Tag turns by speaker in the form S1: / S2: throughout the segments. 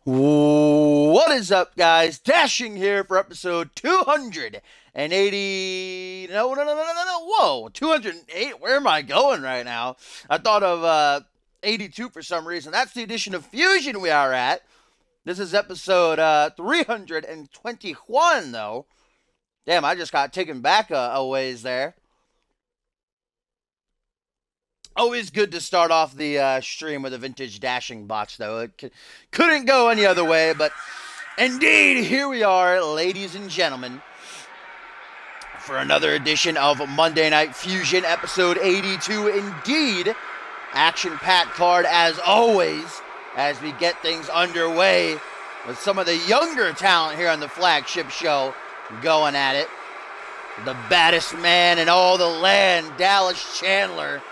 S1: What is up, guys? Dashing here for episode 280. No. Whoa, 208. Where am I going right now? I thought of 82 for some reason. That's the edition of Fusion we are at. This is episode 321, though. Damn, I just got taken back a ways there. Always good to start off the stream with a vintage dashing box, though. It couldn't go any other way, but indeed, here we are, ladies and gentlemen, for another edition of Monday Night Fusion, episode 82. Indeed, action-packed card as always, as we get things underway with some of the younger talent here on the flagship show going at it. The baddest man in all the land, Dallas Chandler,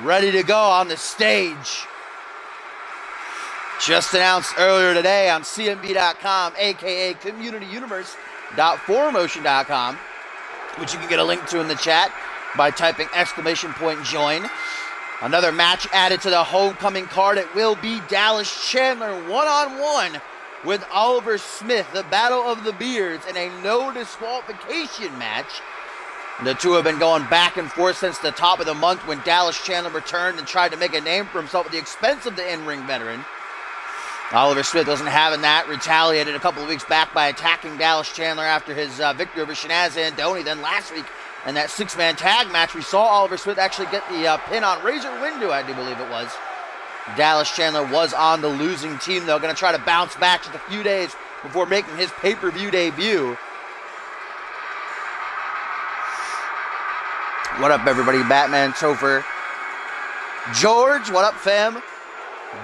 S1: ready to go on the stage. Just announced earlier today on CMV.com, aka CommunityUniverse.4motion.com, which you can get a link to in the chat by typing !join. Another match added to the homecoming card. It will be Dallas Chandler one-on-one with Oliver Smith, the Battle of the Beards, in a no disqualification match. The two have been going back and forth since the top of the month when Dallas Chandler returned and tried to make a name for himself at the expense of the in-ring veteran. Oliver Smith wasn't having that, retaliated a couple of weeks back by attacking Dallas Chandler after his victory over Shenanigans Andoni. Then last week in that six-man tag match, we saw Oliver Smith actually get the pin on Razor Window, I do believe it was. Dallas Chandler was on the losing team, though, going to try to bounce back just a few days before making his pay-per-view debut. What up, everybody? Batman, Topher, George, what up, fam?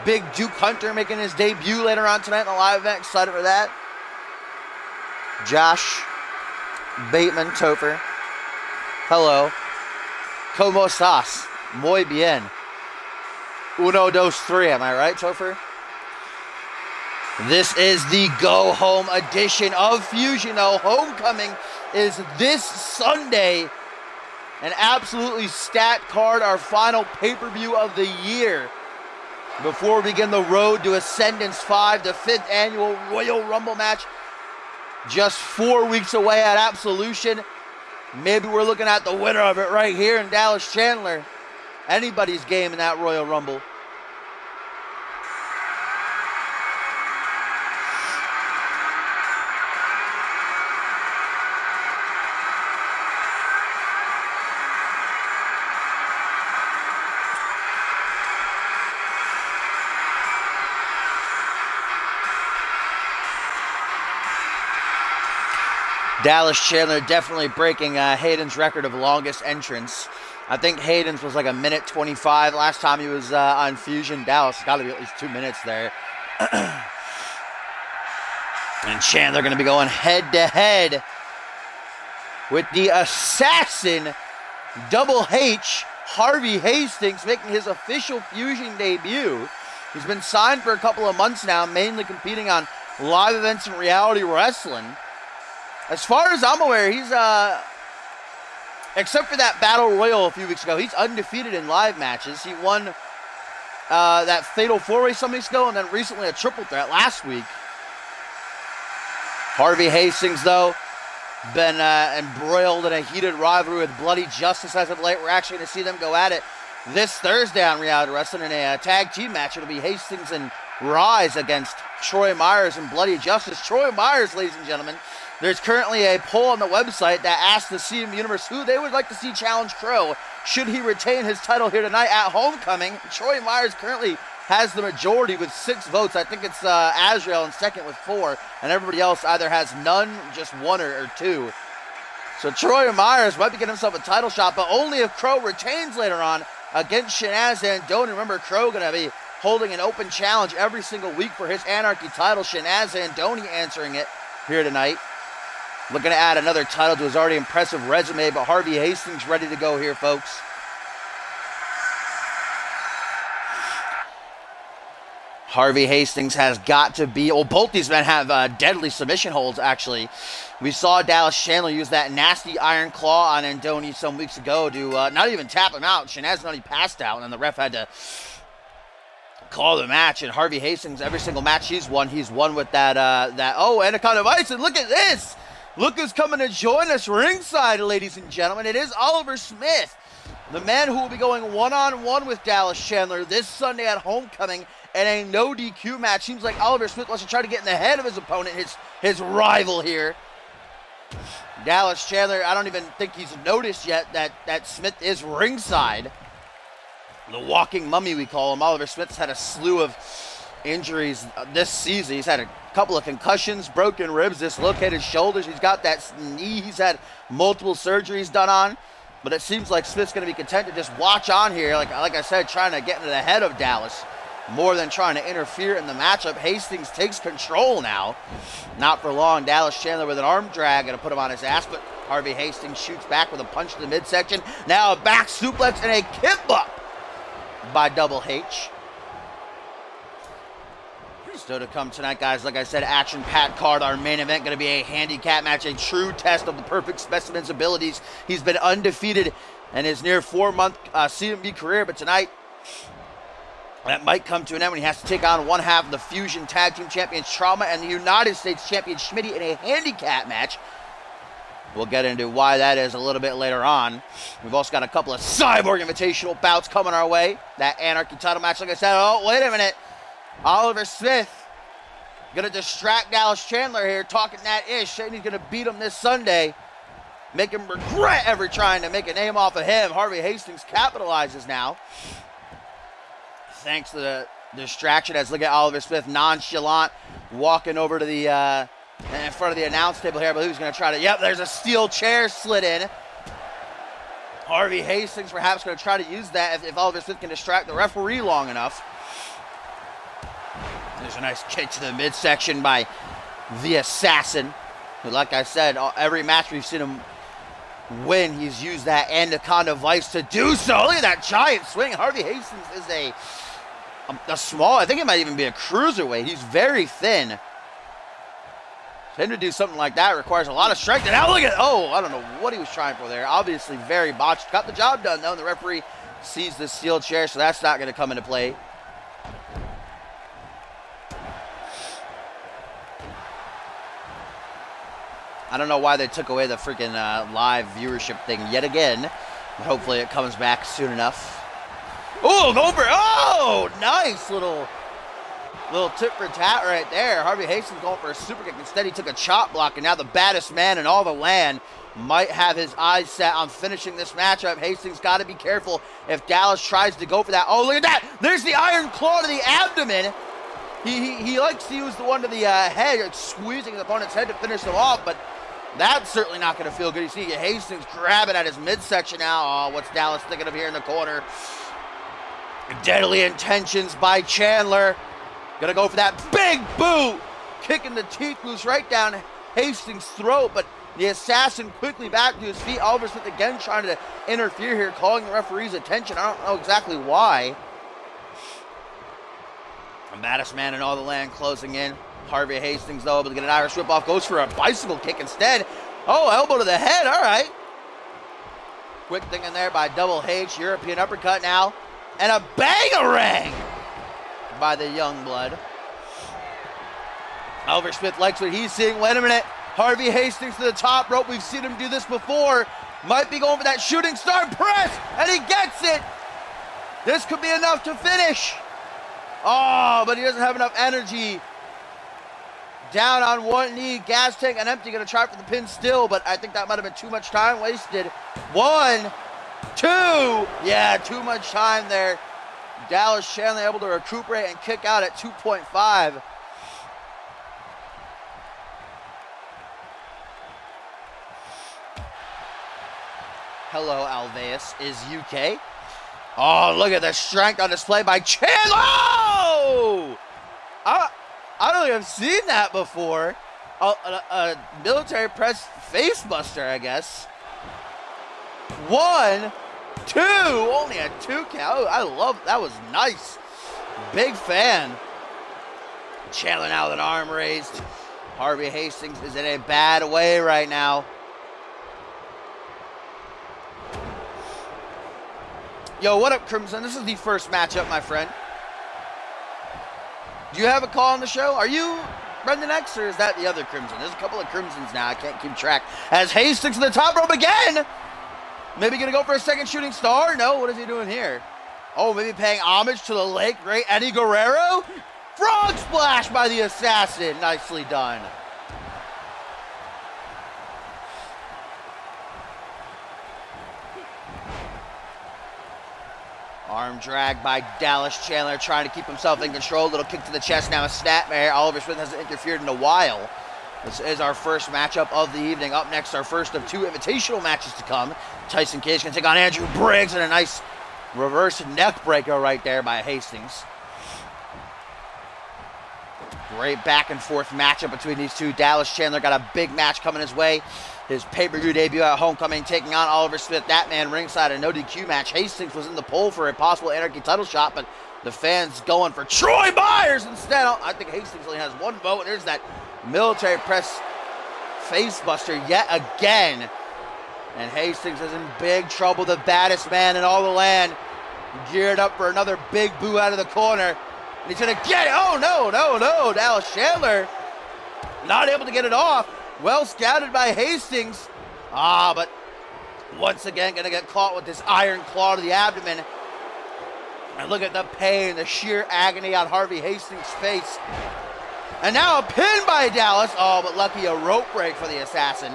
S1: Big Duke Hunter making his debut later on tonight in the live event. Excited for that. Josh, Bateman, Topher, hello. Como estás? Muy bien. Uno, dos, tres. Am I right, Topher? This is the go-home edition of Fusion. Homecoming is this Sunday. An absolutely stacked card, our final pay-per-view of the year. Before we begin the road to Ascendance 5, the 5th annual Royal Rumble match. Just 4 weeks away at Absolution. Maybe we're looking at the winner of it right here in Dallas Chandler. Anybody's game in that Royal Rumble. Dallas Chandler definitely breaking Hayden's record of longest entrance. I think Hayden's was like a minute 25 last time he was on Fusion. Dallas got to be at least 2 minutes there. And Chandler going to be going head-to-head with the assassin, Double H, Harvey Hastings, making his official Fusion debut. He's been signed for a couple of months now, mainly competing on live events and reality wrestling. As far as I'm aware, he's, except for that Battle Royal a few weeks ago, he's undefeated in live matches. He won that Fatal 4-Way some weeks ago, and then recently a Triple Threat last week. Harvey Hastings, though, been embroiled in a heated rivalry with Bloody Justice as of late. We're actually going to see them go at it this Thursday on Reality Wrestling in a tag team match. It'll be Hastings and Rise against Troy Myers and Bloody Justice. Troy Myers, ladies and gentlemen. There's currently a poll on the website that asks the CMV Universe who they would like to see challenge Crow should he retain his title here tonight at Homecoming. Troy Myers currently has the majority with 6 votes. I think it's Azrael in second with 4, and everybody else either has none, just 1 or 2. So Troy Myers might be getting himself a title shot, but only if Crow retains later on against Shenanigans Andoni. Remember, Crow going to be holding an open challenge every single week for his Anarchy title. Shenanigans Andoni answering it here tonight. Looking to add another title to his already impressive resume, but Harvey Hastings ready to go here, folks. Harvey Hastings has got to be, well, both these men have deadly submission holds, actually. We saw Dallas Chandler use that nasty iron claw on Andoni some weeks ago to not even tap him out. Shenanigans Andoni passed out, and the ref had to call the match. And Harvey Hastings, every single match he's won with that, oh, Anaconda Vice. And look at this. Look who's coming to join us ringside, ladies and gentlemen. It is Oliver Smith, the man who will be going one-on-one with Dallas Chandler this Sunday at Homecoming in a no DQ match. Seems like Oliver Smith wants to try to get in the head of his opponent, his rival here. Dallas Chandler, I don't even think he's noticed yet that Smith is ringside. The walking mummy, we call him. Oliver Smith's had a slew of injuries this season. He's had a couple of concussions, broken ribs, dislocated shoulders. He's got that knee he's had multiple surgeries done on. But it seems like Smith's going to be content to just watch on here, like I said, trying to get into the head of Dallas more than trying to interfere in the matchup. Hastings takes control now. Not for long. Dallas Chandler with an arm drag, going to put him on his ass, but Harvey Hastings shoots back with a punch to the midsection. Now a back suplex and a kip up by Double H. Still to come tonight, guys. Like I said, action-packed card. Our main event going to be a handicap match, a true test of the perfect specimen's abilities. He's been undefeated in his near 4-month CMV career, but tonight that might come to an end when he has to take on one half of the Fusion Tag Team Champions Trauma and the United States Champion Schmitty in a handicap match. We'll get into why that is a little bit later on. We've also got a couple of Cyborg Invitational bouts coming our way. That Anarchy title match, like I said. Oh, wait a minute. Oliver Smith going to distract Dallas Chandler here, talking that ish, saying he's going to beat him this Sunday. Make him regret ever trying to make a name off of him. Harvey Hastings capitalizes now. Thanks to the distraction, as look at Oliver Smith nonchalant walking over to the in front of the announce table here. I believe he's going to try to, yep, there's a steel chair slid in. Harvey Hastings perhaps going to try to use that if Oliver Smith can distract the referee long enough. There's a nice kick to the midsection by the Assassin, who, like I said, every match we've seen him win, he's used that Anaconda Vice to do so. Look at that giant swing. Harvey Hastings is a small, I think it might even be a cruiserweight. He's very thin. For him to do something like that requires a lot of strength. And now look at, oh, I don't know what he was trying for there. Obviously very botched. Got the job done, though, and the referee sees the steel chair, so that's not going to come into play. I don't know why they took away the freaking live viewership thing yet again. But hopefully it comes back soon enough. Oh, go for it. Oh, nice little tit for tat right there. Harvey Hastings going for a super kick. Instead, he took a chop block, and now the baddest man in all the land might have his eyes set on finishing this matchup. Hastings got to be careful if Dallas tries to go for that. Oh, look at that. There's the iron claw to the abdomen. He likes to use the one to the head, like squeezing his opponent's head to finish him off, but that's certainly not going to feel good. You see Hastings grabbing at his midsection now. Oh, what's Dallas thinking of here in the corner? Deadly intentions by Chandler. Going to go for that big boot. Kicking the teeth loose right down Hastings' throat, but the Assassin quickly back to his feet. Oliver Smith again trying to interfere here, calling the referee's attention. I don't know exactly why. The baddest man in all the land closing in. Harvey Hastings, though, able to get an Irish whip off. Goes for a bicycle kick instead. Oh, elbow to the head. All right. Quick thing in there by Double H. European uppercut now. And a bang-a-rang by the young blood. Oliver Smith likes what he's seeing. Wait a minute. Harvey Hastings to the top rope. We've seen him do this before. Might be going for that shooting star press. And he gets it. This could be enough to finish. Oh, but he doesn't have enough energy. Down on one knee, gas tank and empty, going to try for the pin still, but I think that might have been too much time wasted. 1, 2, yeah, too much time there. Dallas Chandler able to recuperate and kick out at 2.5. Hello, Alveus is UK. Oh, look at the strength on display by Chandler. Oh! I don't think I've seen that before. A military press face buster, I guess. 1, 2, only a 2 count. Oh, I love, that was nice. Big fan. Chandler now with an arm raised. Harvey Hastings is in a bad way right now. Yo, what up, Crimson? This is the first matchup, my friend. Do you have a call on the show? Are you Brendan X, or is that the other Crimson? There's a couple of Crimsons now. I can't keep track. As Hastings to the top rope again. Maybe going to go for a second shooting star? No, what is he doing here? Oh, maybe paying homage to the late, great Eddie Guerrero? Frog splash by the Assassin. Nicely done. Arm drag by Dallas Chandler, trying to keep himself in control. Little kick to the chest, now a snapmare. Oliver Smith hasn't interfered in a while. This is our first matchup of the evening. Up next, our first of 2 invitational matches to come. Tyson Cage can take on Andrew Briggs, and a nice reverse neck breaker right there by Hastings. Great back and forth matchup between these two. Dallas Chandler got a big match coming his way. His pay-per-view debut at Homecoming, taking on Oliver Smith. That man ringside, a no DQ match. Hastings was in the poll for a possible Anarchy title shot, but the fans going for Troy Myers instead. I think Hastings only has 1 vote, and there's that military press face buster yet again. And Hastings is in big trouble, the baddest man in all the land. Geared up for another big boo out of the corner. And he's going to get it. Oh, no. Dallas Chandler not able to get it off. Well scouted by Hastings. But once again, going to get caught with this iron claw to the abdomen. And look at the pain, the sheer agony on Harvey Hastings' face. And now a pin by Dallas. Oh, but lucky a rope break for the Assassin.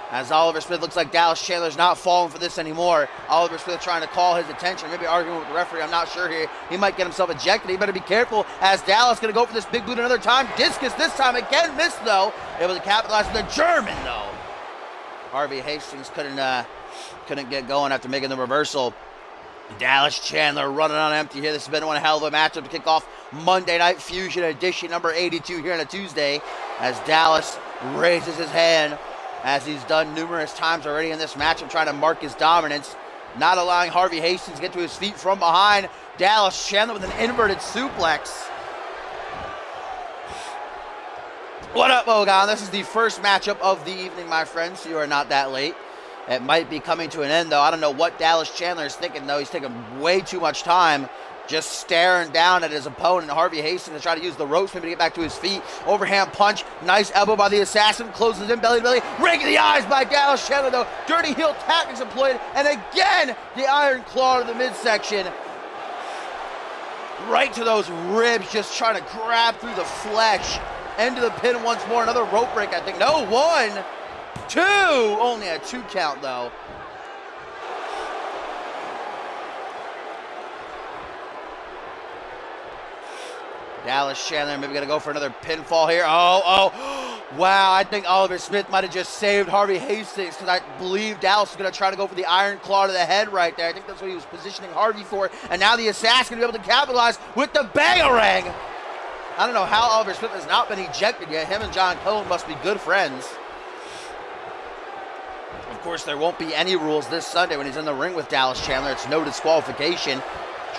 S1: As Oliver Smith looks like Dallas Chandler's not falling for this anymore. Oliver Smith trying to call his attention, maybe arguing with the referee. I'm not sure here. He might get himself ejected. He better be careful as Dallas going to go for this big boot another time. Discus this time again, missed though. Able to capitalize on the German though. Harvey Hastings couldn't get going after making the reversal. Dallas Chandler running on empty here. This has been one hell of a matchup to kick off Monday Night Fusion edition number 82 here on a Tuesday. As Dallas raises his hand, as he's done numerous times already in this matchup, trying to mark his dominance, not allowing Harvey Hastings to get to his feet from behind. Dallas Chandler with an inverted suplex. What up, Ogon? This is the first matchup of the evening, my friends. You are not that late. It might be coming to an end, though. I don't know what Dallas Chandler is thinking, though. He's taking way too much time just staring down at his opponent. Harvey Hastings to try to use the ropes maybe to get back to his feet. Overhand punch. Nice elbow by the Assassin. Closes in belly to belly. Rake in the eyes by Dallas Chandler, though. Dirty heel tactics employed. And again, the iron claw to the midsection. Right to those ribs, just trying to grab through the flesh. Into the pin once more. Another rope break, I think. No, 1, 2. Only a 2 count, though. Dallas Chandler maybe going to go for another pinfall here. Oh, wow. I think Oliver Smith might have just saved Harvey Hastings, because I believe Dallas is going to try to go for the iron claw to the head right there. I think that's what he was positioning Harvey for. And now the Assassin going to be able to capitalize with the Bangarang. I don't know how Oliver Smith has not been ejected yet. Him and John Cohen must be good friends. Of course, there won't be any rules this Sunday when he's in the ring with Dallas Chandler. It's no disqualification.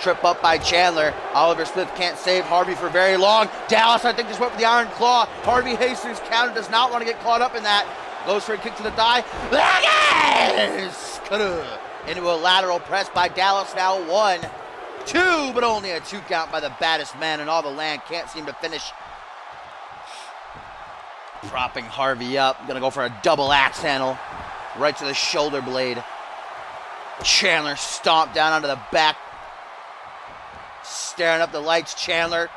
S1: Trip up by Chandler. Oliver Smith can't save Harvey for very long. Dallas, I think, just went for the iron claw. Harvey Hastings counter, does not want to get caught up in that. Goes for a kick to the thigh. Yes! Into a lateral press by Dallas. Now 1, 2, but only a 2 count by the baddest man in all the land. Can't seem to finish. Propping Harvey up. Gonna go for a double axe handle. Right to the shoulder blade. Chandler stomped down onto the back. Staring up the lights, Chandler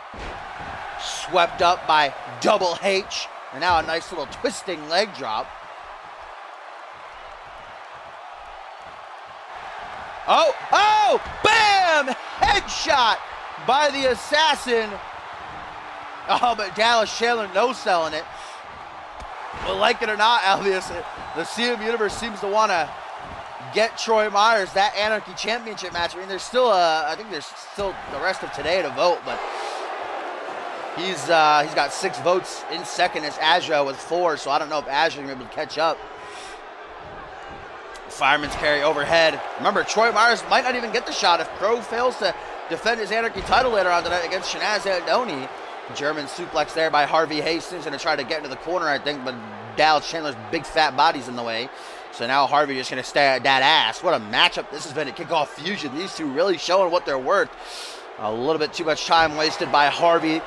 S1: swept up by Double H. And now a nice little twisting leg drop. Oh, bam! Headshot by the Assassin. Oh, but Dallas Chandler no-selling it. Well, like it or not, Albius, the CM Universe seems to want to get Troy Myers that Anarchy Championship match. I mean, there's still I think there's still the rest of today to vote, but he's got 6 votes in second as Azra with 4, so I don't know if Azra will be able to catch up. Fireman's carry overhead. Remember, Troy Myers might not even get the shot if Crow fails to defend his Anarchy title later on tonight against Shanaz Andoni. German suplex there by Harvey Hastings, and to try to get into the corner, I think, but Dallas Chandler's big fat body's in the way. So now Harvey just going to stare at that ass. What a matchup this has been at Kickoff Fusion. These two really showing what they're worth. A little bit too much time wasted by Harvey.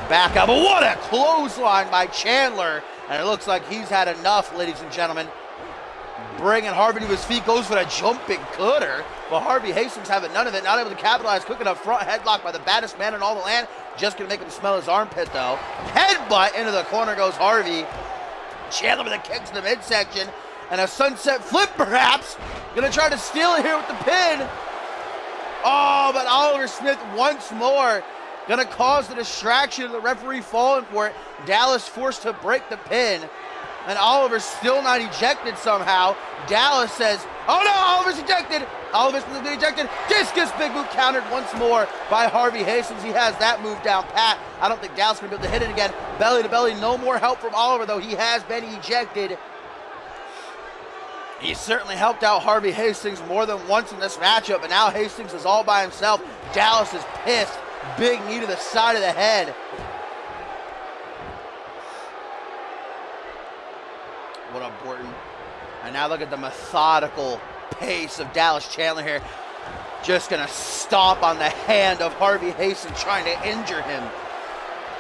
S1: Back up. But what a clothesline by Chandler. And it looks like he's had enough, ladies and gentlemen. Bringing Harvey to his feet, goes for a jumping cutter. But Harvey Hastings having none of it. Not able to capitalize. Cooking up front headlock by the baddest man in all the land. Just going to make him smell his armpit, though. Headbutt into the corner goes Harvey. Chandler with a kick to the midsection. And a sunset flip, perhaps. Going to try to steal it here with the pin. Oh, but Oliver Smith once more going to cause the distraction of the referee falling for it. Dallas forced to break the pin. And Oliver's still not ejected somehow. Dallas says, oh no, Oliver's ejected. Oliver's been ejected. Discus big boot countered once more by Harvey Hastings. He has that move down pat. I don't think Dallas is going to be able to hit it again. Belly to belly, no more help from Oliver, though he has been ejected. He certainly helped out Harvey Hastings more than once in this matchup, but now Hastings is all by himself. Dallas is pissed. Big knee to the side of the head. What important. And now look at the methodical pace of Dallas Chandler here. Just going to stomp on the hand of Harvey Hastings, trying to injure him.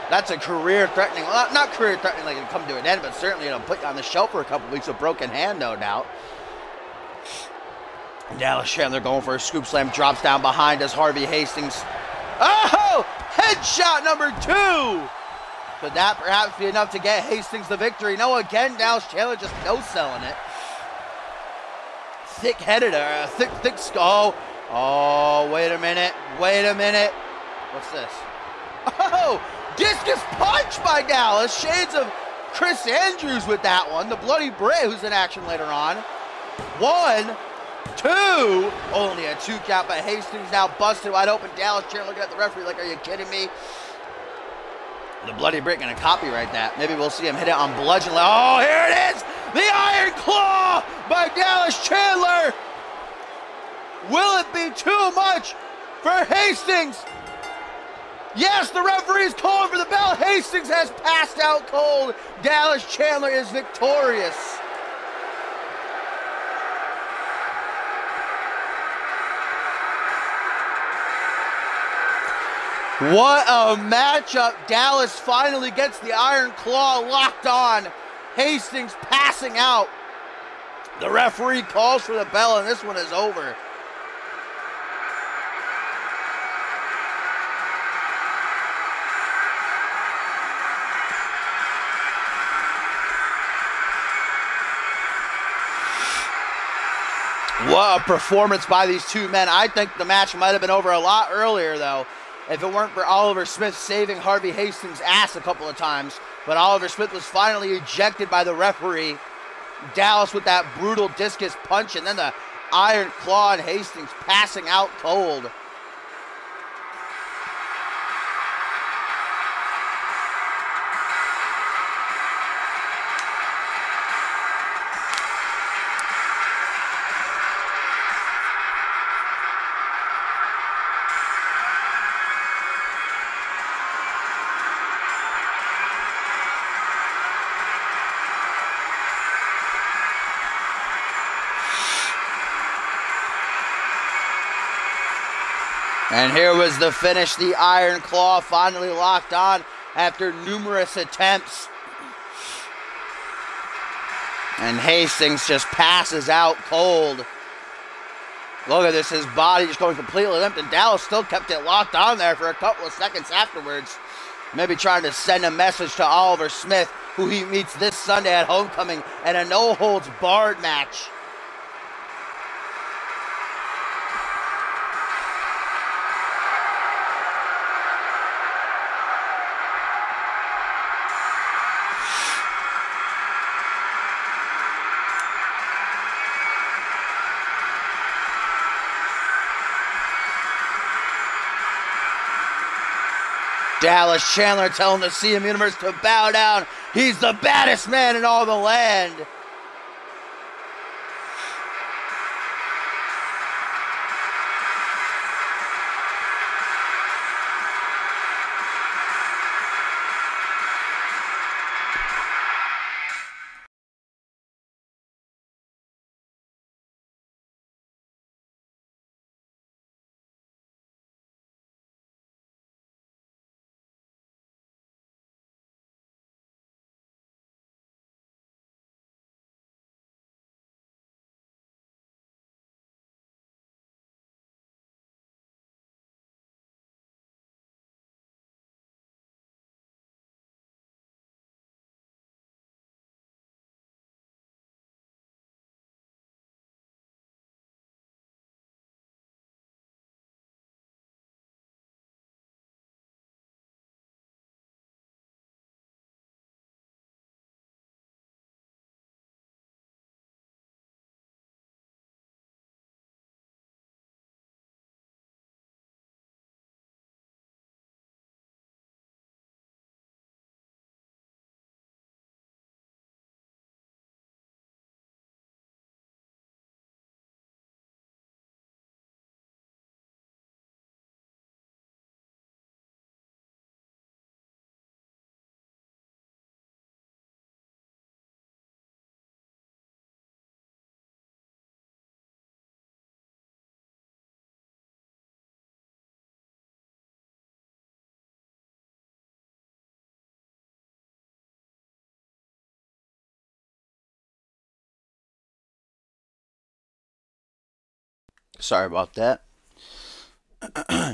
S1: That's a career-threatening, well, not career-threatening like it'll come to an end, but certainly it'll put you on the shelf for a couple weeks. A broken hand, no doubt. Dallas Chandler going for a scoop slam, drops down behind us. Harvey Hastings. Oh! Headshot number 2! Could that perhaps be enough to get Hastings the victory? No, again, Dallas Chandler just no-selling it. Thick-headed, thick skull. Oh, wait a minute. Wait a minute. What's this? Oh! Discus punch by Dallas. Shades of Chris Andrews with that one. The Bloody Bray, who's in action later on. 1, 2. Only a 2 count, but Hastings now busted wide open. Dallas Chandler looking at the referee like, are you kidding me? The Bloody Bray gonna copyright that. Maybe we'll see him hit it on bludgeon. Oh, here it is! The Iron Claw by Dallas Chandler! Will it be too much for Hastings? Yes, the referee is calling for the bell. Hastings has passed out cold. Dallas Chandler is victorious. What a matchup. Dallas finally gets the Iron Claw locked on. Hastings passing out. The referee calls for the bell, and this one is over. What a performance by these two men. I think the match might have been over a lot earlier, though, if it weren't for Oliver Smith saving Harvey Hastings' ass a couple of times. But Oliver Smith was finally ejected by the referee. Dallas with that brutal discus punch, and then the Iron Claw, and Hastings passing out cold. And here was the finish. The Iron Claw finally locked on after numerous attempts. And Hastings just passes out cold. Look at this, his body just going completely limp, and Dallas still kept it locked on there for a couple of seconds afterwards. Maybe trying to send a message to Oliver Smith, who he meets this Sunday at Homecoming in a no-holds-barred match. Dallas Chandler telling the CM Universe to bow down. He's the baddest man in all the land. Sorry about that.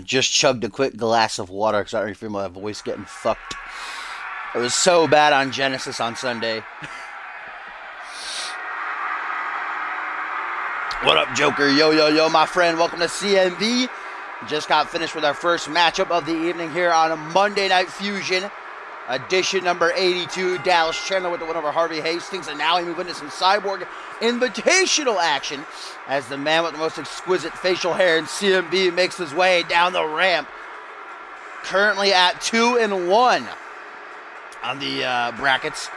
S1: Just chugged a quick glass of water because I already feel my voice getting fucked. It was so bad on Genesis on Sunday. What up, Joker? Yo, yo, yo, my friend. Welcome to CMV. Just got finished with our first matchup of the evening here on a Monday Night Fusion. Edition number 82. Dallas Chandler with the win over Harvey Hastings. And now we move into some Cyborg Invitational action as the man with the most exquisite facial hair in CMV makes his way down the ramp. Currently at 2-1 on the brackets.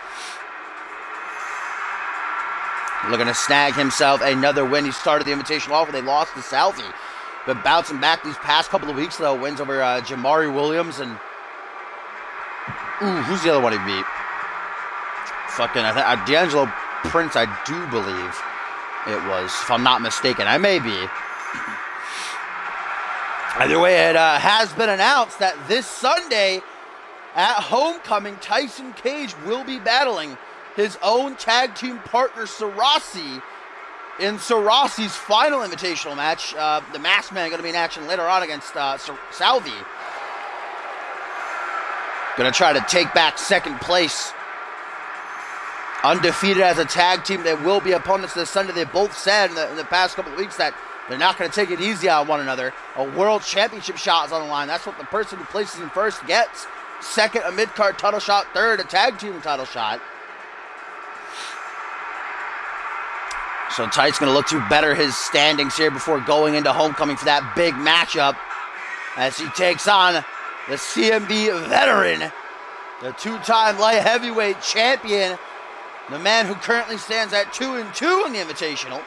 S1: Looking to snag himself another win. He started the Invitational off, but they lost to Salvi. Been bouncing back these past couple of weeks, though. Wins over Jamari Williams and... Ooh, who's the other one he beat? Fucking, I think, D'Angelo Prince, I do believe it was, if I'm not mistaken. I may be. Either way, it has been announced that this Sunday at Homecoming, Tyson Cage will be battling his own tag team partner, Sarasi, in Sarasi's final Invitational match. The Masked Man going to be in action later on against Salvi. Going to try to take back second place. Undefeated as a tag team. They will be opponents this Sunday. They both said in the past couple of weeks that they're not going to take it easy on one another. A world championship shot is on the line. That's what the person who places in first gets. Second, a mid-card title shot. Third, a tag team title shot. So Ty's going to look to better his standings here before going into Homecoming for that big matchup as he takes on the CMV veteran, the two-time light heavyweight champion, the man who currently stands at 2-2 in the Invitational.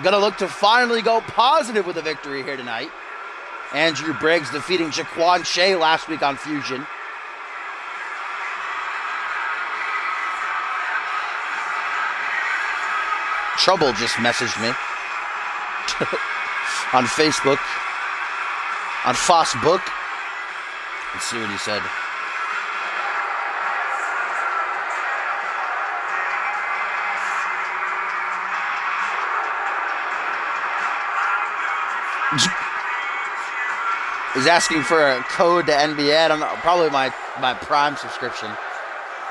S1: Going to look to finally go positive with a victory here tonight. Andrew Briggs defeating Jaquan Shea last week on Fusion. Trouble just messaged me on Facebook, on Facebook. Let's see what he said. He's asking for a code to NBA. I don't know, probably my Prime subscription.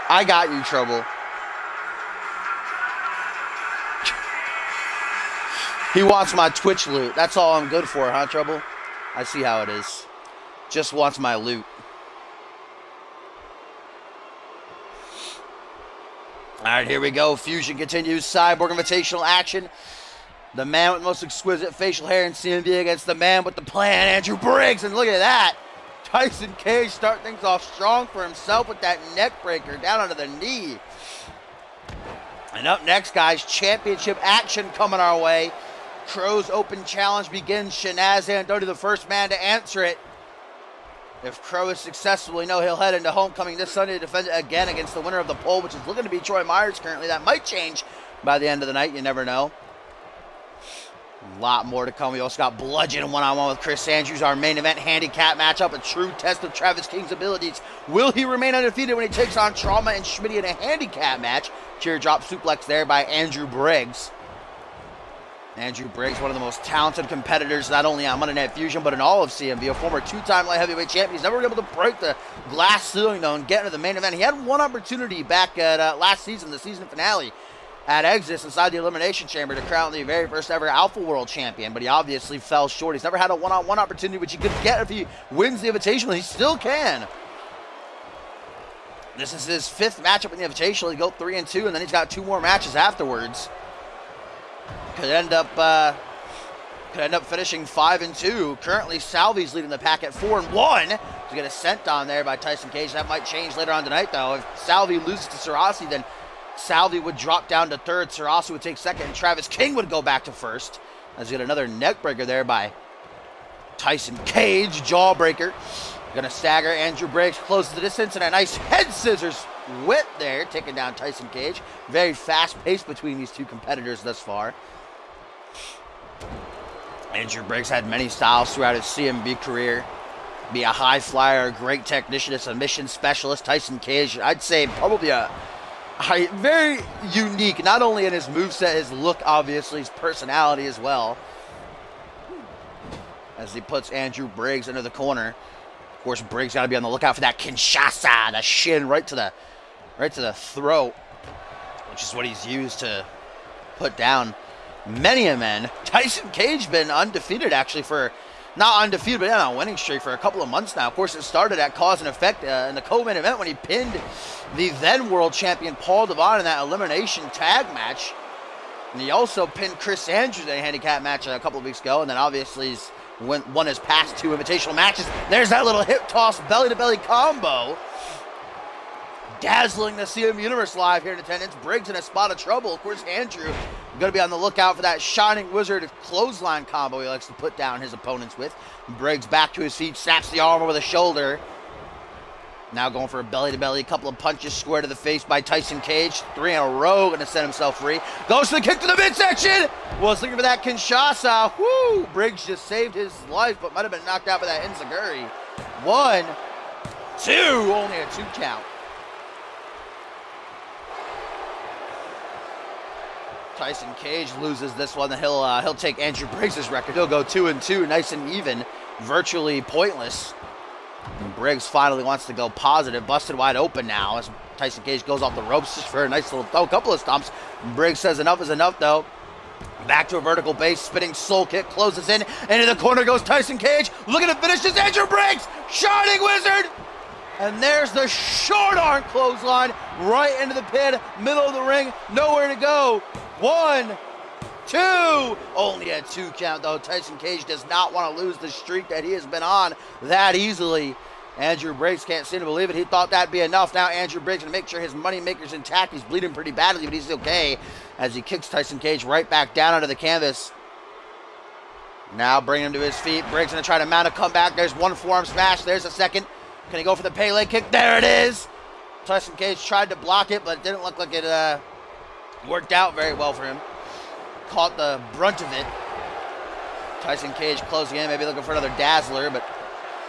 S1: I got you, Trouble. He wants my Twitch loot. That's all I'm good for, huh, Trouble? I see how it is. Just wants my loot. Alright, here we go. Fusion continues. Cyborg Invitational action. The man with the most exquisite facial hair in CMV against the man with the plan, Andrew Briggs. And look at that. Tyson Cage start things off strong for himself with that neck breaker down onto the knee. And up next, guys, championship action coming our way. Crow's Open Challenge begins. Shanaz Andoti, the first man to answer it. If Crow is successful, we know he'll head into Homecoming this Sunday to defend it again against the winner of the poll, which is looking to be Troy Myers currently. That might change by the end of the night. You never know. A lot more to come. We also got Bludgeon one-on-one with Chris Andrews, our main event handicap matchup, a true test of Travis King's abilities. Will he remain undefeated when he takes on Trauma and Schmitty in a handicap match? Teardrop suplex there by Andrew Briggs. Andrew Briggs, one of the most talented competitors, not only on Monday Night Fusion, but in all of CMV, a former two-time light heavyweight champion. He's never been able to break the glass ceiling, though, and get into the main event. He had one opportunity back at last season, the season finale, at Exodus inside the Elimination Chamber to crown the very first ever Alpha World Champion, but he obviously fell short. He's never had a one-on-one opportunity, which he could get if he wins the Invitational. He still can. This is his fifth matchup in the Invitational. He go 3-2, and then he's got two more matches afterwards. Could end up finishing 5-2. Currently, Salvi's leading the pack at 4-1. To get a sent on there by Tyson Cage. That might change later on tonight, though. If Salvi loses to Sarasi, then Salvi would drop down to third. Sarasi would take second, and Travis King would go back to first. As we get another neck breaker there by Tyson Cage. Jawbreaker. Gonna stagger Andrew Briggs, closes the distance, and a nice head scissors whip there, taking down Tyson Cage. Very fast pace between these two competitors thus far. Andrew Briggs had many styles throughout his CMV career. Be a high flyer, a great technician, a submission specialist. Tyson Cage, I'd say probably very unique, not only in his moveset, his look, obviously, his personality as well. as he puts Andrew Briggs into the corner. Of course, Briggs got to be on the lookout for that Kinshasa, the shin right to the throat, which is what he's used to put down many a men. Tyson Cage been undefeated, actually, for not undefeated, but on a winning streak for a couple of months now. Of course, it started at Cause and Effect in the co-main event when he pinned the then world champion Paul Devon in that elimination tag match. And he also pinned Chris Andrews in a handicap match a couple of weeks ago, and then obviously he's won his past 2 invitational matches. There's that little hip toss belly-to-belly combo. Dazzling the CMV Universe live here in attendance. Briggs in a spot of trouble. Of course, Andrew going to be on the lookout for that Shining Wizard clothesline combo he likes to put down his opponents with. Briggs back to his feet, snaps the arm over the shoulder. Now going for a belly-to-belly. A couple of punches square to the face by Tyson Cage. 3 in a row, going to set himself free. Goes for the kick to the midsection. Was looking for that Kinshasa. Woo! Briggs just saved his life, but might have been knocked out by that Enziguri. 1, 2. Only a 2 count. Tyson Cage loses this one. He'll take Andrew Briggs' record. He'll go 2-2, nice and even, virtually pointless. And Briggs finally wants to go positive, busted wide open now as Tyson Cage goes off the ropes just for a nice little throw, couple of stomps. Briggs says enough is enough though. Back to a vertical base, spinning soul kick, closes in. Into the corner goes Tyson Cage. Looking to finish this, Andrew Briggs! Shining Wizard! And there's the short arm clothesline right into the pin, middle of the ring, nowhere to go. 1, 2. Only a 2 count though. Tyson Cage does not want to lose the streak that he has been on that easily. Andrew Briggs can't seem to believe it. He thought that'd be enough. Now Andrew Briggs to make sure his moneymaker's intact. He's bleeding pretty badly, but he's okay as he kicks Tyson Cage right back down onto the canvas. Now bringing him to his feet. Briggs going to try to mount a comeback. There's one forearm smash. There's a second. Can he go for the Pele kick? There it is. Tyson Cage tried to block it, but it didn't look like it worked out very well for him. Caught the brunt of it. Tyson Cage closing in, maybe looking for another dazzler, but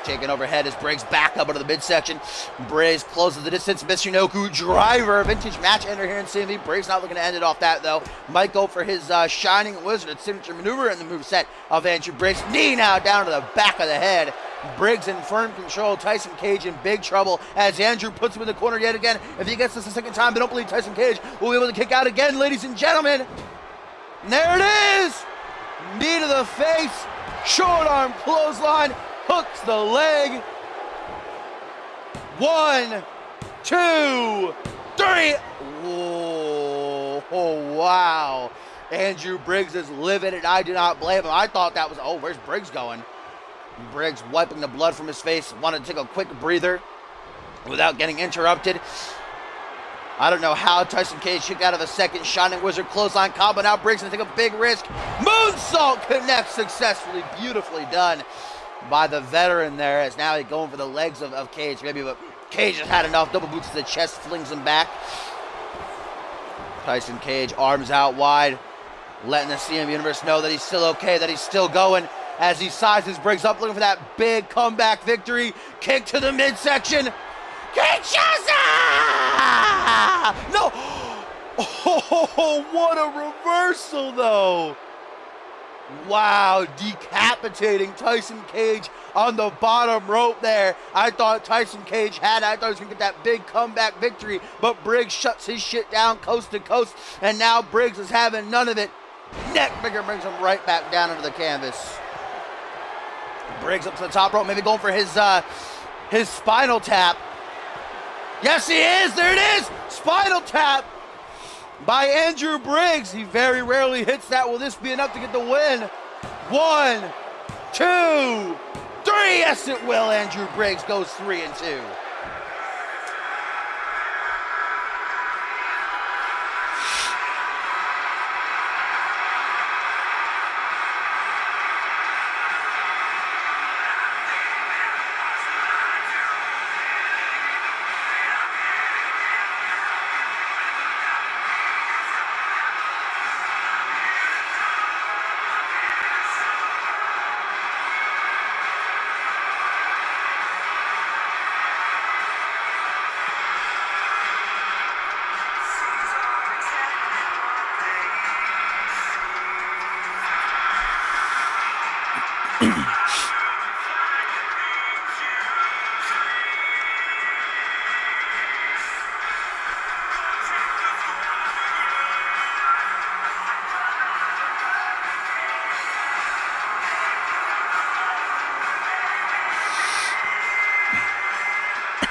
S1: taking overhead as Briggs back up into the midsection. Briggs closes the distance. Michinoku driver, vintage match ender here in CMV. Briggs not looking to end it off that though. Might go for his Shining Wizard signature maneuver in the moveset of Andrew Briggs. Knee now down to the back of the head. Briggs in firm control. Tyson Cage in big trouble as Andrew puts him in the corner yet again. If he gets this a second time, I don't believe Tyson Cage will be able to kick out again, ladies and gentlemen. And there it is. Knee to the face. Short arm clothesline. Hooks the leg. 1, 2, 3. Whoa. Oh, wow. Andrew Briggs is livid, and I do not blame him. I thought that was, oh, where's Briggs going? Briggs wiping the blood from his face, wanted to take a quick breather without getting interrupted. I don't know how Tyson Cage kicked out of a second Shining Wizard clothesline combo. Now Briggs going to take a big risk. Moonsault connects successfully. Beautifully done by the veteran there, as now he's going for the legs of Cage. Maybe, but Cage has had enough. Double boots to the chest, flings him back. Tyson Cage, arms out wide, letting the CMV Universe know that he's still okay, that he's still going, as he sizes Briggs up, looking for that big comeback victory. Kick to the midsection. Kinshasa! No! Oh, what a reversal, though. Wow, decapitating Tyson Cage on the bottom rope there. I thought Tyson Cage had it. I thought he was going to get that big comeback victory, but Briggs shuts his shit down coast to coast, and now Briggs is having none of it. Neckbreaker brings him right back down into the canvas. Briggs up to the top rope, maybe going for his spinal tap. Yes, he is. There it is. Spinal tap by Andrew Briggs. He very rarely hits that. Will this be enough to get the win? 1, 2, 3. Yes, it will. Andrew Briggs goes 3-2.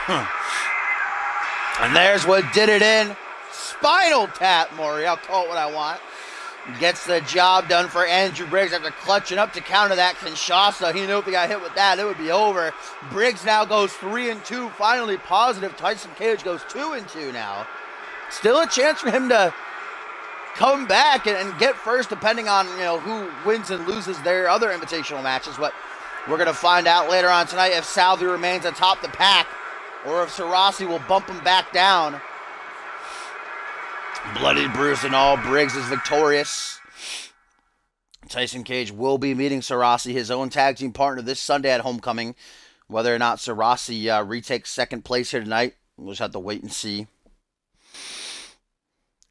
S1: And there's what did it in. Spinal tap, Maury. I'll call it what I want. Gets the job done for Andrew Briggs after clutching up to counter that Kinshasa. He knew if he got hit with that, it would be over. Briggs now goes 3-2, finally positive. Tyson Cage goes 2-2 now. Still a chance for him to come back and get first, depending on who wins and loses their other invitational matches. But we're going to find out later on tonight if Salvi remains atop the pack or if Sarasi will bump him back down. Bloody, bruised, and all, Briggs is victorious. Tyson Cage will be meeting Sarasi, his own tag team partner, this Sunday at Homecoming. Whether or not Sarasi retakes second place here tonight, we'll just have to wait and see.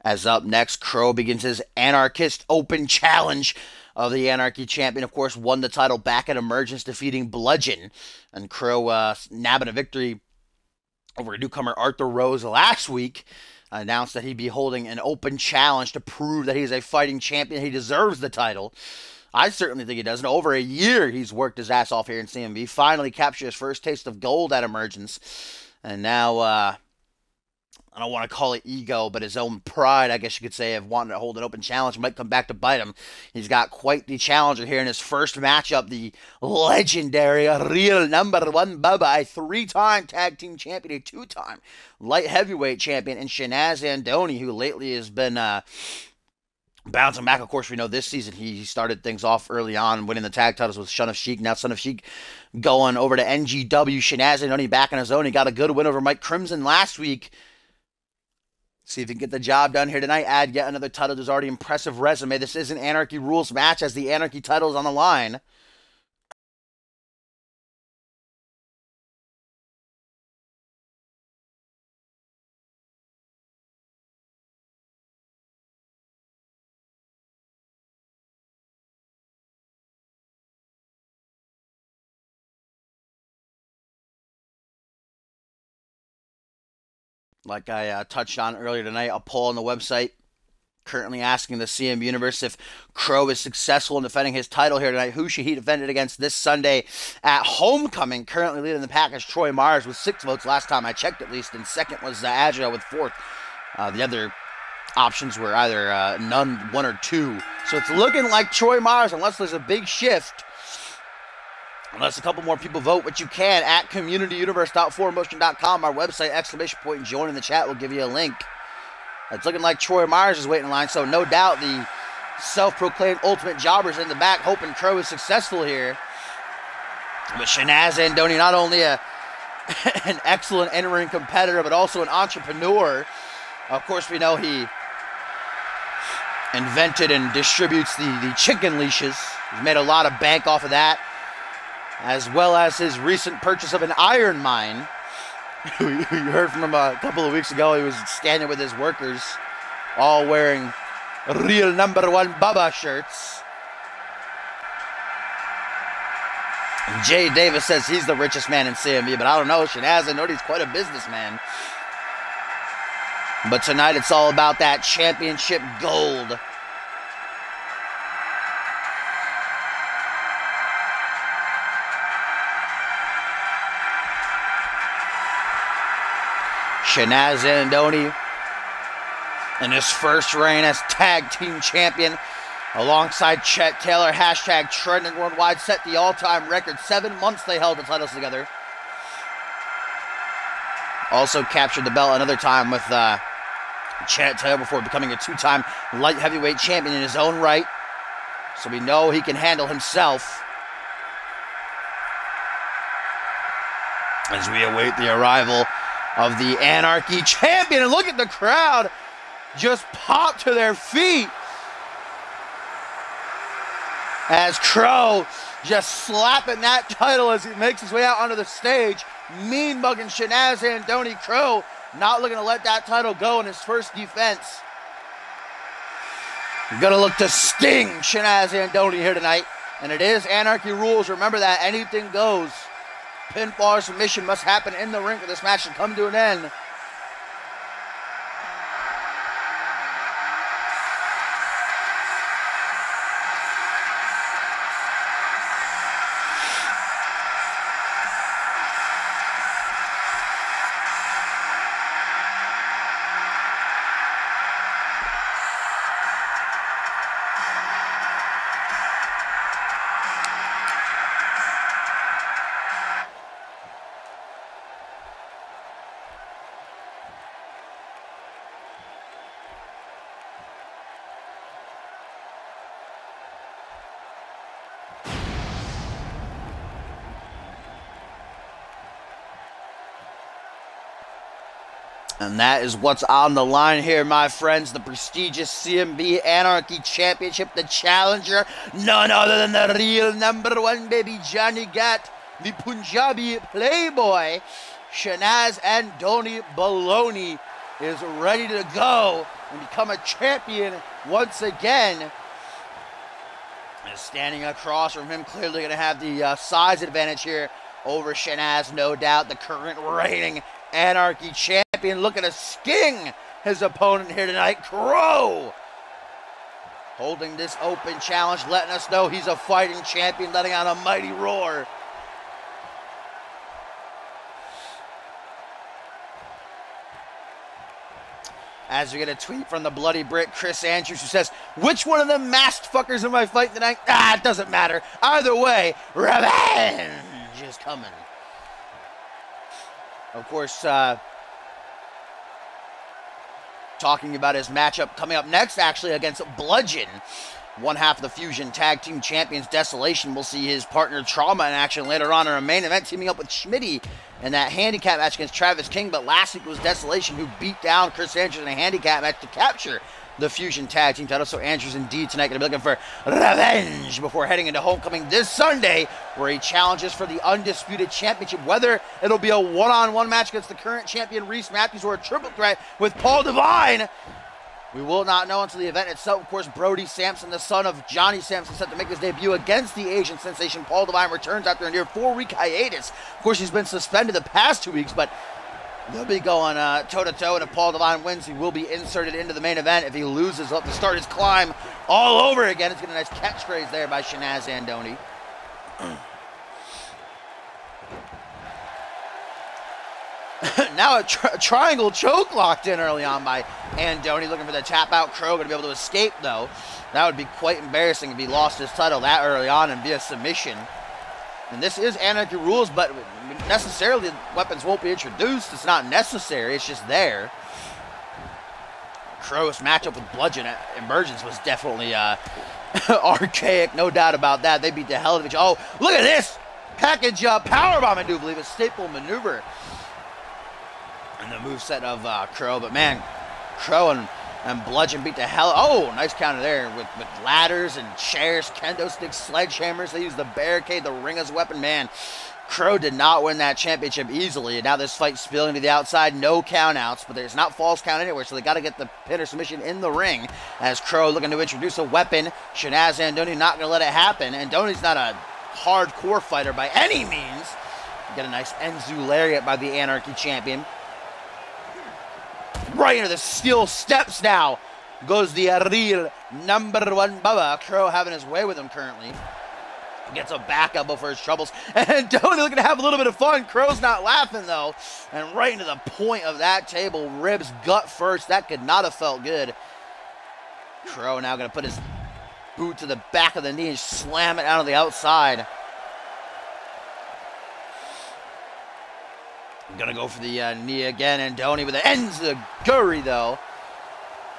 S1: As up next, Crow begins his Anarchist Open Challenge of the Anarchy Champion. Of course, won the title back at Emergence, defeating Bludgeon. And Crow nabbing a victory over newcomer Arthur Rose last week. Announced that he'd be holding an open challenge to prove that he's a fighting champion. He deserves the title. I certainly think he does. In over a year, he's worked his ass off here in CMV. Finally captured his first taste of gold at Emergence. And now, I don't want to call it ego, but his own pride, I guess you could say, of wanting to hold an open challenge might come back to bite him. He's got quite the challenger here in his first matchup, the legendary real number one Bubba, a 3-time tag team champion, a 2-time light heavyweight champion, and Shanaz Andoni, who lately has been bouncing back. Of course, we know this season he started things off early on, winning the tag titles with Son of Sheik. Now Son of Sheik going over to NGW. Shanaz Andoni back on his own. He got a good win over Mike Crimson last week. See if he can get the job done here tonight. Add yet another title to his already impressive resume. This is an Anarchy Rules match as the Anarchy title is on the line. Like I touched on earlier tonight, a poll on the website currently asking the CMV universe if Crow is successful in defending his title here tonight. Who should he defend it against this Sunday at Homecoming? Currently leading the pack is Troy Myers with 6 votes last time I checked, at least. And second was Agile with 4th. The other options were either none, 1, or 2. So it's looking like Troy Myers, unless there's a big shift. Unless a couple more people vote, which you can at communityuniverse.4motion.com, our website, exclamation point, and join in the chat will give you a link. It's looking like Troy Myers is waiting in line, so no doubt the self-proclaimed ultimate jobber's in the back, hoping Crow is successful here. But Shanaz Andoni, not only an excellent in-ring competitor, but also an entrepreneur. Of course, we know he invented and distributes the chicken leashes. He's made a lot of bank off of that, as well as his recent purchase of an iron mine. We heard from him a couple of weeks ago. He was standing with his workers, all wearing real number one Bubba shirts. And Jay Davis says he's the richest man in CMV, but I don't know. Shanaz Andoni's quite a businessman. But tonight it's all about that championship gold. Shanaz Andoni in his first reign as tag team champion alongside Chet Taylor, hashtag trending worldwide, set the all-time record. 7 months they held the titles together. Also captured the belt another time with Chet Taylor before becoming a 2-time light heavyweight champion in his own right. So we know he can handle himself. As we await the arrival of the Anarchy champion. And look at the crowd just pop to their feet as Crow just slapping that title as he makes his way out onto the stage. Mean mugging Shanaz Andoni. Crow not looking to let that title go in his first defense. You're gonna look to sting Shanaz Andoni here tonight. And it is Anarchy Rules. Remember that anything goes. Pinfall or submission must happen in the ring for this match to come to an end. And that is what's on the line here, my friends. The prestigious CMV Anarchy Championship. The challenger, none other than the real #1 baby Johnny Gat, the Punjabi playboy. Shanaz Andoni Baloney is ready to go and become a champion once again. And standing across from him, clearly going to have the size advantage here over Shanaz, no doubt. The current reigning Anarchy champion looking to sking his opponent here tonight, Crow. Holding this open challenge, letting us know he's a fighting champion, letting out a mighty roar. As we get a tweet from the Bloody Brit, Chris Andrews, who says, which one of them masked fuckers am I fighting tonight? Ah, it doesn't matter. Either way, revenge is coming. Of course, talking about his matchup coming up next, actually, against Bludgeon. One half of the Fusion Tag Team Champions, Desolation. We'll see his partner Trauma in action later on in our main event, teaming up with Schmitty in that handicap match against Travis King. But last week was Desolation who beat down Chris Andrews in a handicap match to capture the Fusion Tag Team title. So Andrews indeed tonight going to be looking for revenge before heading into Homecoming this Sunday, where he challenges for the Undisputed Championship. Whether it'll be a one-on-one match against the current champion Reese Matthews or a triple threat with Paul Devine, we will not know until the event itself. Of course, Brody Sampson, the son of Johnny Sampson, set to make his debut against the Asian sensation. Paul Devine returns after a near 4-week hiatus. Of course, he's been suspended the past 2 weeks, but they'll be going toe-to-toe, and if Paul Devine wins, he will be inserted into the main event. If he loses, he'll have to start his climb all over again. It's getting a nice catchphrase there by Shanaz Andoni. Now a triangle choke locked in early on by Andoni, looking for the tap out. Crow going to be able to escape, though. That would be quite embarrassing if he lost his title that early on and via submission. And this is Anarchy rules, but necessarily weapons won't be introduced. It's not necessary, it's just there. Crow's matchup with Bludgeon at Emergence was definitely archaic, no doubt about that. They beat the hell out of each other. Oh, look at this! Package powerbomb, I do believe, a staple maneuver. And the moveset of Crow, but man, Crow and Bludgeon beat the hell. Oh, nice counter there with ladders and chairs, kendo sticks, sledgehammers. They use the barricade, the ring as a weapon. Man, Crow did not win that championship easily, and now this fight's spilling to the outside. No countouts, but there's not false count anywhere, so they got to get the pin or submission in the ring. As Crow looking to introduce a weapon, Shanaz Andoni not going to let it happen. Andoni's not a hardcore fighter by any means. Get a nice Enzu lariat by the Anarchy champion. Right into the steel steps now goes the real #1 Bubba. Crow having his way with him currently. Gets a back elbow for his troubles. And Tony looking to have a little bit of fun. Crow's not laughing, though. And right into the point of that table. Ribs, gut first. That could not have felt good. Crow now going to put his boot to the back of the knee and slam it out on the outside. Gonna go for the knee again. Andoni with the enziguri, though.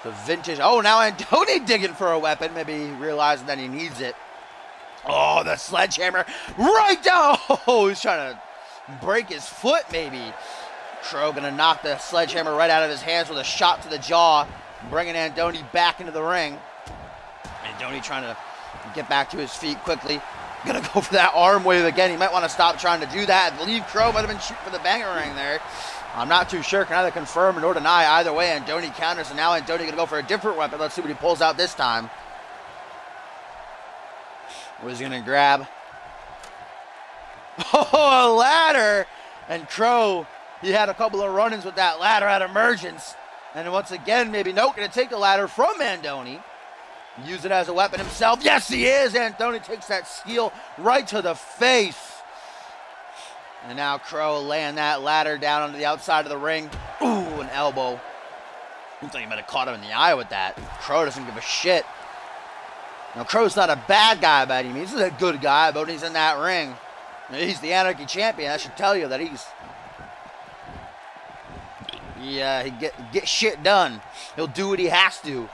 S1: The vintage. Oh, now Andoni digging for a weapon. Maybe realizing that he needs it. Oh, the sledgehammer right down. Oh, he's trying to break his foot, maybe. Crow gonna knock the sledgehammer right out of his hands with a shot to the jaw, bringing Andoni back into the ring. Andoni trying to get back to his feet quickly. Gonna go for that arm wave again. He might want to stop trying to do that. I believe Crow might have been shooting for the banger ring there. I'm not too sure. Can either confirm nor deny. Either way, Andoni counters, and now Andoni gonna go for a different weapon. Let's see what he pulls out this time. What is he gonna grab? Oh, a ladder! And Crow, he had a couple of run-ins with that ladder at Emergence. And once again, maybe Note gonna take the ladder from Andoni. Use it as a weapon himself. Yes, he is. Andoni takes that steel right to the face. And now Crow laying that ladder down onto the outside of the ring. Ooh, an elbow. I think he might have caught him in the eye with that. Crow doesn't give a shit. Now, Crow's not a bad guy by any means. He's a good guy, but when he's in that ring, he's the Anarchy champion. I should tell you that he get shit done. He'll do what he has to.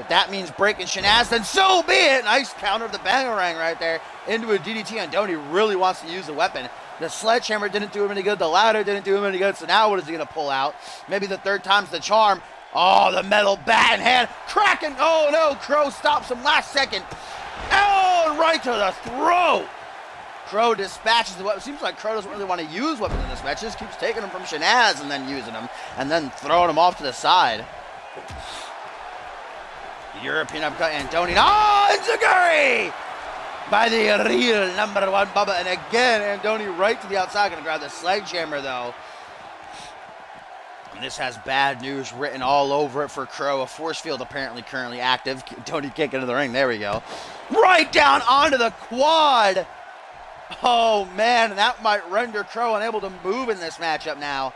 S1: If that means breaking Shanaz, then so be it. Nice counter of the bangarang right there into a DDT. Andoni really wants to use the weapon. The sledgehammer didn't do him any good. The ladder didn't do him any good. So now what is he going to pull out? Maybe the third time's the charm. Oh, the metal bat in hand. Cracking. Oh, no. Crow stops him last second. Oh, right to the throat. Crow dispatches the weapon. Seems like Crow doesn't really want to use weapons in this match. Just keeps taking them from Shanaz and then using them. And then throwing them off to the side. European upcut, Andoni. Oh, Enziguri! By the real #1 Bubba. And again, Andoni right to the outside. Going to grab the sledgehammer, though. And this has bad news written all over it for Crow. A force field apparently currently active. Andoni can't get into the ring. There we go. Right down onto the quad. Oh, man. That might render Crow unable to move in this matchup now.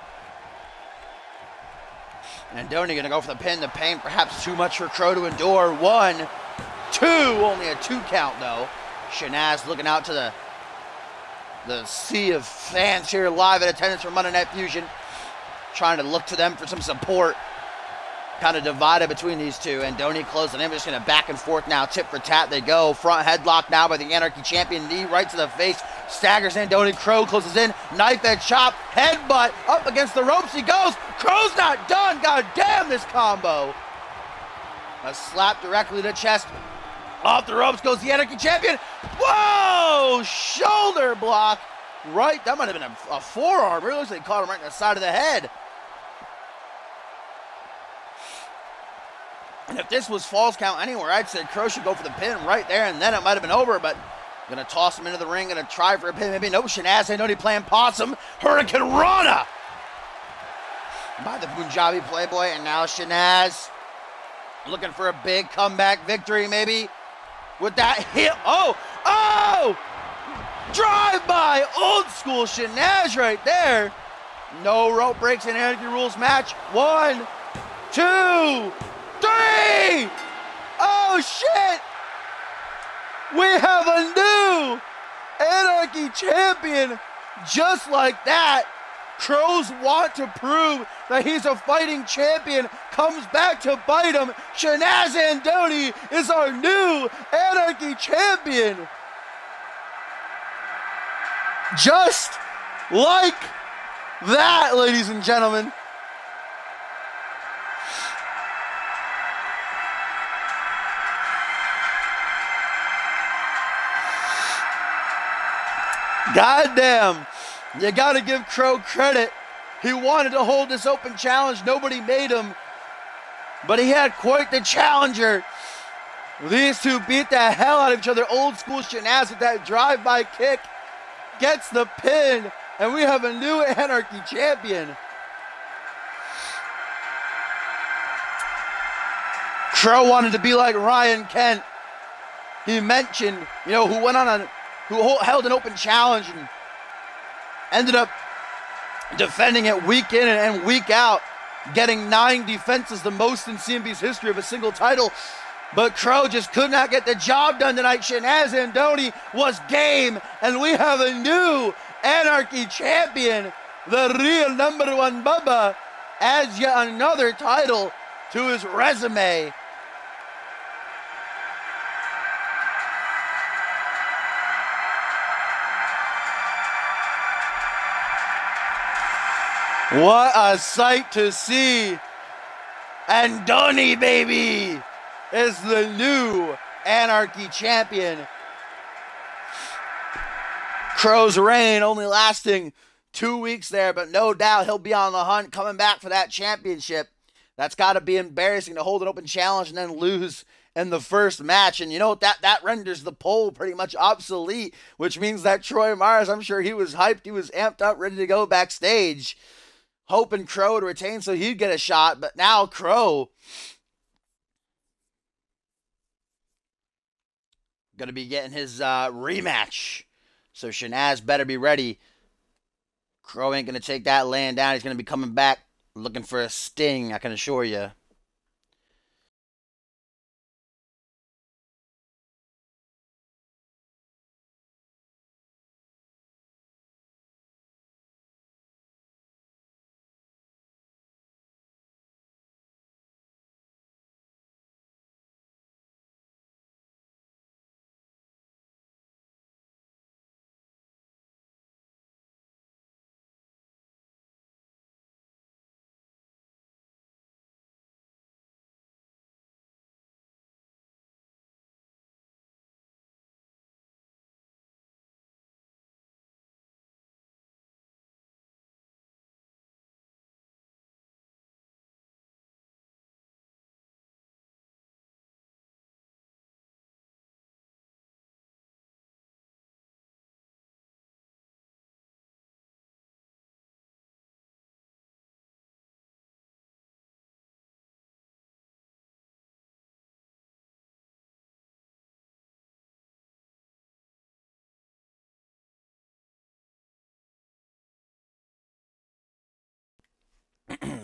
S1: Andoni going to go for the pin. The pain perhaps too much for Crow to endure. 1, 2. Only a 2 count, though. Shanaz looking out to the sea of fans here live in attendance from Monday Night Fusion. Trying to look to them for some support. Kind of divided between these two. Andoni closing in. Just going to back and forth now. Tip for tat they go. Front headlock now by the Anarchy Champion. Knee right to the face. Staggers Andoni. Crow closes in. Knife edge chop. Headbutt. Up against the ropes he goes. Crow's not done. God damn this combo. A slap directly to the chest. Off the ropes goes the Anarchy Champion. Whoa! Shoulder block. Right. That might have been a forearm. It looks like he caught him right in the side of the head. And if this was falls count anywhere, I'd say Crow should go for the pin right there, and then it might have been over, but gonna toss him into the ring, gonna try for a pin, maybe no. Shanaz, Andoni playing possum. Hurricane Rana by the Punjabi Playboy, and now Shanaz looking for a big comeback victory, maybe with that hit. Oh! Drive by, old school Shanaz right there. No rope breaks in Anarchy Rules match. 1, 2, 3! Oh shit! We have a new Anarchy Champion just like that. Crows want to prove that he's a fighting champion. Comes back to bite him. Shanaz Andoni is our new Anarchy Champion. Just like that, ladies and gentlemen. Goddamn, you gotta give Crow credit. He wanted to hold this open challenge. Nobody made him, but he had quite the challenger. These two beat the hell out of each other. Old school Shanaz with that drive-by kick. Gets the pin, and we have a new Anarchy Champion. Crow wanted to be like Ryan Kent. He mentioned, who held an open challenge and ended up defending it week in and week out, getting 9 defenses, the most in CMV's history of a single title. But Crow just could not get the job done tonight. Shanaz Andoni was game, and we have a new Anarchy Champion. The real #1 Bubba adds yet another title to his resume. What a sight to see. Andoni, baby, is the new Anarchy Champion. Crow's reign only lasting 2 weeks there, but no doubt he'll be on the hunt coming back for that championship. That's got to be embarrassing to hold an open challenge and then lose in the first match. And you know what? That renders the poll pretty much obsolete, which means that Troy Myers, I'm sure he was hyped, he was amped up, ready to go backstage, hoping Crow would retain so he'd get a shot. But now Crow going to be getting his rematch. So Shanaz better be ready. Crow ain't going to take that laying down. He's going to be coming back looking for a sting, I can assure you.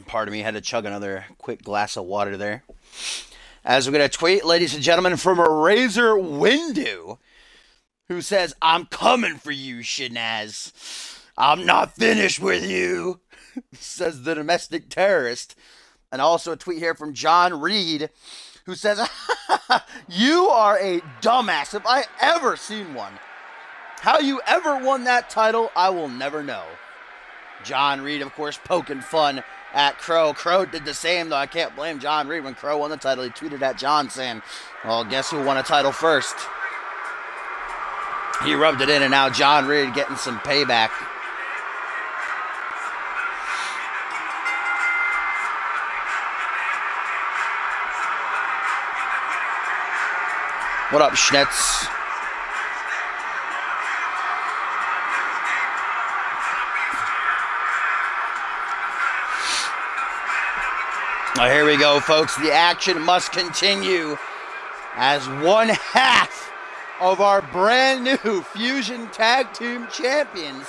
S1: Pardon me, had to chug another quick glass of water there. As we get a tweet, ladies and gentlemen, from a Razor Windu, who says, "I'm coming for you, Shinaz. I'm not finished with you," says the domestic terrorist. And also a tweet here from John Reed, who says, "You are a dumbass if I ever seen one. How you ever won that title, I will never know." John Reed, of course, poking fun at Crow. Crow did the same, though I can't blame John Reed. When Crow won the title, he tweeted at John saying, "Well, guess who won a title first?" He rubbed it in, and now John Reed getting some payback. What up, Schnitz? Well, here we go, folks. The action must continue as one half of our brand new Fusion Tag Team Champions,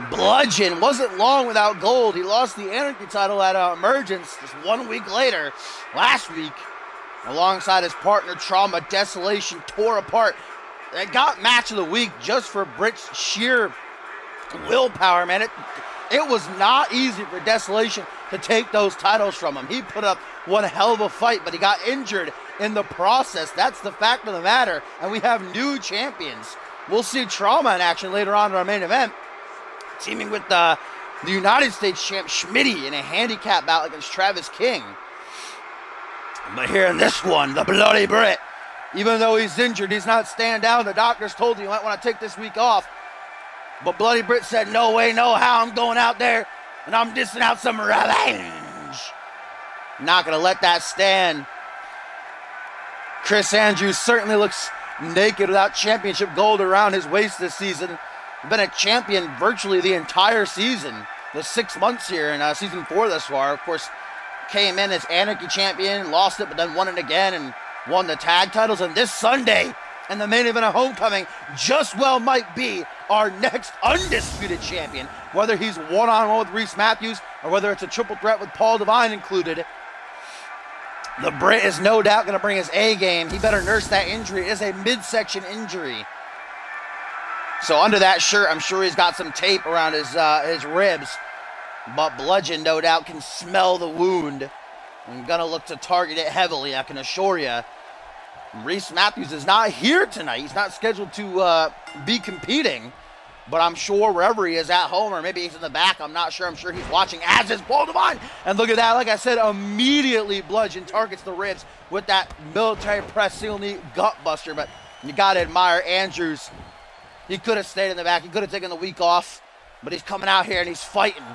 S1: Bludgeon, wasn't long without gold. He lost the Anarchy title at Emergence just 1 week later, last week, alongside his partner Trauma. Desolation tore apart. They got match of the week just for Britt's sheer willpower, man. It was not easy for Desolation to take those titles from him. He put up one hell of a fight, but he got injured in the process. That's the fact of the matter, and we have new champions. We'll see Trauma in action later on in our main event, teaming with the United States champ Schmitty in a handicap bout against Travis King. But here in this one, the Bloody Brit, even though he's injured, he's not staying down. The doctors told him you might want to take this week off. But Bloody Brit said, "No way, no how, I'm going out there and I'm dishing out some revenge." Not going to let that stand. Chris Andrews certainly looks naked without championship gold around his waist this season. Been a champion virtually the entire season, the 6 months here in season 4 thus far. Of course, came in as Anarchy champion, lost it, but then won it again and won the tag titles. And this Sunday, in the main event of Homecoming, just well might be our next undisputed champion, whether he's one-on-one with Reese Matthews or whether it's a triple threat with Paul Devine included. The Brit is no doubt going to bring his A game. He better nurse that injury. It is a midsection injury. So under that shirt, I'm sure he's got some tape around his ribs. But Bludgeon, no doubt, can smell the wound. I'm going to look to target it heavily, I can assure you. Reese Matthews is not here tonight. He's not scheduled to be competing. But I'm sure wherever he is, at home or maybe he's in the back, I'm not sure. I'm sure he's watching, as is Paul Devine. And look at that. Like I said, immediately Bludgeon targets the ribs with that military press single knee gut buster. But you got to admire Andrews. He could have stayed in the back. He could have taken the week off. But he's coming out here and he's fighting.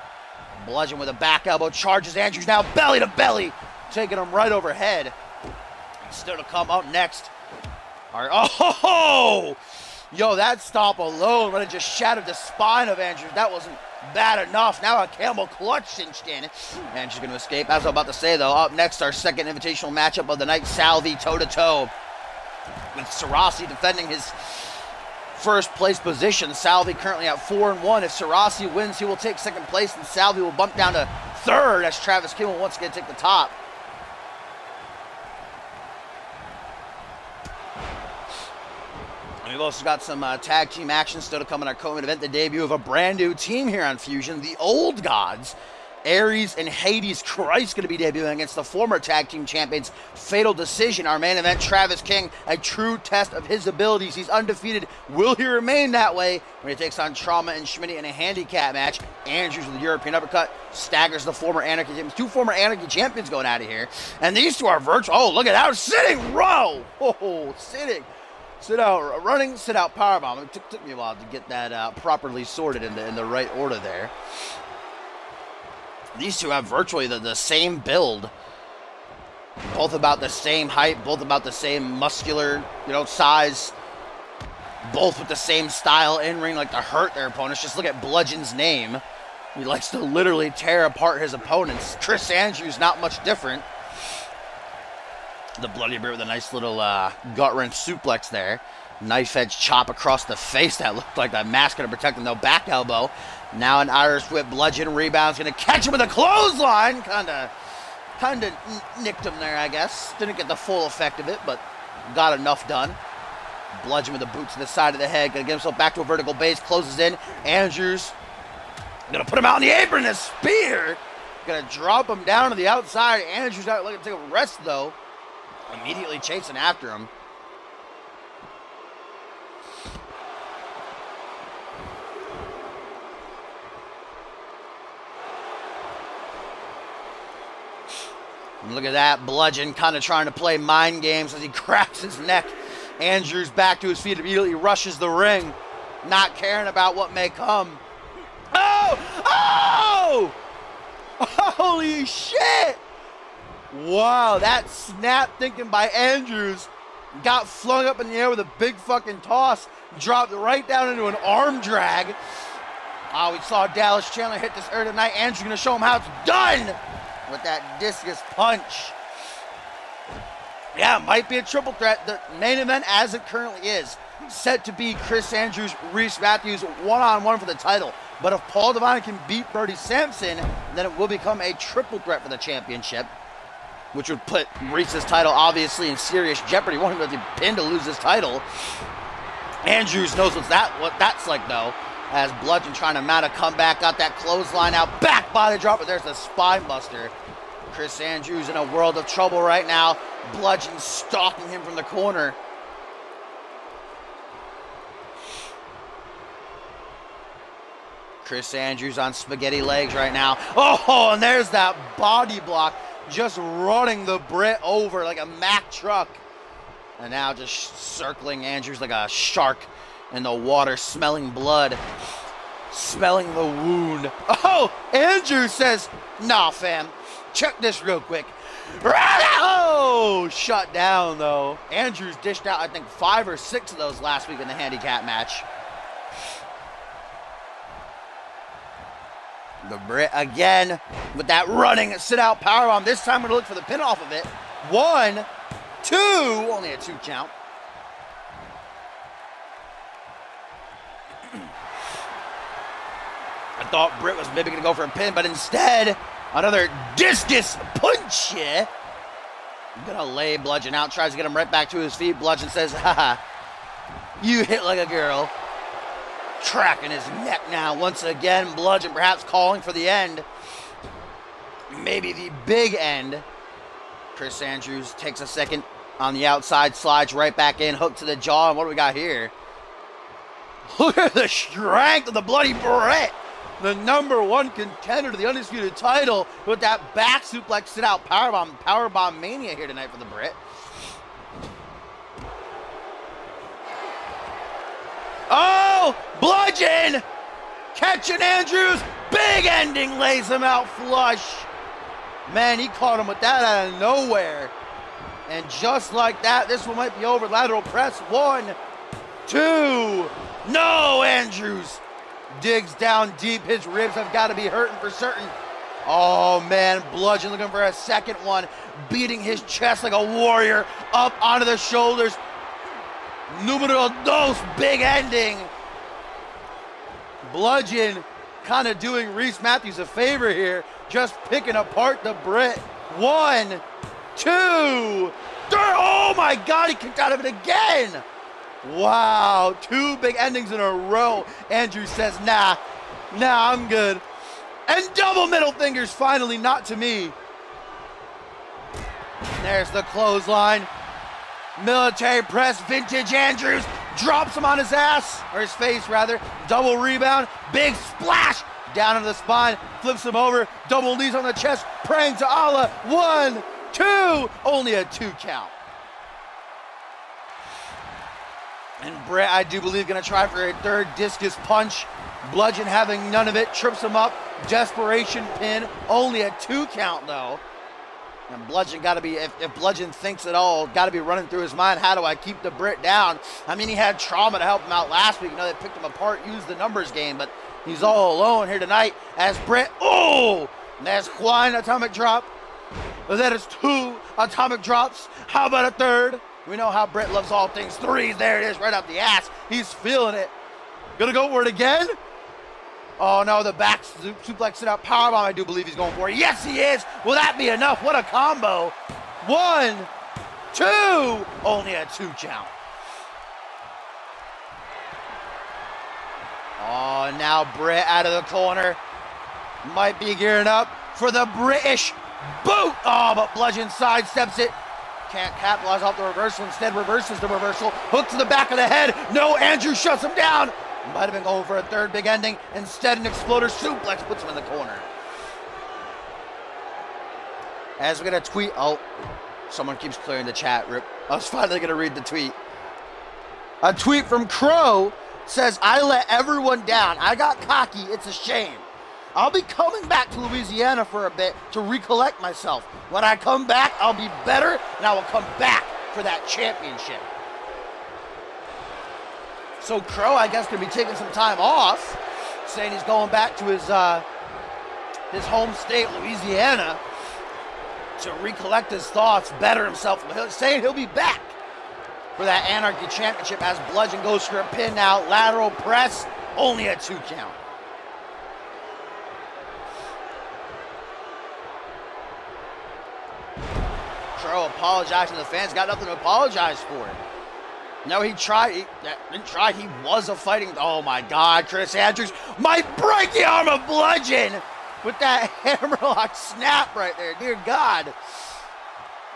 S1: Bludgeon with a back elbow charges Andrews now belly to belly, taking him right overhead. Still to come up next. Oh! Yo, that stop alone would have just shattered the spine of Andrews. That wasn't bad enough. Now a camel clutch cinched in. Andrews going to escape. As I was about to say, though, up next, our second invitational matchup of the night, Salvi toe-to-toe with Sarasi defending his first place position. Salvi currently at 4-1. If Sarasi wins, he will take second place, and Salvi will bump down to third as Travis King will once again take the top. And we've also got some tag team action still to come in our co-main event. The debut of a brand new team here on Fusion, the Old Gods. Aries and Hades Christ going to be debuting against the former tag team champions. Fatal Decision, our main event, Travis King, a true test of his abilities. He's undefeated. Will he remain that way when he takes on Trauma and Schmitty in a handicap match? Andrews with the European uppercut staggers the former Anarchy champions. Two former Anarchy champions going out of here. And these two are virtual. Oh, look at that. Sitting row. Oh, sitting. Sit out, running, sit out powerbomb. It took me a while to get that properly sorted in the right order there. These two have virtually the same build. Both about the same height, both about the same muscular, size. Both with the same style in-ring, like to hurt their opponents. Just look at Bludgeon's name. He likes to literally tear apart his opponents. Chris Andrews, not much different. The Bloody Bear with a nice little gut-wrench suplex there. Knife edge chop across the face. That looked like that mask going to protect him, though. Back elbow. Now an Irish whip, Bludgeon rebounds, gonna catch him with a clothesline. Kinda nicked him there, I guess. Didn't get the full effect of it, but got enough done. Bludgeon with the boot to the side of the head, gonna get himself back to a vertical base, closes in. Andrews gonna put him out in the apron, a spear. Gonna drop him down to the outside. Andrews not looking to take a rest though. Immediately chasing after him. And look at that, Bludgeon kind of trying to play mind games as he cracks his neck. Andrews back to his feet, immediately rushes the ring, not caring about what may come. Oh! Oh! Holy shit! Wow, that snap thinking by Andrews got flung up in the air with a big fucking toss, dropped right down into an arm drag. Oh, we saw Dallas Chandler hit this earlier tonight. Andrews gonna show him how it's done with that discus punch. Yeah, it might be a triple threat. The main event, as it currently is, set to be Chris Andrews, Reese Matthews, one-on-one for the title. But if Paul Devine can beat Brody Sampson, then it will become a triple threat for the championship, which would put Reese's title obviously in serious jeopardy. Won't even be pinned to lose his title. Andrews knows what that's like though, as Bludgeon trying to mount a comeback, got that clothesline out, back body drop, but there's the spine buster. Chris Andrews in a world of trouble right now. Bludgeon stalking him from the corner. Chris Andrews on spaghetti legs right now. Oh, and there's that body block, just running the Brit over like a Mack truck. And now just circling Andrews like a shark in the water, smelling blood, smelling the wound. Oh, Andrews says, nah, fam, check this real quick. Oh, shut down though. Andrews dished out, I think, 5 or 6 of those last week in the handicap match. The Brit again with that running sit-out powerbomb. This time we're going to look for the pin off of it. 1, 2, only a 2 count. I thought Britt was maybe going to go for a pin, but instead, another discus punch. Gonna lay Bludgeon out, tries to get him right back to his feet. Bludgeon says, haha, you hit like a girl. Tracking his neck now once again. Bludgeon perhaps calling for the end. Maybe the big end. Chris Andrews takes a second on the outside, slides right back in, hook to the jaw. And what do we got here? Look at the strength of the Bloody Brit. The #1 contender to the undisputed title with that back suplex sit-out powerbomb mania here tonight for the Brit. Oh, Bludgeon catching Andrews. Big ending, lays him out flush. Man, he caught him with that out of nowhere. And just like that, this one might be over. Lateral press, 1, 2. No, Andrews digs down deep. His ribs have got to be hurting for certain. Oh, man, Bludgeon looking for a second one. Beating his chest like a warrior up onto the shoulders. Numero dos, big ending. Bludgeon kind of doing Reese Matthews a favor here. Just picking apart the Brit. 1, 2, 3. Oh, my God, he kicked out of it again. Wow, 2 big endings in a row. Andrew says, nah, I'm good. And double middle fingers finally, not to me. There's the clothesline. Military press, vintage Andrews. Drops him on his ass, or his face rather. Double rebound, big splash. Down into the spine, flips him over. Double knees on the chest, praying to Allah. 1, 2, only a 2 count. And Brit, I do believe, going to try for a 3rd discus punch. Bludgeon having none of it, trips him up. Desperation pin, only a 2 count though. And Bludgeon got to be, if Bludgeon thinks at all, got to be running through his mind, how do I keep the Brit down? I mean, he had trauma to help him out last week. You know, they picked him apart, used the numbers game, but he's all alone here tonight as Brit, oh! And there's Juan, atomic drop. That is 2 atomic drops. How about a 3rd? We know how Brit loves all things 3s. There it is, right up the ass. He's feeling it. Gonna go for it again? Oh no, the back suplex it out, powerbomb. I do believe he's going for it. Yes, he is. Will that be enough? What a combo. 1, 2, only a 2 count. Oh, now Britt out of the corner. Might be gearing up for the British boot. Oh, but Bludgeon sidesteps it. Can't capitalize off the reversal. Instead reverses the reversal. Hook to the back of the head. No, Andrew shuts him down. Might have been going for a third big ending. Instead, an exploder suplex puts him in the corner. As we get a tweet. Oh, someone keeps clearing the chat. Rip. I was finally going to read the tweet. A tweet from Crow says, I let everyone down. I got cocky. It's a shame. I'll be coming back to Louisiana for a bit to recollect myself. When I come back, I'll be better, and I will come back for that championship. So Crow, I guess, could be taking some time off, saying he's going back to his home state, Louisiana, to recollect his thoughts, better himself, saying he'll be back for that Anarchy Championship as Bludgeon goes for a pin now. Lateral press, only a 2 count. Crow apologizing to the fans, got nothing to apologize for. No, he tried, he was a fighting, oh my God, Chris Andrews might break the arm of Bludgeon with that hammerlock snap right there, dear God.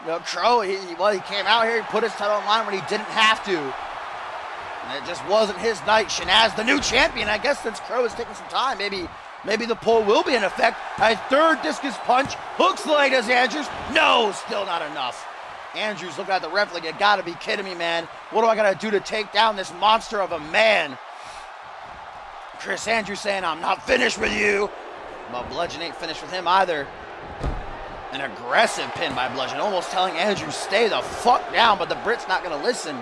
S1: You know, Crow, he came out here, he put his title on line when he didn't have to. And it just wasn't his night. Shanaz, the new champion, I guess since Crow is taking some time, maybe the pull will be in effect. A third discus punch, hooks the leg as Andrews. No, still not enough. Andrews looking at the ref like, you gotta be kidding me, man. What do I gotta do to take down this monster of a man? Chris Andrews saying, I'm not finished with you. But Bludgeon ain't finished with him either. An aggressive pin by Bludgeon, almost telling Andrews, stay the fuck down, but the Brit's not gonna listen.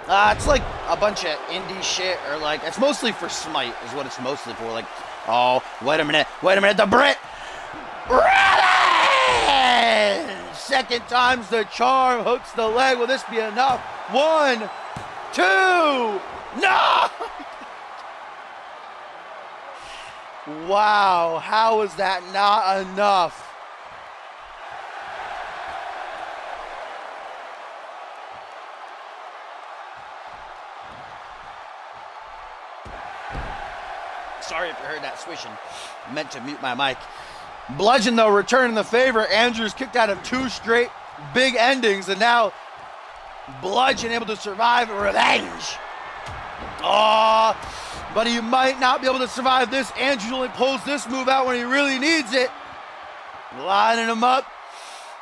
S1: It's like a bunch of indie shit, or like, it's mostly for Smite, is what it's mostly for. Like, oh, wait a minute, the Brit! Ready! Second time's the charm, hooks the leg. Will this be enough? 1, 2, no! Wow, how is that not enough? Sorry if you heard that swishing. Meant to mute my mic. Bludgeon, though, returning the favor. Andrews kicked out of 2 straight big endings, and now Bludgeon able to survive revenge. Oh, but he might not be able to survive this. Andrews only pulls this move out when he really needs it. Lining him up.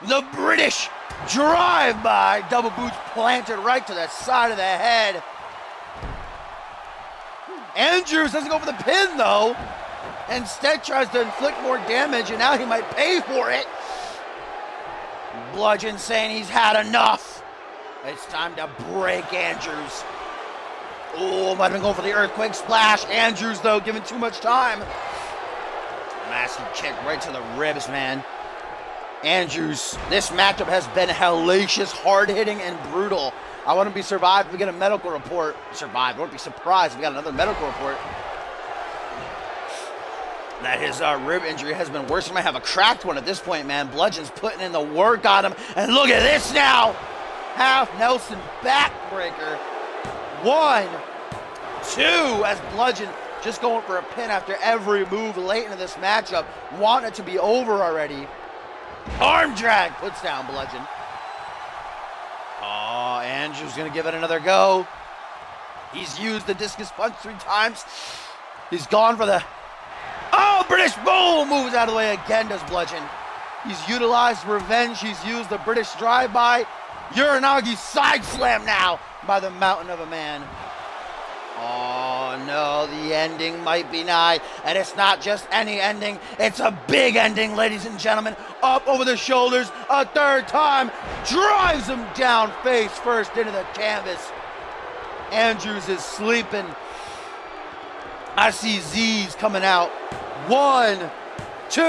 S1: The British drive-by. Double boots planted right to the side of the head. Andrews doesn't go for the pin, though. Instead tries to inflict more damage, and now he might pay for it. Bludgeon saying he's had enough. It's time to break Andrews. Oh, might have been going for the earthquake splash. Andrews, though, given too much time. Massive kick right to the ribs, man. Andrews, this matchup has been hellacious, hard-hitting, and brutal. I wouldn't be surprised if we get a medical report. I wouldn't be surprised if we got another medical report. That his rib injury has been worse. He might have a cracked one at this point, man. Bludgeon's putting in the work on him. And look at this now. Half Nelson backbreaker. 1, 2, as Bludgeon just going for a pin after every move late into this matchup. Want it to be over already. Arm drag puts down Bludgeon. Oh, Andrew's gonna give it another go. He's used the discus punch 3 times. He's gone for the, oh, British boom, moves out of the way again, does Bludgeon. He's utilized revenge. He's used the British drive-by. Uranagi side slam now by the mountain of a man. Oh no, the ending might be nigh. And it's not just any ending, it's a big ending, ladies and gentlemen. Up over the shoulders, a 3rd time, drives him down face first into the canvas. Andrews is sleeping. I see Z's coming out. 1, 2,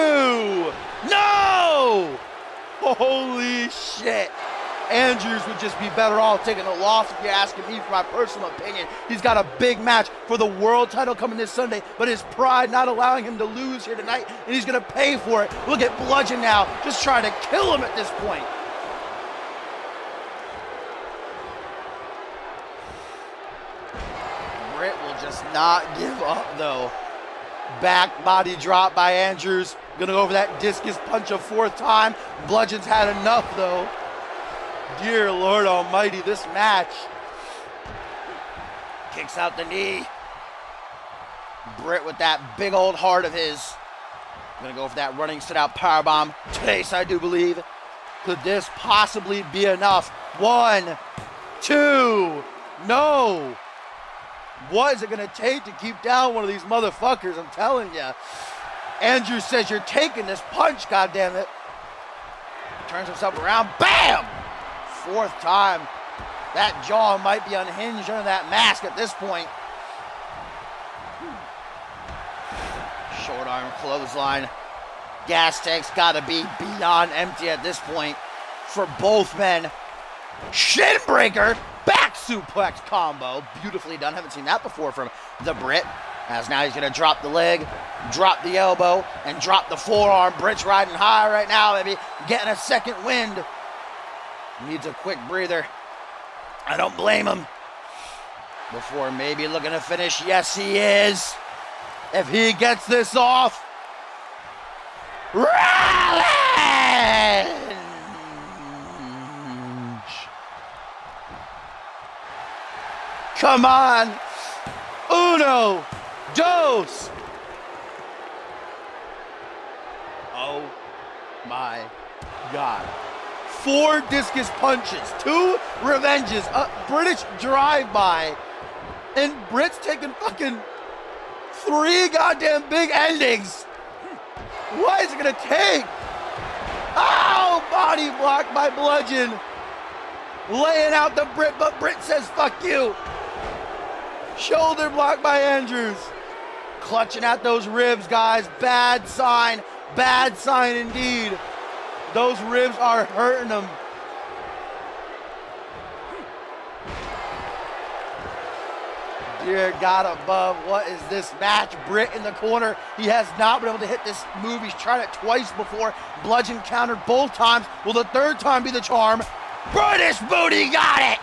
S1: no! Holy shit. Andrews would just be better off taking a loss if you're asking me for my personal opinion. He's got a big match for the world title coming this Sunday, but his pride not allowing him to lose here tonight, and he's going to pay for it. Look at Bludgeon now, just trying to kill him at this point. Britt will just not give up, though. Back body drop by Andrews. Gonna go over that discus punch a fourth time. Bludgeon's had enough, though. Dear Lord Almighty, this match. Kicks out the knee. Britt with that big old heart of his. Gonna go for that running sit-out powerbomb. Taste, I do believe. Could this possibly be enough? 1, 2, no. What is it going to take to keep down one of these motherfuckers? I'm telling you. Andrews says you're taking this punch, goddammit. Turns himself around. Bam! Fourth time. That jaw might be unhinged under that mask at this point. Short arm clothesline. Gas tank's got to be beyond empty at this point for both men. Shin breaker. Back suplex combo. Beautifully done. Haven't seen that before from the Brit. As now he's going to drop the leg, drop the elbow, and drop the forearm. Britt's riding high right now, maybe getting a second wind. Needs a quick breather. I don't blame him. Before maybe looking to finish. Yes, he is. If he gets this off. Rally! Come on. Uno. Dos. Oh my God. 4 discus punches, 2 revenges, a British drive-by, and Britt's taking fucking 3 goddamn big endings. What is it gonna take? Oh, body block by Bludgeon. Laying out the Brit, but Britt says, fuck you. Shoulder block by Andrews. Clutching at those ribs, guys. Bad sign indeed. Those ribs are hurting him. Dear God above, what is this match? Britt in the corner. He has not been able to hit this move. He's tried it twice before. Bludgeon countered both times. Will the third time be the charm? British booty got it!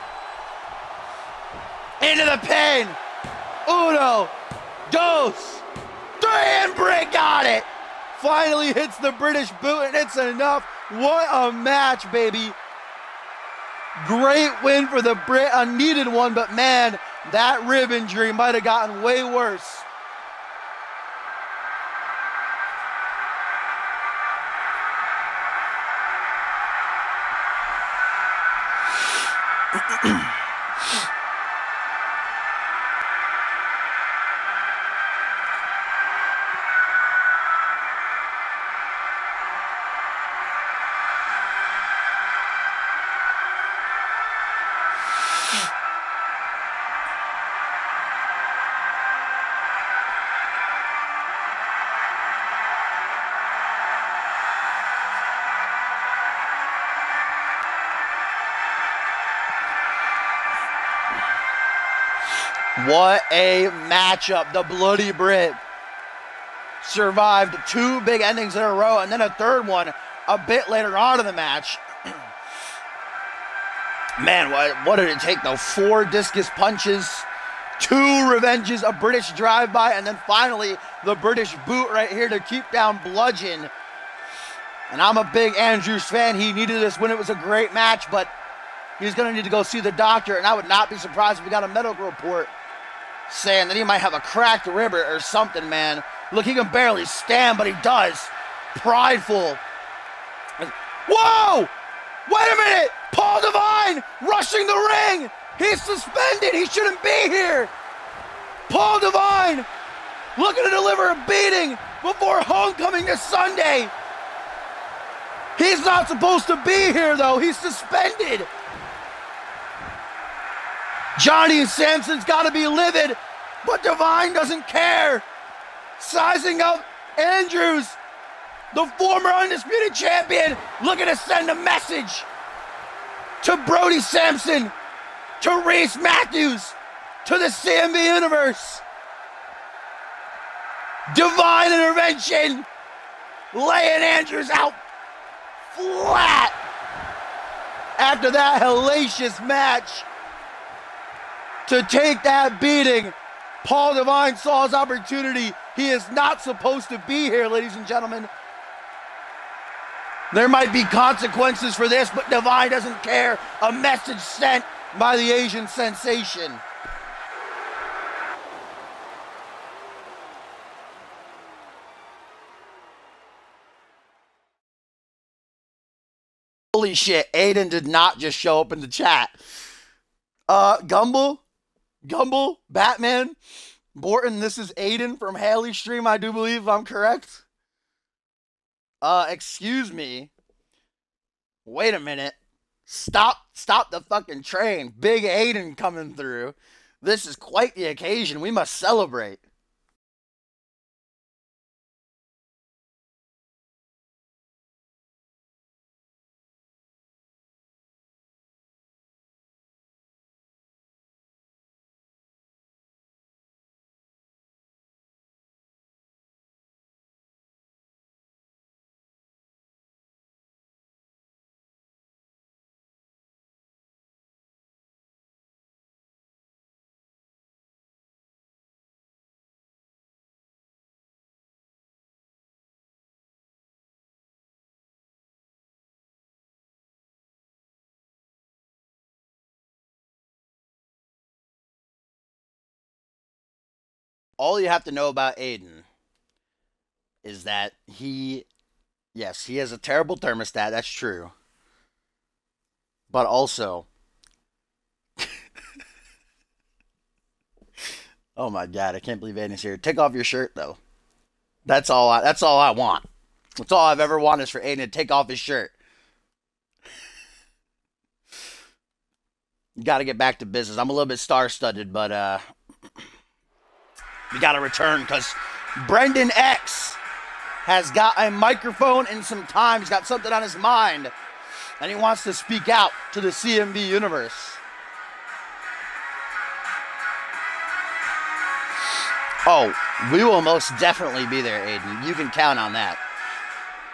S1: Into the pin. Uno, dos, 3, and Britt got it! Finally hits the British boot, and it's enough. What a match, baby. Great win for the Brit. A needed one, but man, that rib injury might have gotten way worse. What a matchup. The Bloody Brit survived 2 big endings in a row and then a third one a bit later on in the match. Man, what did it take though? 4 discus punches, 2 revenges, a British drive-by, and then finally the British boot right here to keep down Bludgeon. And I'm a big Andrews fan. He needed this win. It was a great match, but he's going to need to go see the doctor, and I would not be surprised if we got a medical report saying that he might have a cracked rib or something, man. Look, he can barely stand, but he does. Prideful. Whoa! Wait a minute! Paul Devine rushing the ring! He's suspended! He shouldn't be here! Paul Devine looking to deliver a beating before homecoming this Sunday. He's not supposed to be here, though. He's suspended. Johnny and Samson's got to be livid, but Devine doesn't care. Sizing up Andrews, the former undisputed champion, looking to send a message. to Brody Sampson, to Reese Matthews, to the CMV Universe. Divine intervention, laying Andrews out flat after that hellacious match to take that beating. Paul Divine saw his opportunity. He is not supposed to be here, ladies and gentlemen. There might be consequences for this, but Divine doesn't care. A message sent by the Asian sensation. Holy shit, Aiden did not just show up in the chat. Gumble, Batman, Borton, this is Aiden from Haley's stream, I do believe, if I'm correct. Excuse me. Wait a minute. Stop the fucking train. Big Aiden coming through. This is quite the occasion. We must celebrate. All you have to know about Aiden is that yes, he has a terrible thermostat, that's true. But also, oh my God, I can't believe Aiden's here. Take off your shirt, though. That's all I want. That's all I've ever wanted is for Aiden to take off his shirt. You got to get back to business. I'm a little bit star-studded, but we got to return because Brendan X has got a microphone and some time. He's got something on his mind, and he wants to speak out to the CMV universe. Oh, we will most definitely be there, Aiden. You can count on that.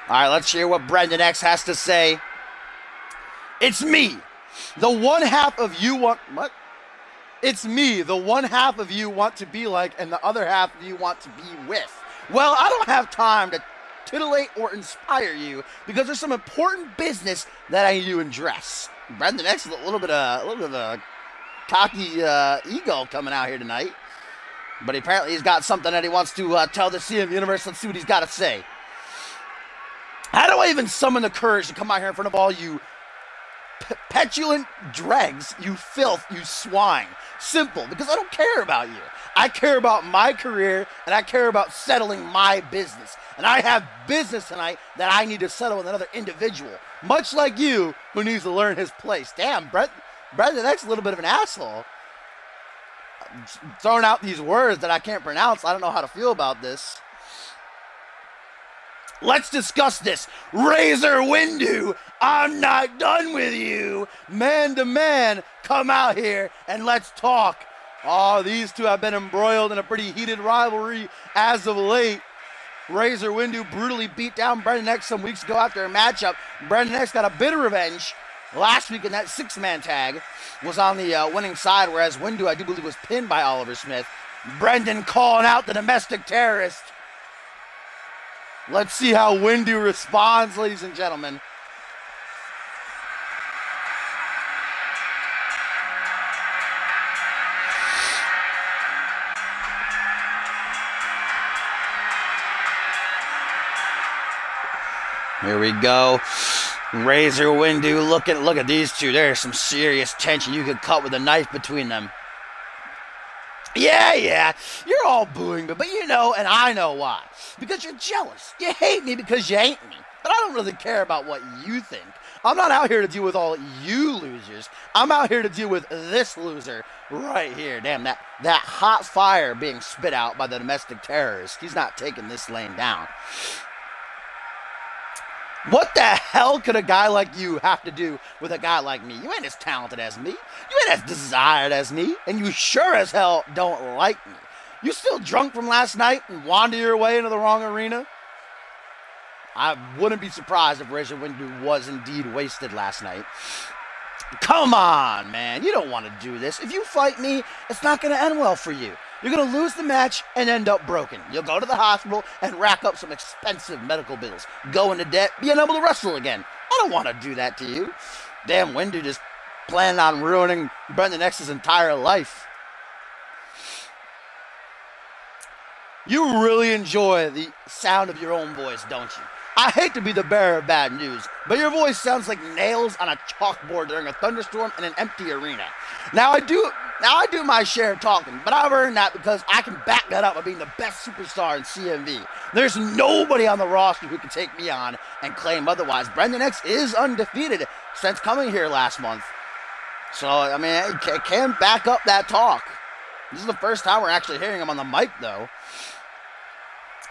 S1: All right, let's hear what Brendan X has to say. It's me, the one half of you want... What? It's me, the one half of you want to be like, and the other half of you want to be with. Well, I don't have time to titillate or inspire you because there's some important business that I need to address. Brendan X is a little bit of a cocky ego coming out here tonight, but apparently he's got something that he wants to tell the CM Universe. Let's see what he's got to say. How do I even summon the courage to come out here in front of all you petulant dregs, you filth, you swine? Simple, because I don't care about you. I care about my career, and I care about settling my business. And I have business tonight that I need to settle with another individual, much like you, who needs to learn his place. Damn, Brendan X is a little bit of an asshole. Throwing out these words that I can't pronounce. I don't know how to feel about this. Let's discuss this. Razor Windu, I'm not done with you. Man to man, come out here and let's talk. Oh, these two have been embroiled in a pretty heated rivalry as of late. Razor Windu brutally beat down Brendan X some weeks ago after a matchup. Brendan X got a bit of revenge last week in that six-man tag. Was on the winning side, whereas Windu, I do believe, was pinned by Oliver Smith. Brendan calling out the domestic terrorist. Let's see how Windu responds, ladies and gentlemen. Here we go. Razor Windu, look at these two. There's some serious tension. You could cut with a knife between them. Yeah, you're all booing me, but you know, and I know why. Because you're jealous. You hate me because you ain't me. But I don't really care about what you think. I'm not out here to deal with all you losers. I'm out here to deal with this loser right here. Damn, that hot fire being spit out by the domestic terrorist. He's not taking this lane down. What the hell could a guy like you have to do with a guy like me? You ain't as talented as me. You ain't as desired as me. And you sure as hell don't like me. You still drunk from last night and wander your way into the wrong arena? I wouldn't be surprised if Razor Windu was indeed wasted last night. Come on, man. You don't want to do this. If you fight me, it's not going to end well for you. You're going to lose the match and end up broken. You'll go to the hospital and rack up some expensive medical bills. Go into debt, be unable to wrestle again. I don't want to do that to you. Damn, Windu just planning on ruining Brendan X's entire life. You really enjoy the sound of your own voice, don't you? I hate to be the bearer of bad news, but your voice sounds like nails on a chalkboard during a thunderstorm in an empty arena. Now I do my share of talking, but I've earned that because I can back that up by being the best superstar in CMV. There's nobody on the roster who can take me on and claim otherwise. Brendan X is undefeated since coming here last month. So, I mean, I can back up that talk. This is the first time we're actually hearing him on the mic, though.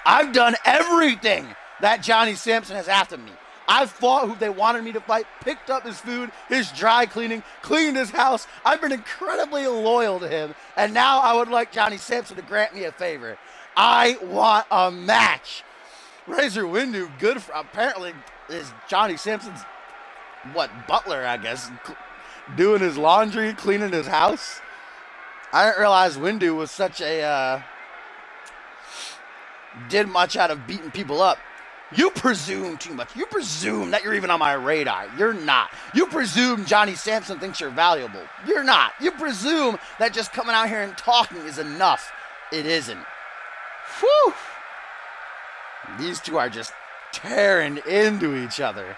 S1: I've done everything that Johnny Sampson has after me. I've fought who they wanted me to fight, picked up his food, his dry cleaning, cleaned his house. I've been incredibly loyal to him, and now I would like Johnny Sampson to grant me a favor. I want a match. Razor Windu, good for, apparently is Johnny Sampson's, butler, I guess, doing his laundry, cleaning his house. I didn't realize Windu was such a, did much out of beating people up. You presume too much. You presume that you're even on my radar. You're not. You presume Johnny Sampson thinks you're valuable. You're not. You presume that just coming out here and talking is enough. It isn't. Whew. These two are just tearing into each other.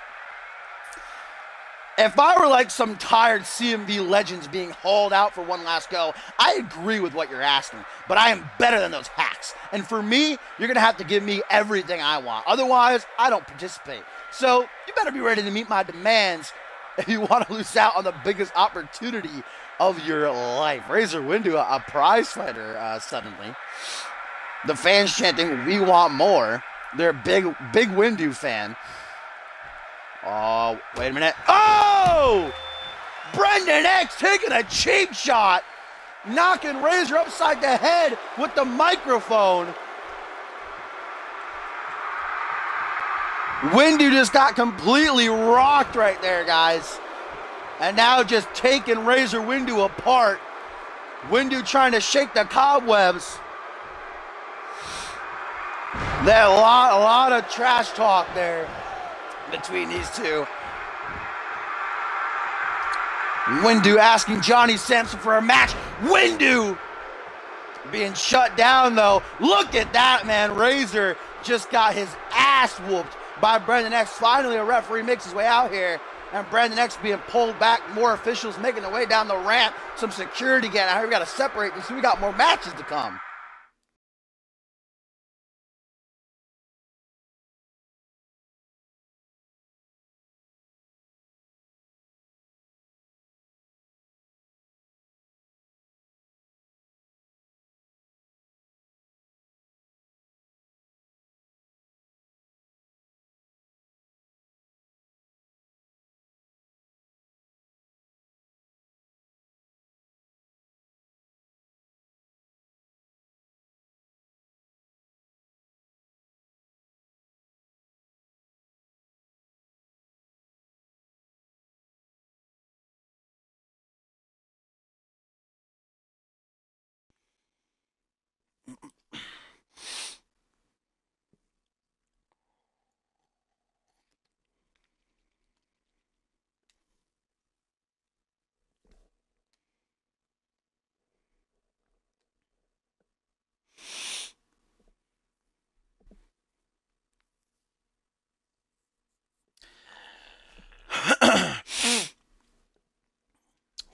S1: If I were like some tired CMV legends being hauled out for one last go, I agree with what you're asking, but I am better than those hacks. And for me, you're going to have to give me everything I want. Otherwise, I don't participate. So you better be ready to meet my demands if you want to lose out on the biggest opportunity of your life. Razor Windu, a prize fighter, suddenly. The fans chanting, "We want more." They're a big Windu fan. Oh, wait a minute. Oh! Brendan X taking a cheap shot, knocking Razor upside the head with the microphone. Windu just got completely rocked right there, guys. And now just taking Razor Windu apart. Windu trying to shake the cobwebs. There's a lot of trash talk there between these two. Windu asking Johnny Sampson for a match. Windu being shut down, though. Look at that, man. Razor just got his ass whooped by Brendan X. Finally, a referee makes his way out here, and Brendan X being pulled back. More officials making their way down the ramp. Some security getting out here. We got to separate this. We got more matches to come.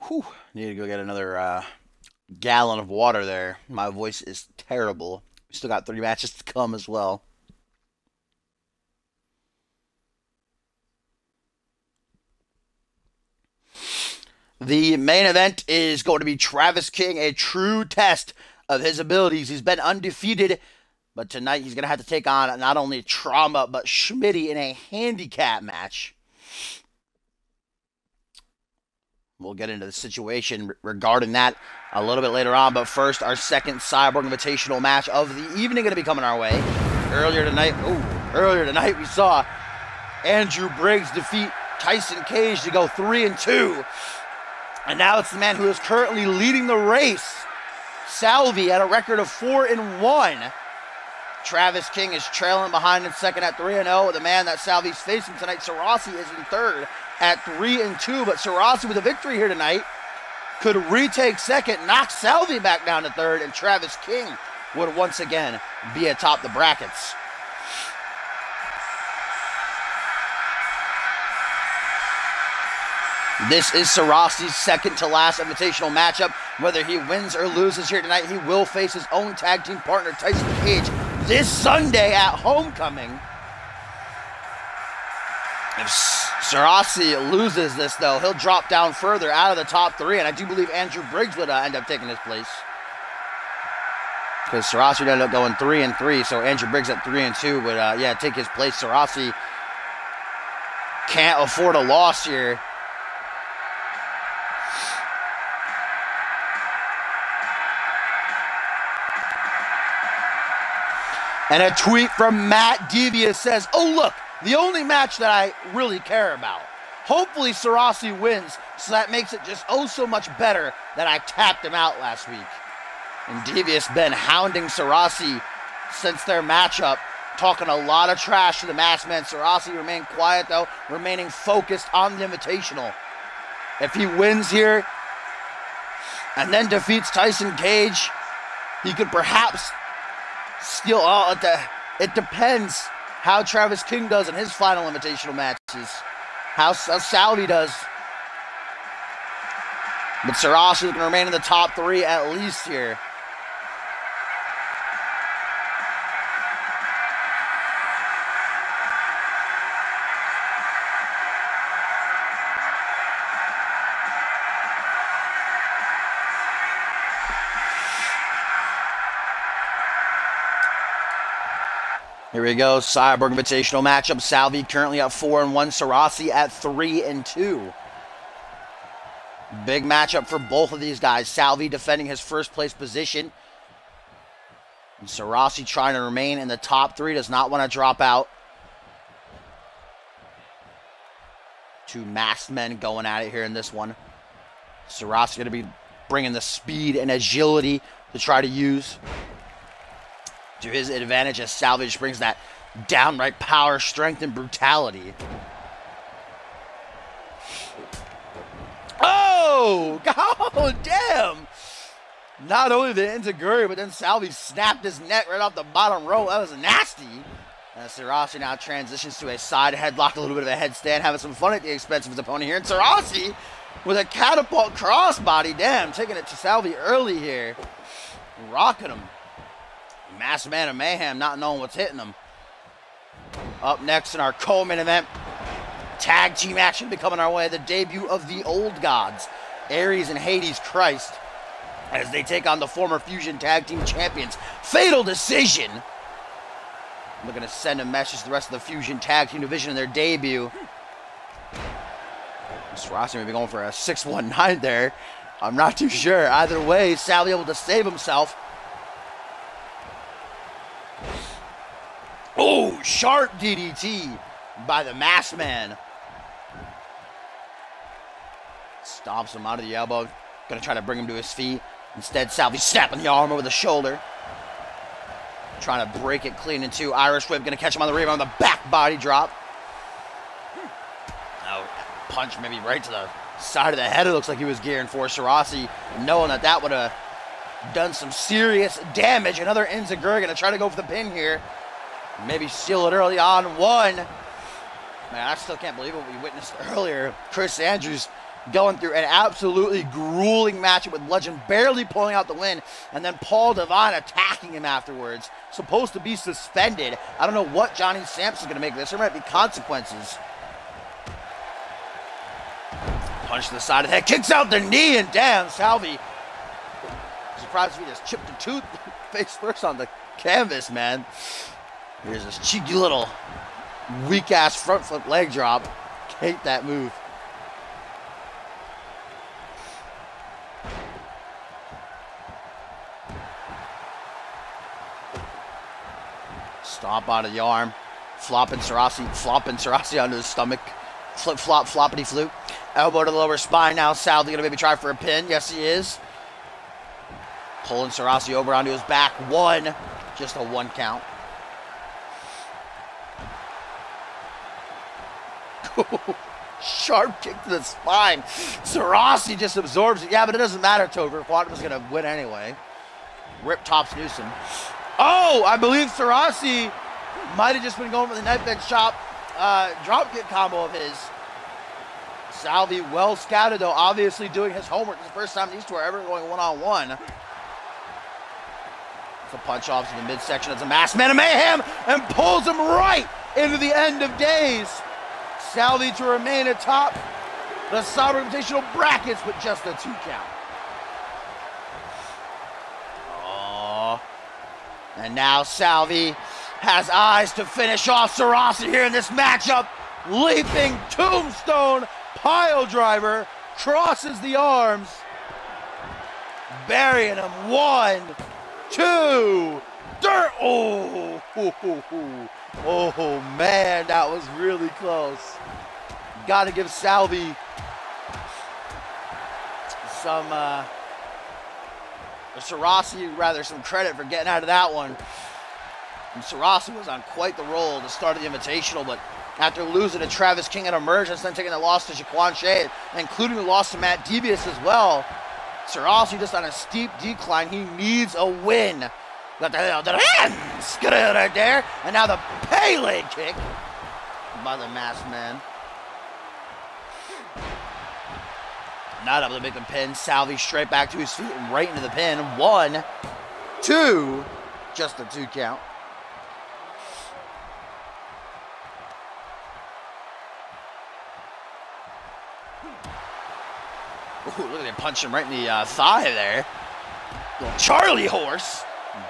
S1: Whew. Need to go get another gallon of water there. My voice is terrible. We still got 3 matches to come as well. The main event is going to be Travis King, a true test of his abilities. He's been undefeated But tonight he's going to have to take on not only Trauma, but Schmitty in a handicap match. We'll get into the situation regarding that a little bit later on. But first, our second Cyborg Invitational match of the evening going to be coming our way. Earlier tonight we saw Andrew Briggs defeat Tyson Cage to go 3-2. And now it's the man who is currently leading the race, Salvi, at a record of 4-1. Travis King is trailing behind in second at 3-0. The man that Salvi's facing tonight, Sarasi, is in third at 3-2. But Sarasi, with a victory here tonight, could retake second, knock Salvi back down to third, and Travis King would once again be atop the brackets. This is Sarasi's second to last invitational matchup. Whether he wins or loses here tonight, he will face his own tag team partner, Tyson Cage, this Sunday at Homecoming. If Sarasi loses this, though, he'll drop down further out of the top three, and I do believe Andrew Briggs would end up taking his place. Because Sarasi would end up going 3-3, so Andrew Briggs at 3-2 would, take his place. Sarasi can't afford a loss here. And a tweet from Matt Devious says, "Oh look, the only match that I really care about. Hopefully Sarasi wins, so that makes it just oh so much better that I tapped him out last week." And Devious been hounding Sarasi since their matchup, talking a lot of trash to the Masked Man. Sarasi remained quiet though, remaining focused on the Invitational. If he wins here and then defeats Tyson Cage, he could perhaps steal. It depends how Travis King does in his final invitational matches. How Salvi does. But Sarasi is going to remain in the top three at least here. Here we go, Cyborg Invitational matchup. Salvi currently at 4-1, Sarasi at 3-2. Big matchup for both of these guys. Salvi defending his first place position. And Sarasi trying to remain in the top three, does not want to drop out. Two masked men going at it here in this one. Sarasi going to be bringing the speed and agility to try to use to his advantage, as Salvage brings that downright power, strength, and brutality. Oh, damn! Not only the enziguri, but then Salvi snapped his neck right off the bottom row. That was nasty. And Sarasi now transitions to a side headlock, a little bit of a headstand, having some fun at the expense of his opponent here. And Sarasi with a catapult crossbody, damn, taking it to Salvi early here. Rocking him. Masked Man of Mayhem, not knowing what's hitting him. Up next in our co-main event, tag team action be coming our way. The debut of the Old Gods, Aries and Hades Christ, as they take on the former Fusion Tag Team Champions. Fatal Decision. Looking to send a message to the rest of the Fusion Tag Team Division in their debut. Mr. Rossi may be going for a 619 there. I'm not too sure. Either way, Salvi able to save himself. Oh, sharp DDT by the Masked Man. Stomps him out of the elbow. Gonna try to bring him to his feet. Instead, Salvi snapping the arm over the shoulder. Trying to break it clean in two. Irish Whip gonna catch him on the rebound with a back body drop. Oh, punch maybe right to the side of the head. It looks like he was gearing for. Sarasi, knowing that that would have done some serious damage. Another enziguri gonna try to go for the pin here. Maybe steal it early on. One. Man, I still can't believe what we witnessed earlier. Chris Andrews going through an absolutely grueling matchup with Legend, barely pulling out the win, and then Paul Devine attacking him afterwards. Supposed to be suspended. I don't know what Johnny Sampson's going to make of this. There might be consequences. Punch to the side of the head. Kicks out the knee, and damn, Salvi. Surprised if he just chipped a tooth face first on the canvas, man. Here's this cheeky little weak-ass front flip leg drop. Hate that move. Stomp out of the arm. Flopping Sarasi onto his stomach. Flip, flop, floppity flute. Elbow to the lower spine. Now Salvi gonna maybe try for a pin. Yes, he is. Pulling Sarasi over onto his back. One. Just a 1 count. Sharp kick to the spine. Sarasi just absorbs it. Yeah, but it doesn't matter, Tover. Quantum is gonna win anyway. Rip tops Newsom. Oh, I believe Sarasi might have just been going for the knife edge chop drop kick combo of his. Salvi well scouted though, obviously doing his homework. It's the first time these two are ever going one-on-one. It's a punch off to the midsection. It's a masked man of mayhem and pulls him right into the end of days. Salvi to remain atop the Sovereign Invitational brackets, but just a 2 count. Oh. And now Salvi has eyes to finish off Sarasi here in this matchup. Leaping tombstone pile driver, crosses the arms, burying him. 1, 2, 3. Oh man, that was really close. Got to give Salvi some, Sarasi rather, some credit for getting out of that one. And Sarasi was on quite the roll at the start of the Invitational, but after losing to Travis King at Emergence, then taking the loss to Jaquan Shea, including the loss to Matt Devious as well, Sarasi just on a steep decline. He needs a win. Got the hands right there, and now the Pele kick by the masked man. Not able to make the pin. Salvi straight back to his feet and right into the pin. 1, 2, just a 2 count. Ooh, look at him punching right in the thigh there. Little Charlie horse.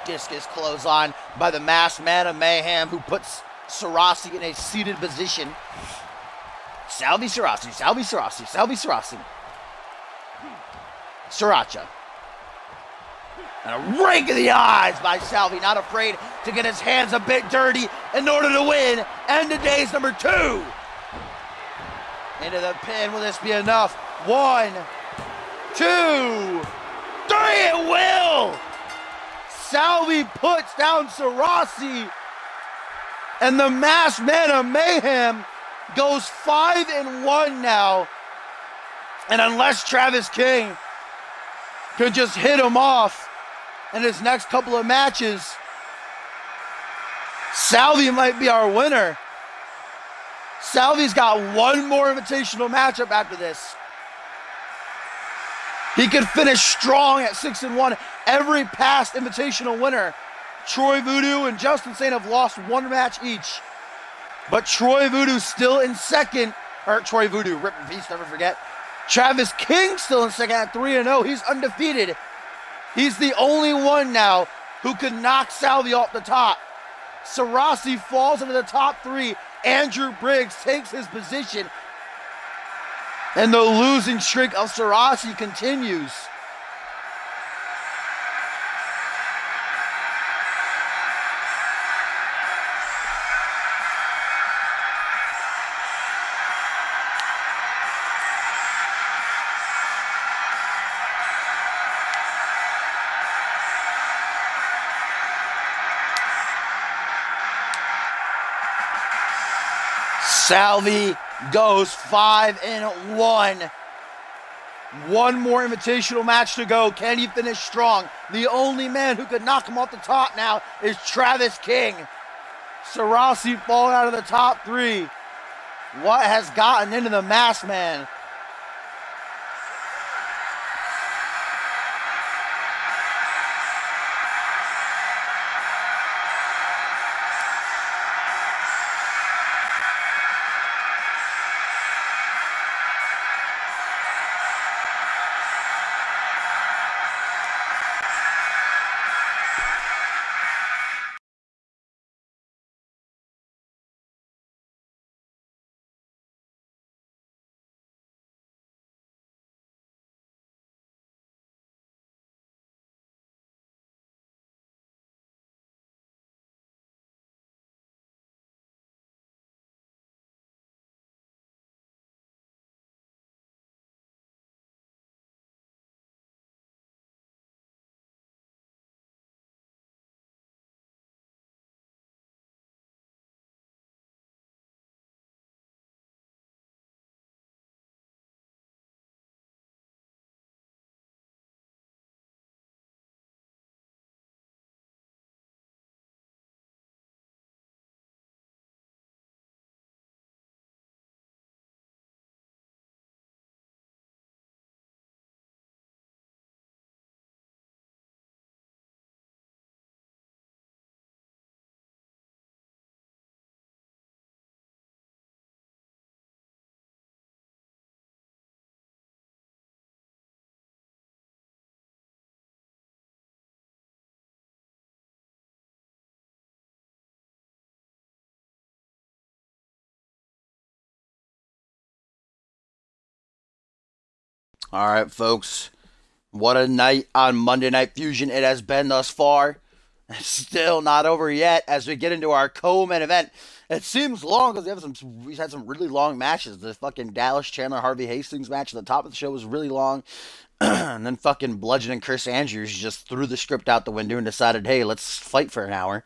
S1: Discus clothesline by the masked man of mayhem, who puts Sarasi in a seated position. Salvi Sarasi, Salvi Sarasi, Salvi Sarasi. Sriracha. And a rake of the eyes by Salvi, not afraid to get his hands a bit dirty in order to win. End of days number 2. Into the pin. Will this be enough? 1, 2, 3. It will. Salvi puts down Sarasi, and the masked man of mayhem goes 5-1 now. And unless Travis King could just hit him off in his next couple of matches, Salvi might be our winner. Salvi's got one more invitational matchup after this. He could finish strong at 6-1. Every past invitational winner, Troy Voodoo and Justin Saint, have lost 1 match each. But Troy Voodoo still in second, or Troy Voodoo, rip in peace, never forget. Travis King still in second at 3-0. He's undefeated. He's the only one now who could knock Salvi off the top. Sarasi falls into the top 3. Andrew Briggs takes his position. And the losing streak of Sarasi continues. Salvi goes 5-1. One more invitational match to go. Can he finish strong? The only man who could knock him off the top now is Travis King. Sarasi falling out of the top 3. What has gotten into the masked man? All right, folks. What a night on Monday Night Fusion it has been thus far. It's still not over yet as we get into our co-main event. It seems long because we've had some really long matches. The fucking Dallas Chandler Harvey Hastings match at the top of the show was really long. And then fucking Bludgeon and Chris Andrews just threw the script out the window and decided, hey, let's fight for an hour.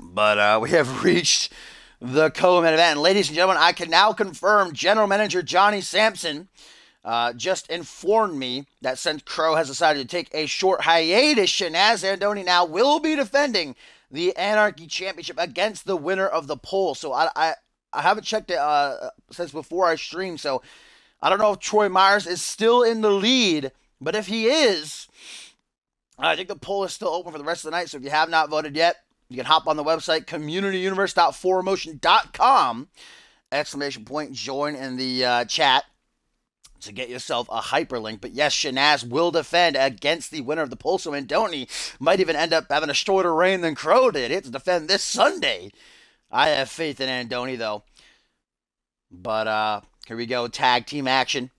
S1: But we have reached the co-main event. And ladies and gentlemen, I can now confirm General Manager Johnny Sampson just informed me that since Crow has decided to take a short hiatus, Shanaz Andoni now will be defending the Anarchy Championship against the winner of the poll. So I haven't checked it since before I streamed, so I don't know if Troy Myers is still in the lead, but if he is, I think the poll is still open for the rest of the night. So if you have not voted yet, you can hop on the website, communityuniverse.4emotion.com, ! Join in the chat to get yourself a hyperlink. But yes, Shanaz will defend against the winner of the poll. So Andoni might even end up having a shorter reign than Crow did. He has to defend this Sunday. I have faith in Andoni, though. But here we go. Tag team action.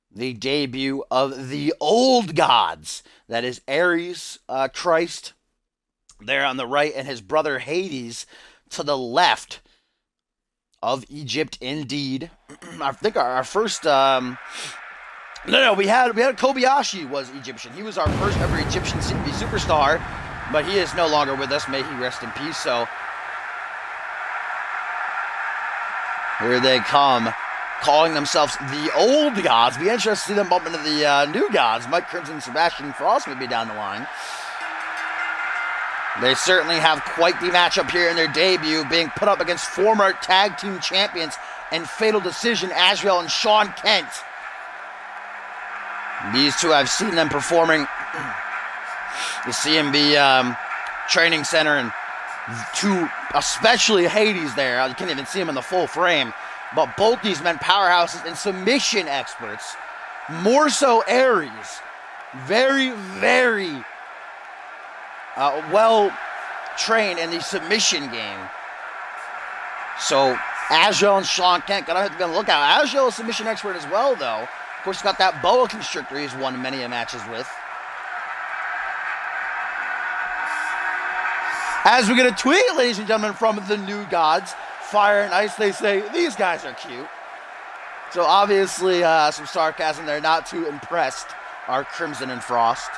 S1: The debut of the old gods. That is Ares Christ there on the right and his brother Hades to the left of Egypt, indeed. I think our first, we had Kobayashi was Egyptian. He was our first ever Egyptian CMV superstar, but he is no longer with us. May he rest in peace. So here they come, calling themselves the old gods. Be interested to see them bump into the new gods. Mike Crimson and Sebastian Frost may be down the line. They certainly have quite the matchup here in their debut, being put up against former tag team champions and Fatal Decision, Azrael and Sean Kent. These two, I've seen them performing the CMV training center, and two, especially Hades there. You can't even see him in the full frame. But both these men, powerhouses and submission experts. More so Ares. Very, very well trained in the submission game. So Azrael and Sean Kent gonna have to be on the lookout. Azrael is a submission expert as well, though. Of course, he's got that boa constrictor he's won many matches with. As we get a tweet, ladies and gentlemen, from the new gods, Fire and Ice, they say these guys are cute. So obviously some sarcasm there, not too impressed are Crimson and Frost.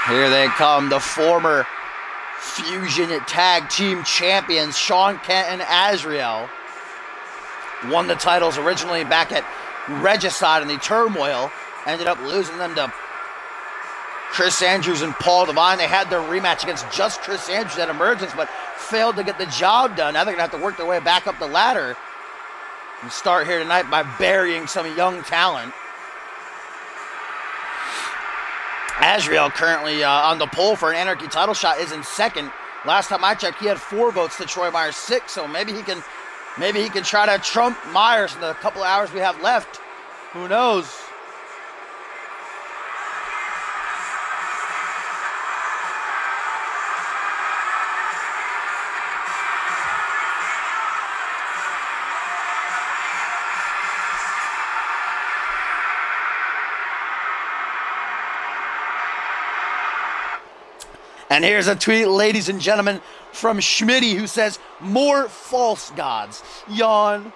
S1: Here they come, the former Fusion Tag Team Champions, Sean Kent and Azrael. Won the titles originally back at Regicide in the Turmoil. Ended up losing them to Chris Andrews and Paul Devine. They had their rematch against just Chris Andrews at Emergence, but failed to get the job done. Now they're going to have to work their way back up the ladder and start here tonight by burying some young talent. Azrael currently on the poll for an Anarchy title shot is in second. Last time I checked, he had 4 votes to Troy Myers 6, so maybe he can try to trump Myers in the couple of hours we have left. Who knows? And here's a tweet, ladies and gentlemen, from Schmitty, who says, more false gods. Yawn.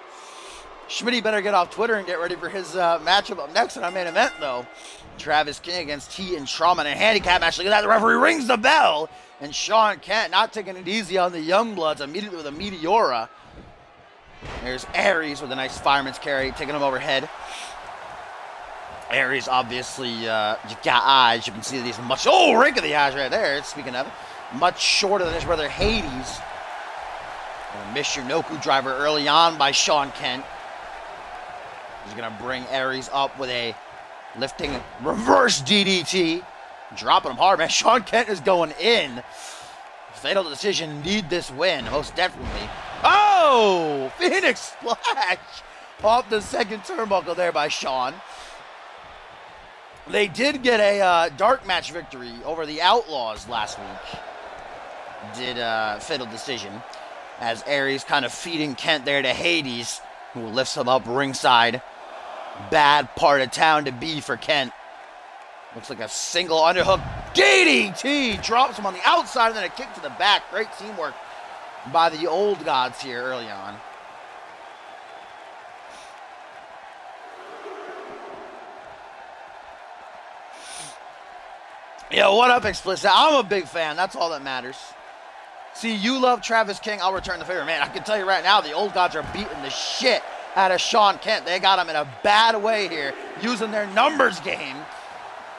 S1: Schmitty better get off Twitter and get ready for his matchup up next in our main event, though. Travis King against T and Trauma in a handicap match. Look at that, the referee rings the bell. And Sean Kent not taking it easy on the Youngbloods immediately with a Meteora. There's Ares with a nice fireman's carry, taking him overhead. Ares obviously, you got eyes. You can see these much, rink of the eyes right there. Speaking of, much shorter than his brother Hades. And a Michinoku driver early on by Sean Kent. He's going to bring Ares up with a lifting reverse DDT. Dropping him hard, man. Sean Kent is going in. Fatal Decision need this win, most definitely. Oh! Phoenix Splash! Off the second turnbuckle there by Sean. They did get a dark match victory over the Outlaws last week. did Fatal Decision, as Aries kind of feeding Kent there to Hades, who lifts him up ringside. Bad part of town to be for Kent. Looks like a single underhook DDT, drops him on the outside and then a kick to the back. Great teamwork by the Old Gods here early on. Yo, what up, Explicit? I'm a big fan. That's all that matters. See, you love Travis King. I'll return the favor. Man, I can tell you right now, the Old Gods are beating the shit out of Sean Kent. They got him in a bad way here, using their numbers game.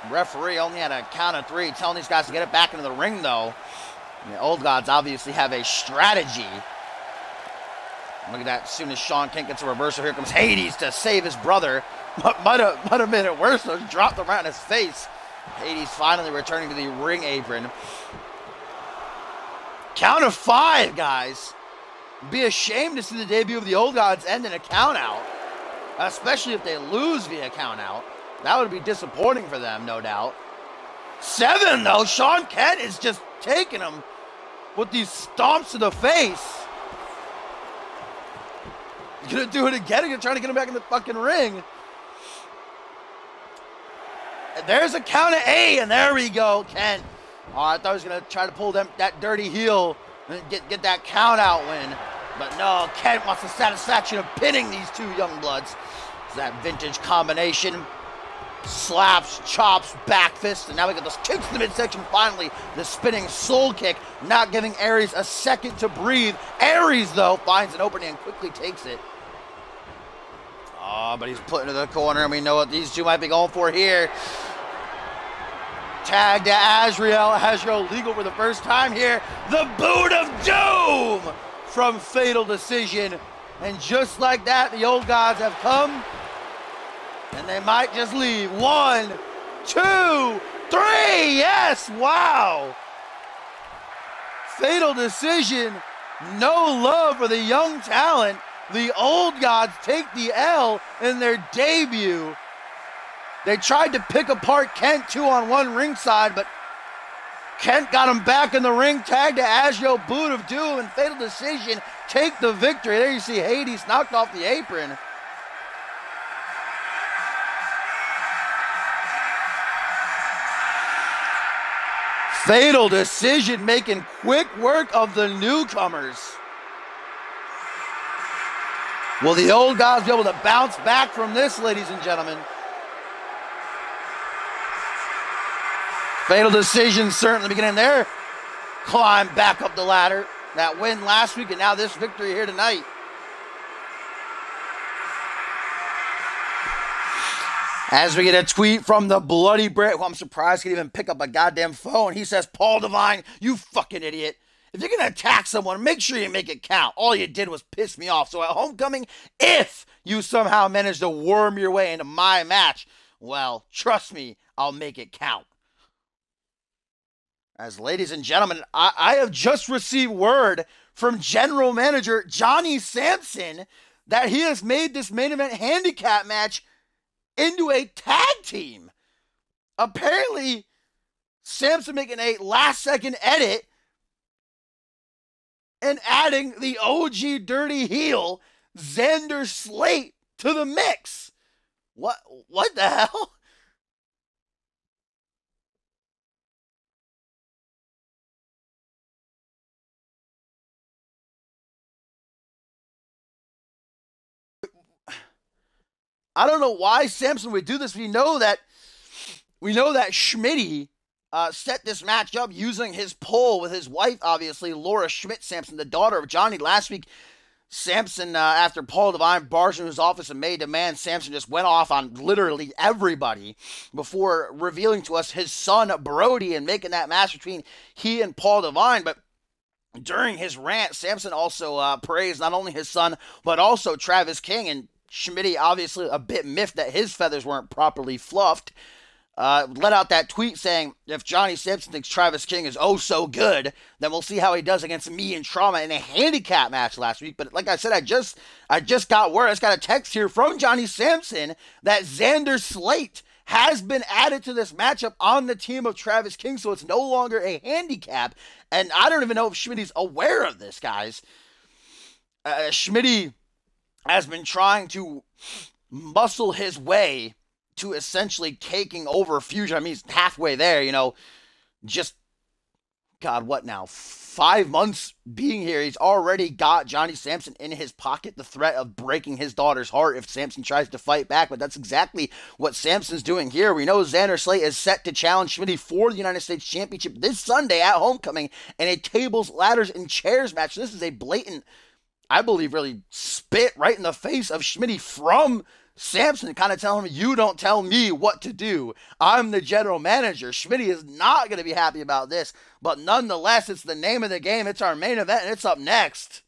S1: Referee only had a count of 3, telling these guys to get it back into the ring, though. And the Old Gods obviously have a strategy. Look at that. As soon as Sean Kent gets a reversal, here comes Hades to save his brother. Might have made it worse, though. Dropped him right in his face. Hades finally returning to the ring apron. Count of 5, guys. Be ashamed to see the debut of the Old Gods end in a count out, especially if they lose via count out. That would be disappointing for them, no doubt. 7, though. Sean Kent is just taking him with these stomps to the face. He's gonna do it again. He's trying to get him back in the fucking ring. And there's a count of 8, and there we go, Kent. Oh, I thought he was gonna try to pull that dirty heel and get that count out win. But no, Kent wants the satisfaction of pinning these two young bloods. It's that vintage combination. Slaps, chops, back fist, and now we get those kicks to the midsection. Finally, the spinning soul kick, not giving Aries a second to breathe. Aries, though, finds an opening and quickly takes it. Oh, but he's put into the corner, and we know what these two might be going for here. Tag to Azrael. Azrael legal for the first time here. The Boot of Doom from Fatal Decision. And just like that, the Old Gods have come. And they might just leave. 1, 2, 3. Yes, wow. Fatal Decision. No love for the young talent. The Old Gods take the L in their debut. They tried to pick apart Kent 2-on-1 ringside, but Kent got him back in the ring. Tag to Azrael, Boot of Doom, and Fatal Decision take the victory. There you see Hades knocked off the apron. Fatal Decision making quick work of the newcomers. Will the Old Gods be able to bounce back from this, ladies and gentlemen? Fatal Decision certainly beginning their climb back up the ladder. That win last week and now this victory here tonight. As we get a tweet from the Bloody Brit, who I'm surprised could even pick up a goddamn phone. He says, Paul Devine, you fucking idiot. If you're going to attack someone, make sure you make it count. All you did was piss me off. So at Homecoming, if you somehow manage to worm your way into my match, well, trust me, I'll make it count. As ladies and gentlemen, I have just received word from General Manager Johnny Sampson that he has made this main event handicap match into a tag team. Apparently, Sampson making a last-second edit and adding the OG dirty heel, Xander Slate, to the mix. What the hell? I don't know why Sampson would do this. We know that Schmitty set this match up using his pole with his wife, obviously, Laura Schmidt Sampson, the daughter of Johnny. Last week, Sampson, after Paul Devine barged into his office and made demands, Sampson just went off on literally everybody before revealing to us his son, Brody, and making that match between he and Paul Devine. But during his rant, Sampson also praised not only his son, but also Travis King, and Schmitty, obviously a bit miffed that his feathers weren't properly fluffed, let out that tweet saying, if Johnny Sampson thinks Travis King is oh so good, then we'll see how he does against me and Trauma in a handicap match last week. But like I said, I just got word, I just got a text here from Johnny Sampson that Xander Slate has been added to this matchup on the team of Travis King, so it's no longer a handicap. And I don't even know if Schmitty's aware of this, guys. Schmitty has been trying to muscle his way to essentially taking over Fusion. I mean, he's halfway there, you know, just, God, what now? 5 months being here, he's already got Johnny Sampson in his pocket, the threat of breaking his daughter's heart if Sampson tries to fight back, but that's exactly what Sampson's doing here. We know Xander Slate is set to challenge Schmitty for the United States Championship this Sunday at Homecoming in a tables, ladders, and chairs match. This is a blatant, I believe, really spit right in the face of Schmitty from Sampson, kind of telling him, you don't tell me what to do. I'm the general manager. Schmitty is not going to be happy about this, but nonetheless, it's the name of the game. It's our main event, and it's up next.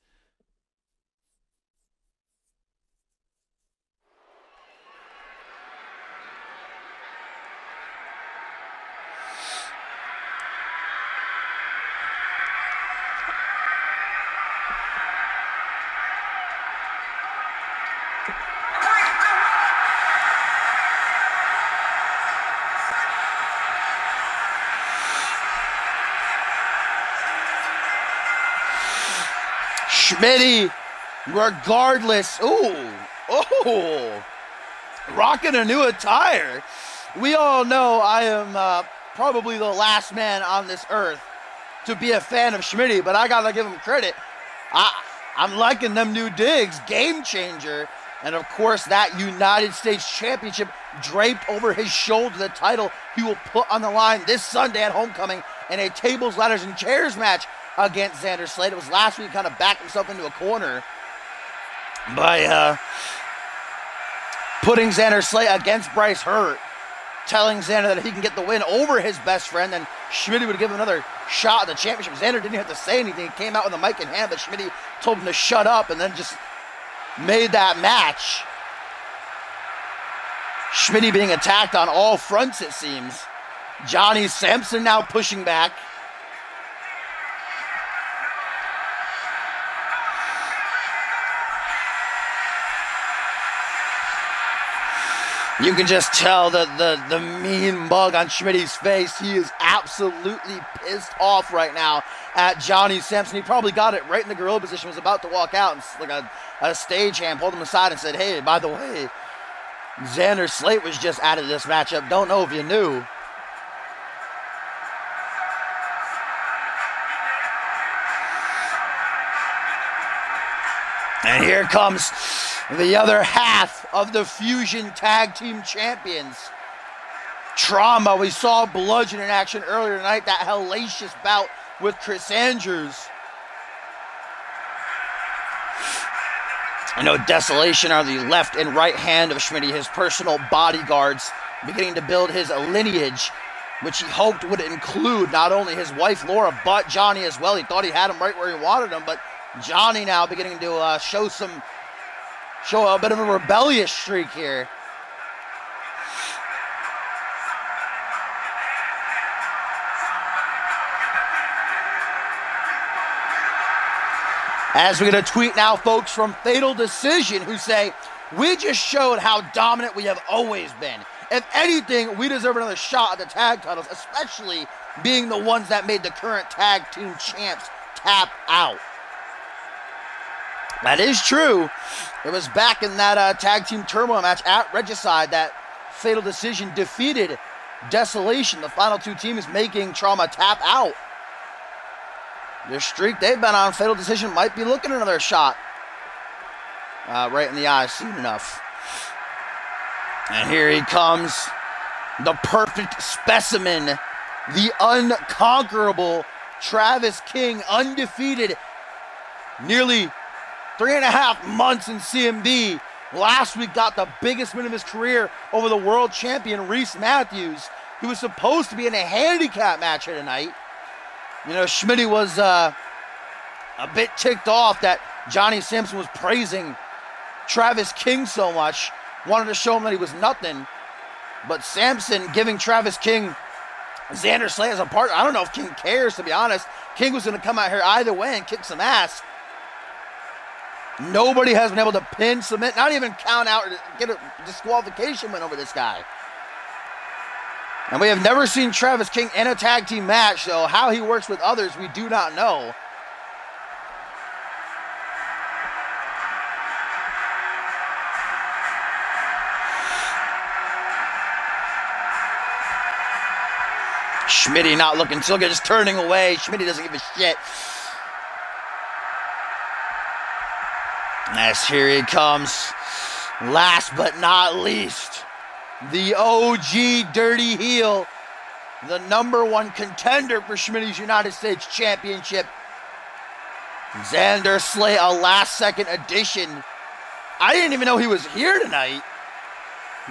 S1: Schmitty, regardless, rocking a new attire. We all know I am probably the last man on this earth to be a fan of Schmitty, but I gotta give him credit. I'm liking them new digs, game changer. And of course, that United States Championship draped over his shoulder, the title he will put on the line this Sunday at Homecoming in a tables, ladders, and chairs match against Xander Slate. It was last week, kind of backed himself into a corner by putting Xander Slate against Bryce Hurt, telling Xander that he can get the win over his best friend, then Schmitty would give him another shot at the championship. Xander didn't have to say anything. He came out with the mic in hand, but Schmitty told him to shut up and then just made that match. Schmitty being attacked on all fronts, it seems. Johnny Sampson now pushing back. You can just tell the mean mug on Schmitty's face. He is absolutely pissed off right now at Johnny Sampson. He probably got it right in the gorilla position, was about to walk out, and like a stagehand pulled him aside and said, hey, by the way, Xander Slate was just added to this matchup. Don't know if you knew. And here comes the other half of the Fusion Tag Team Champions. Trauma. We saw Bludgeon in action earlier tonight, that hellacious bout with Chris Andrews. I know Desolation are the left and right hand of Schmitty, his personal bodyguards, beginning to build his lineage, which he hoped would include not only his wife Laura, but Johnny as well. He thought he had him right where he wanted him, but Johnny now beginning to show a bit of a rebellious streak here. As we get a tweet now, folks, from Fatal Decision, who say, we just showed how dominant we have always been. If anything, we deserve another shot at the tag titles, especially being the ones that made the current tag team champs tap out. That is true. It was back in that tag team turmoil match at Regicide that Fatal Decision defeated Desolation. The final two teams making Trauma tap out. Their streak they've been on, Fatal Decision might be looking at another shot right in the eye soon enough. And here he comes, the perfect specimen, the unconquerable Travis King, undefeated, nearly 3.5 months in CMV. Last week got the biggest win of his career over the world champion Reese Matthews. He was supposed to be in a handicap match here tonight. You know, Schmitty was a bit ticked off that Johnny Sampson was praising Travis King so much. Wanted to show him that he was nothing. But Sampson giving Travis King Xander Slate as a partner. I don't know if King cares, to be honest. King was going to come out here either way and kick some ass. Nobody has been able to pin, submit, not even count out or get a disqualification win over this guy. And we have never seen Travis King in a tag team match, so how he works with others, we do not know. Schmitty not looking so good, just turning away. Schmitty doesn't give a shit. As here he comes. Last but not least, the OG Dirty Heel, the #1 contender for Schmitty's United States Championship. Xander Slate, a last-second addition. I didn't even know he was here tonight.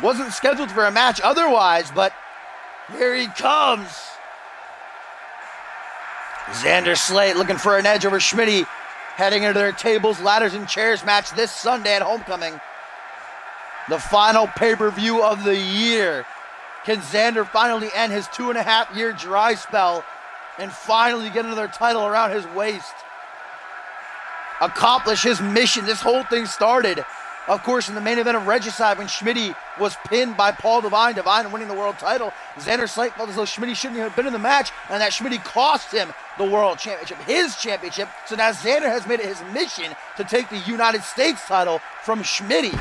S1: Wasn't scheduled for a match otherwise, but here he comes. Xander Slate looking for an edge over Schmitty, heading into their tables, ladders, and chairs match this Sunday at Homecoming. The final pay-per-view of the year. Can Xander finally end his 2.5-year dry spell and finally get another title around his waist? Accomplish his mission. This whole thing started, of course, in the main event of Regicide when Schmitty was pinned by Paul Devine, Devine winning the world title. Xander Slate felt as though Schmitty shouldn't have been in the match and that Schmitty cost him the world championship, his championship. So now Xander has made it his mission to take the United States title from Schmitty.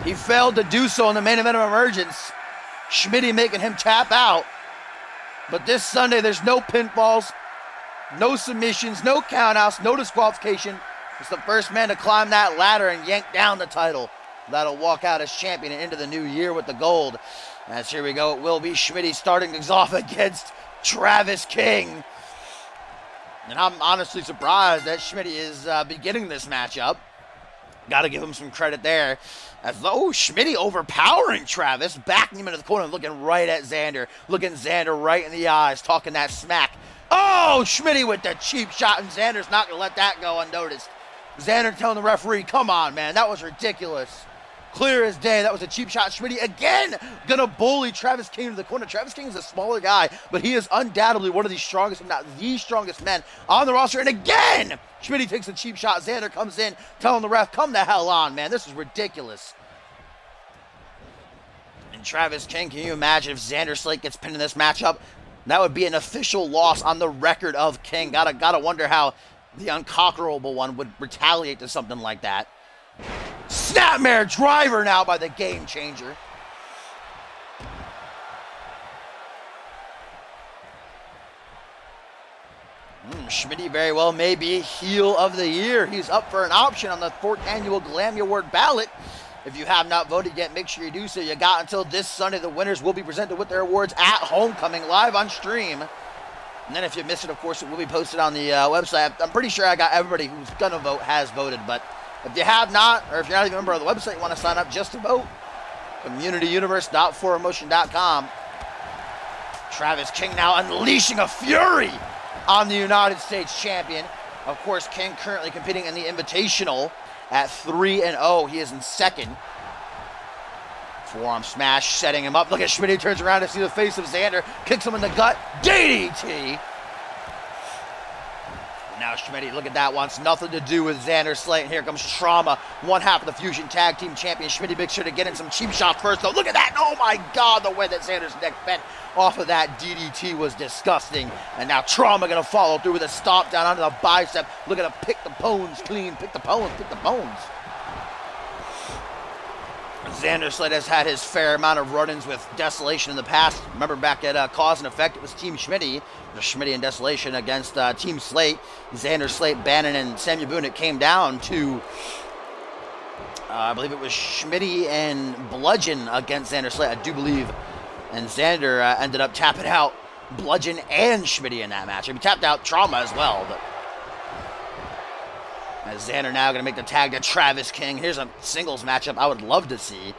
S1: He failed to do so in the main event of Emergence. Schmitty making him tap out. But this Sunday, there's no pinfalls, no submissions, no countouts, no disqualification. It's the first man to climb that ladder and yank down the title. That'll walk out as champion and into the new year with the gold. As here we go, it will be Schmitty starting things off against Travis King. And I'm honestly surprised that Schmitty is beginning this matchup. Got to give him some credit there. As though Schmitty overpowering Travis, backing him into the corner, looking right at Xander. Looking Xander right in the eyes, talking that smack. Oh, Schmitty with the cheap shot, and Xander's not going to let that go unnoticed. Xander telling the referee, come on, man, that was ridiculous. Clear as day, that was a cheap shot. Schmitty again going to bully Travis King to the corner. Travis King is a smaller guy, but he is undoubtedly one of the strongest, if not the strongest men on the roster. And again, Schmitty takes a cheap shot. Xander comes in, telling the ref, come the hell on, man. This is ridiculous. And Travis King, can you imagine if Xander Slate gets pinned in this matchup? That would be an official loss on the record of King. Gotta wonder how the unconquerable one would retaliate to something like that. Snapmare driver now by the Game Changer. Schmitty very well may be heel of the year. He's up for an option on the 4th annual Glammy Award ballot. If you have not voted yet, make sure you do so. You got until this Sunday. The winners will be presented with their awards at Homecoming live on stream. And then if you missed it, of course, it will be posted on the website. I'm pretty sure I got everybody who's going to vote has voted. But if you have not, or if you're not even a member of the website, you want to sign up just to vote, communityuniverse.4emotion.com. Travis King now unleashing a fury on the United States champion. Of course, King currently competing in the Invitational at 3-0. He is in second. Forearm smash, setting him up. Look at Schmitty, turns around to see the face of Xander, kicks him in the gut, DDT. Now Schmitty, look at that, wants nothing to do with Xander Slate. And here comes Trauma, one half of the Fusion Tag Team Champion. Schmitty makes sure to get in some cheap shots first, though. Look at that, oh my God, the way that Xander's neck bent off of that DDT was disgusting. And now Trauma gonna follow through with a stomp down onto the bicep. Look at him pick the bones clean, pick the bones, pick the bones. Xander Slate has had his fair amount of run-ins with Desolation in the past. Remember back at Cause and Effect, it was Team Schmitty. Schmitty and Desolation against Team Slate. Xander Slate, Bannon, and Samuel Boone. It came down to, I believe it was Schmitty and Bludgeon against Xander Slate, I do believe. And Xander ended up tapping out Bludgeon and Schmitty in that match. He tapped out Trauma as well, but as Xander now going to make the tag to Travis King. Here's a singles matchup I would love to see.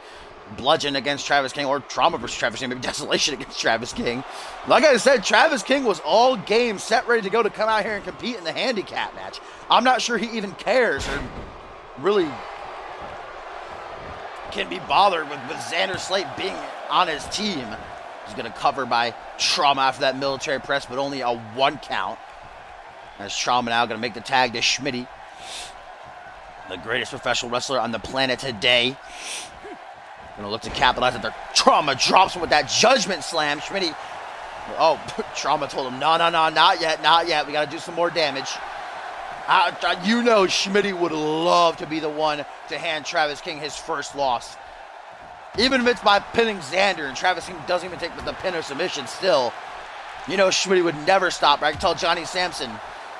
S1: Bludgeon against Travis King, or Trauma versus Travis King, maybe Desolation against Travis King. Like I said, Travis King was all game, set, ready to go to come out here and compete in the handicap match. I'm not sure he even cares or really can be bothered with Xander Slate being on his team. He's going to cover by Trauma after that military press, but only a 1 count. As Trauma now going to make the tag to Schmitty, the greatest professional wrestler on the planet today. Gonna look to capitalize at their Trauma drops him with that judgment slam. Schmitty, oh, Trauma told him, no, not yet, not yet. We gotta do some more damage. You know Schmitty would love to be the one to hand Travis King his first loss. Even if it's by pinning Xander and Travis King doesn't even take the pin or submission still, you know Schmitty would never stop. I can tell Johnny Sampson,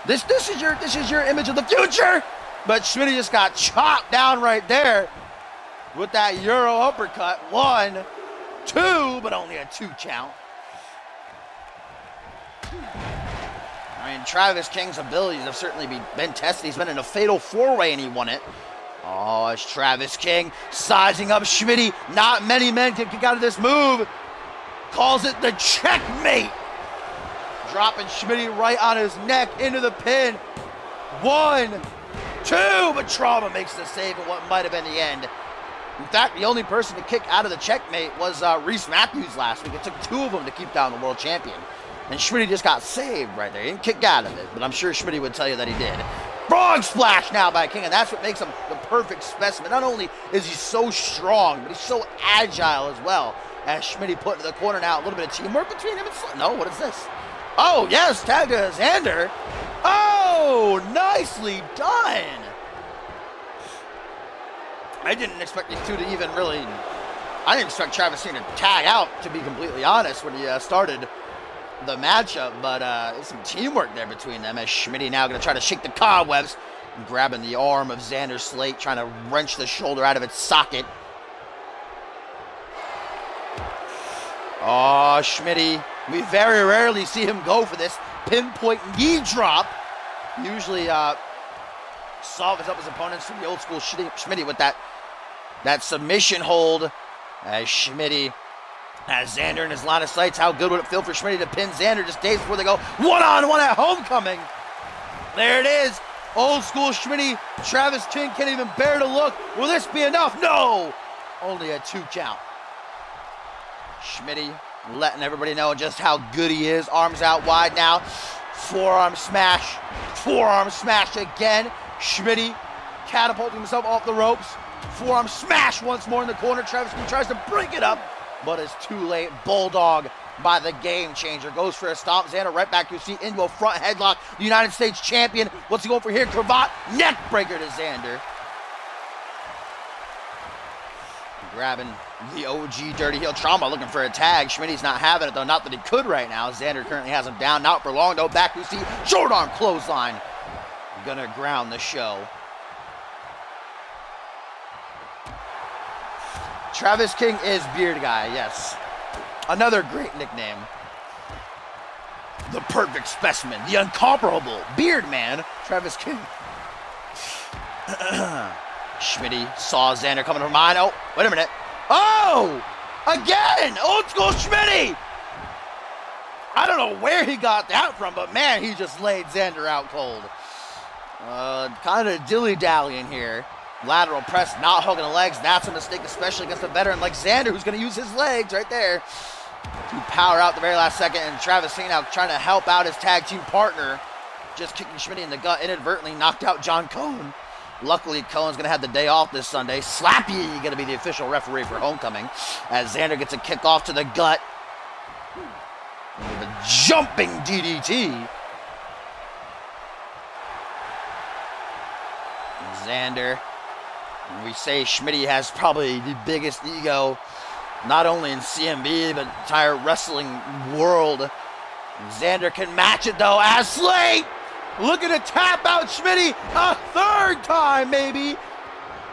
S1: this is your image of the future. But Schmitty just got chopped down right there with that Euro uppercut. 1, 2, but only a 2 count. I mean, Travis King's abilities have certainly been tested. He's been in a fatal 4-way and he won it. Oh, it's Travis King sizing up Schmitty. Not many men can kick out of this move. Calls it the checkmate. Dropping Schmitty right on his neck into the pin. 1, 2, but Trauma makes the save in what might have been the end. In fact, the only person to kick out of the checkmate was Reese Matthews last week. It took 2 of them to keep down the world champion. And Schmitty just got saved right there. He didn't kick out of it, but I'm sure Schmitty would tell you that he did. Frog splash now by King, and that's what makes him the perfect specimen. Not only is he so strong, but he's so agile as well. As Schmitty put into the corner now, a little bit of teamwork between him and no, what is this? Oh, yes, tag to Xander. Oh, nicely done. I didn't expect these two to even really, I didn't expect Travis King to tag out, to be completely honest, when he started the matchup, but there's some teamwork there between them as Schmitty now going to try to shake the cobwebs, grabbing the arm of Xander Slate, trying to wrench the shoulder out of its socket. Oh, Schmitty, we very rarely see him go for this pinpoint knee drop. Usually softens up his opponents from the old school Schmitty with that submission hold as Schmitty has Xander in his line of sights. How good would it feel for Schmitty to pin Xander just days before they go one-on-one at Homecoming? There it is. Old school Schmitty. Travis King can't even bear to look. Will this be enough? No! Only a 2 count. Schmitty letting everybody know just how good he is. Arms out wide now. Forearm smash. Forearm smash again. Schmitty catapulting himself off the ropes. Forearm smash once more in the corner. Travis King tries to break it up, but it's too late. Bulldog by the Game Changer goes for a stomp. Xander right back to his feet into a front headlock. The United States champion. What's he going for here? Cravat neck breaker to Xander. Grabbing the OG Dirty Heel. Trauma looking for a tag. Schmitty's not having it though. Not that he could right now. Xander currently has him down. Not for long though. Back to his feet. Short arm clothesline. Gonna ground the show. Travis King is Beard Guy, yes. Another great nickname. The perfect specimen, the incomparable Beard Man, Travis King. Schmitty saw Xander coming from behind. Oh, wait a minute. Oh, again, old school Schmitty. I don't know where he got that from, but man, he just laid Xander out cold. Kind of dilly-dallying here. Lateral press, not hugging the legs. That's a mistake, especially against a veteran like Xander, who's going to use his legs right there to power out the very last second. And Travis King now trying to help out his tag team partner, just kicking Schmitty in the gut, inadvertently knocked out John Cohen. Luckily, Cohen's going to have the day off this Sunday. Slappy going to be the official referee for Homecoming as Xander gets a kick off to the gut with a jumping DDT. Xander. We say Schmitty has probably the biggest ego, not only in CMV, but entire wrestling world. Xander can match it though as Slate looking to tap out Schmitty a 3rd time maybe.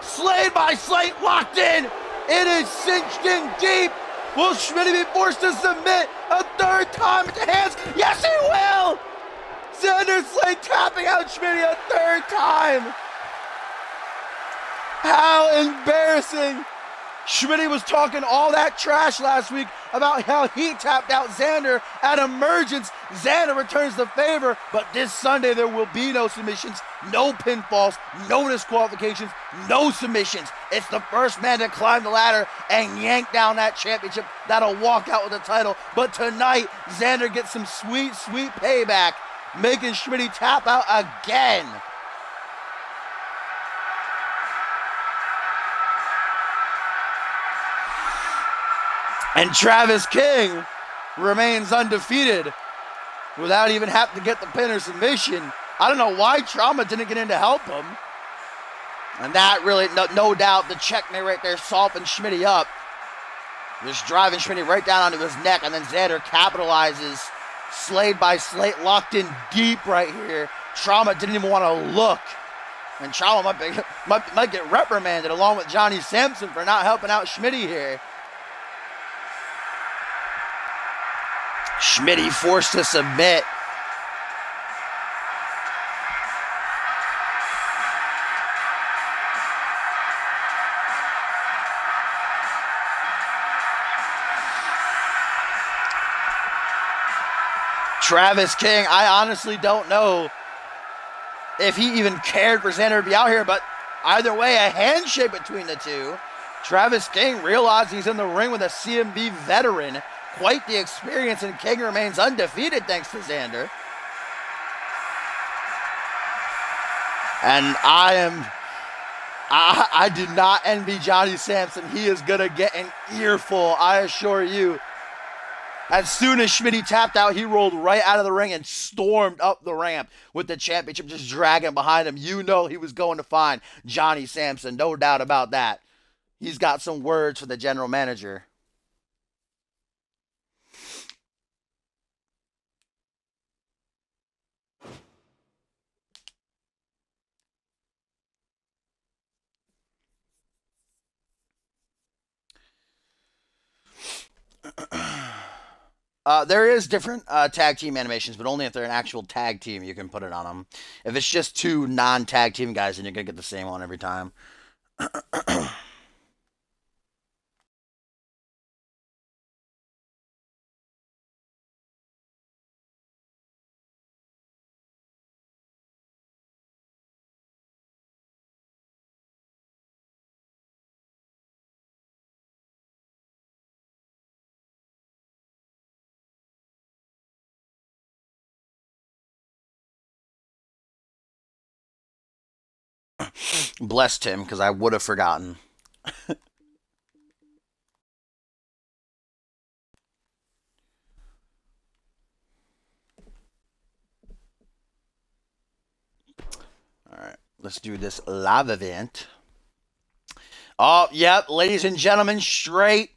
S1: Slayed by Slate, locked in. It is cinched in deep. Will Schmitty be forced to submit a 3rd time at the hands? Yes, he will. Xander Slate tapping out Schmitty a 3rd time. How embarrassing. Schmitty was talking all that trash last week about how he tapped out Xander at Emergence. Xander returns the favor, but this Sunday there will be no submissions, no pinfalls, no disqualifications, no submissions. It's the first man to climb the ladder and yank down that championship that'll walk out with the title. But tonight, Xander gets some sweet, sweet payback, making Schmitty tap out again. And Travis King remains undefeated without even having to get the pin or submission. I don't know why Trauma didn't get in to help him. And that really, no doubt, the checkmate right there softened Schmitty up. Just driving Schmitty right down onto his neck, and then Xander capitalizes. Slade by Slate, locked in deep right here. Trauma didn't even want to look. And Trauma might get reprimanded along with Johnny Sampson for not helping out Schmitty here. Schmitty forced to submit. Travis King, I honestly don't know if he even cared for Xander to be out here, but either way, a handshake between the two. Travis King realized he's in the ring with a CMV veteran. Quite the experience, and King remains undefeated thanks to Xander. And I do not envy Johnny Sampson. He is going to get an earful, I assure you. As soon as Schmitty tapped out, he rolled right out of the ring and stormed up the ramp with the championship just dragging behind him. You know he was going to find Johnny Sampson, no doubt about that. He's got some words for the general manager. There is different tag team animations, but only if they're an actual tag team you can put it on them. If it's just two non-tag team guys, then you're going to get the same one every time. Blessed him, because I would have forgotten. Alright, let's do this live event. Oh, yep, ladies and gentlemen, straight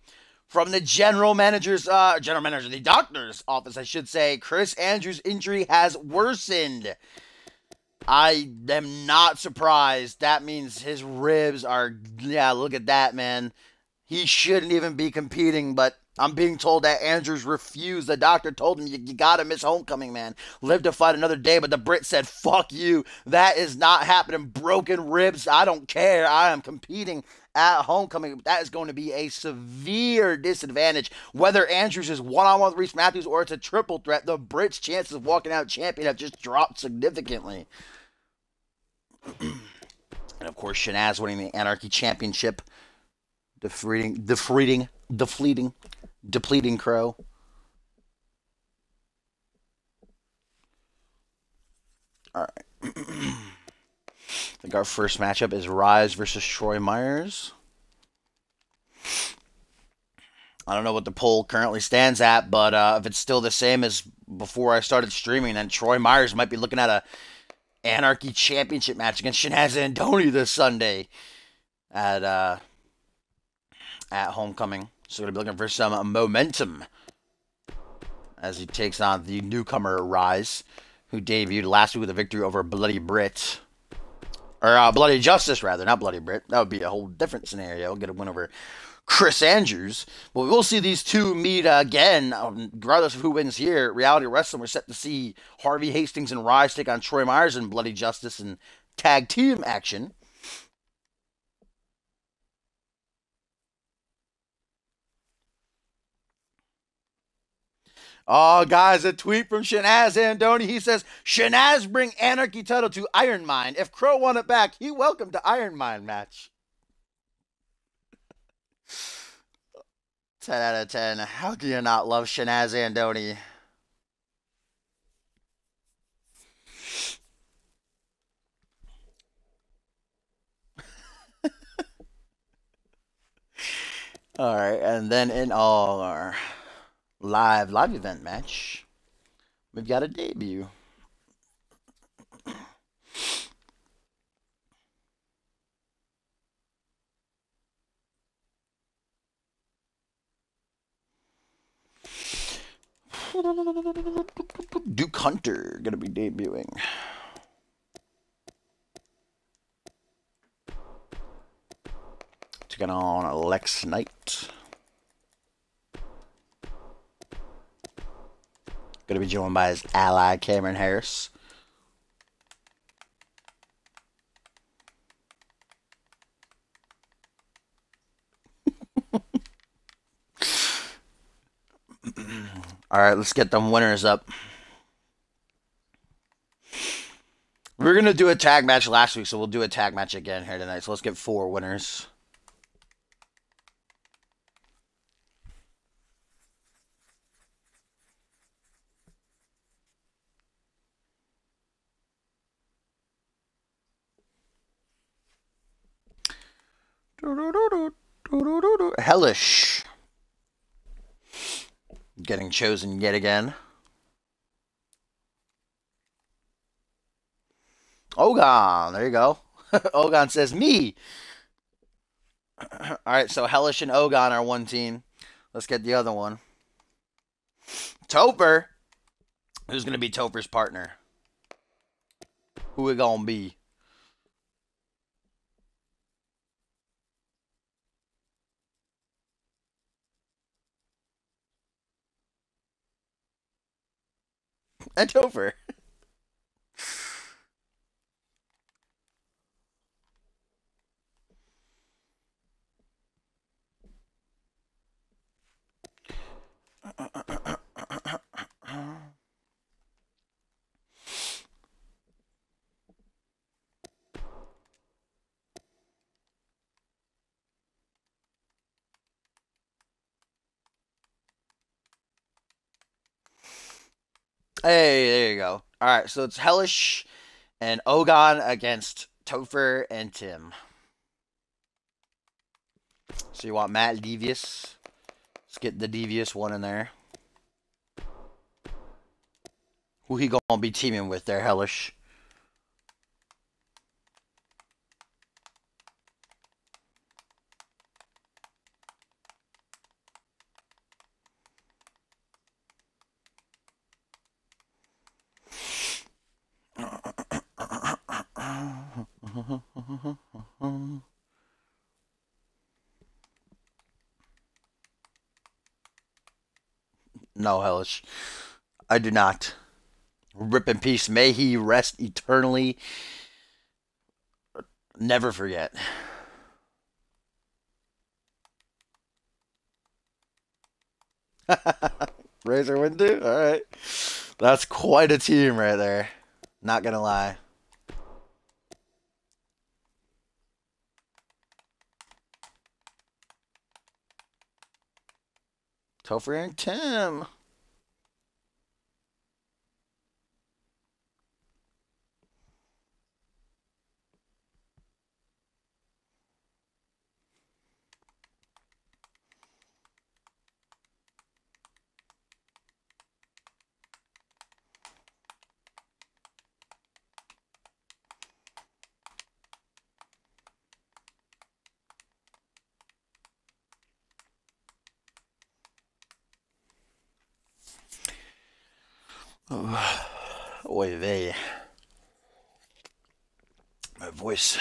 S1: from the the doctor's office, I should say, Chris Andrews' injury has worsened. I am not surprised. That means his ribs are, yeah, look at that, man. He shouldn't even be competing, but I'm being told that Andrews refused. The doctor told him, you gotta miss homecoming, man. Live to fight another day, but the Brit said, fuck you. That is not happening. Broken ribs, I don't care. I am competing at homecoming. That is going to be a severe disadvantage. Whether Andrews is one-on-one with Reese Matthews or it's a triple threat, the Brit's chances of walking out champion have just dropped significantly. And of course, Shanaz winning the Anarchy Championship, depleting Crow. All right. I think our first matchup is Rise versus Troy Myers. I don't know what the poll currently stands at, but if it's still the same as before I started streaming, then Troy Myers might be looking at a Anarchy Championship match against Shanaz Andoni this Sunday at Homecoming. So we're going to be looking for some momentum as he takes on the newcomer Rise, who debuted last week with a victory over Bloody Brit. Or Bloody Justice, rather, not Bloody Brit. That would be a whole different scenario. We'll get a win over Chris Andrews. But we will see these two meet again, regardless of who wins here. Reality Wrestling, we're set to see Harvey Hastings and Rise take on Troy Myers in Bloody Justice and tag team action. Oh, guys, a tweet from Shanaz Andoni. He says, Shanaz bring Anarchy title to Iron Mine. If Crow won it back, he welcomed to Iron Mine match. 10 out of 10. How do you not love Shanaz Andoni? All right, and then in our live event match, we've got a debut. Duke Hunter gonna be debuting. Taking on Lex Knight. Gonna be joined by his ally Cameron Harris. All right, let's get them winners up. We were going to do a tag match last week, so we'll do a tag match again here tonight. So let's get 4 winners. Hellish. Getting chosen yet again. Ogon, there you go. Ogon says, me. All right, so Hellish and Ogon are one team. Let's get the other one. Topher. Who's going to be Topher's partner? Who it going to be? And Topher. Hey, there you go. All right, so it's Hellish and Ogon against Topher and Tim. So you want Matt Devious? Let's get the Devious one in there. Who he gonna be teaming with there, Hellish? No, Hellish. I do not. Rip in peace. May he rest eternally. Never forget. Razor Windu? Alright. That's quite a team right there. Not gonna lie. Topher and Tim. Oy vey. My voice.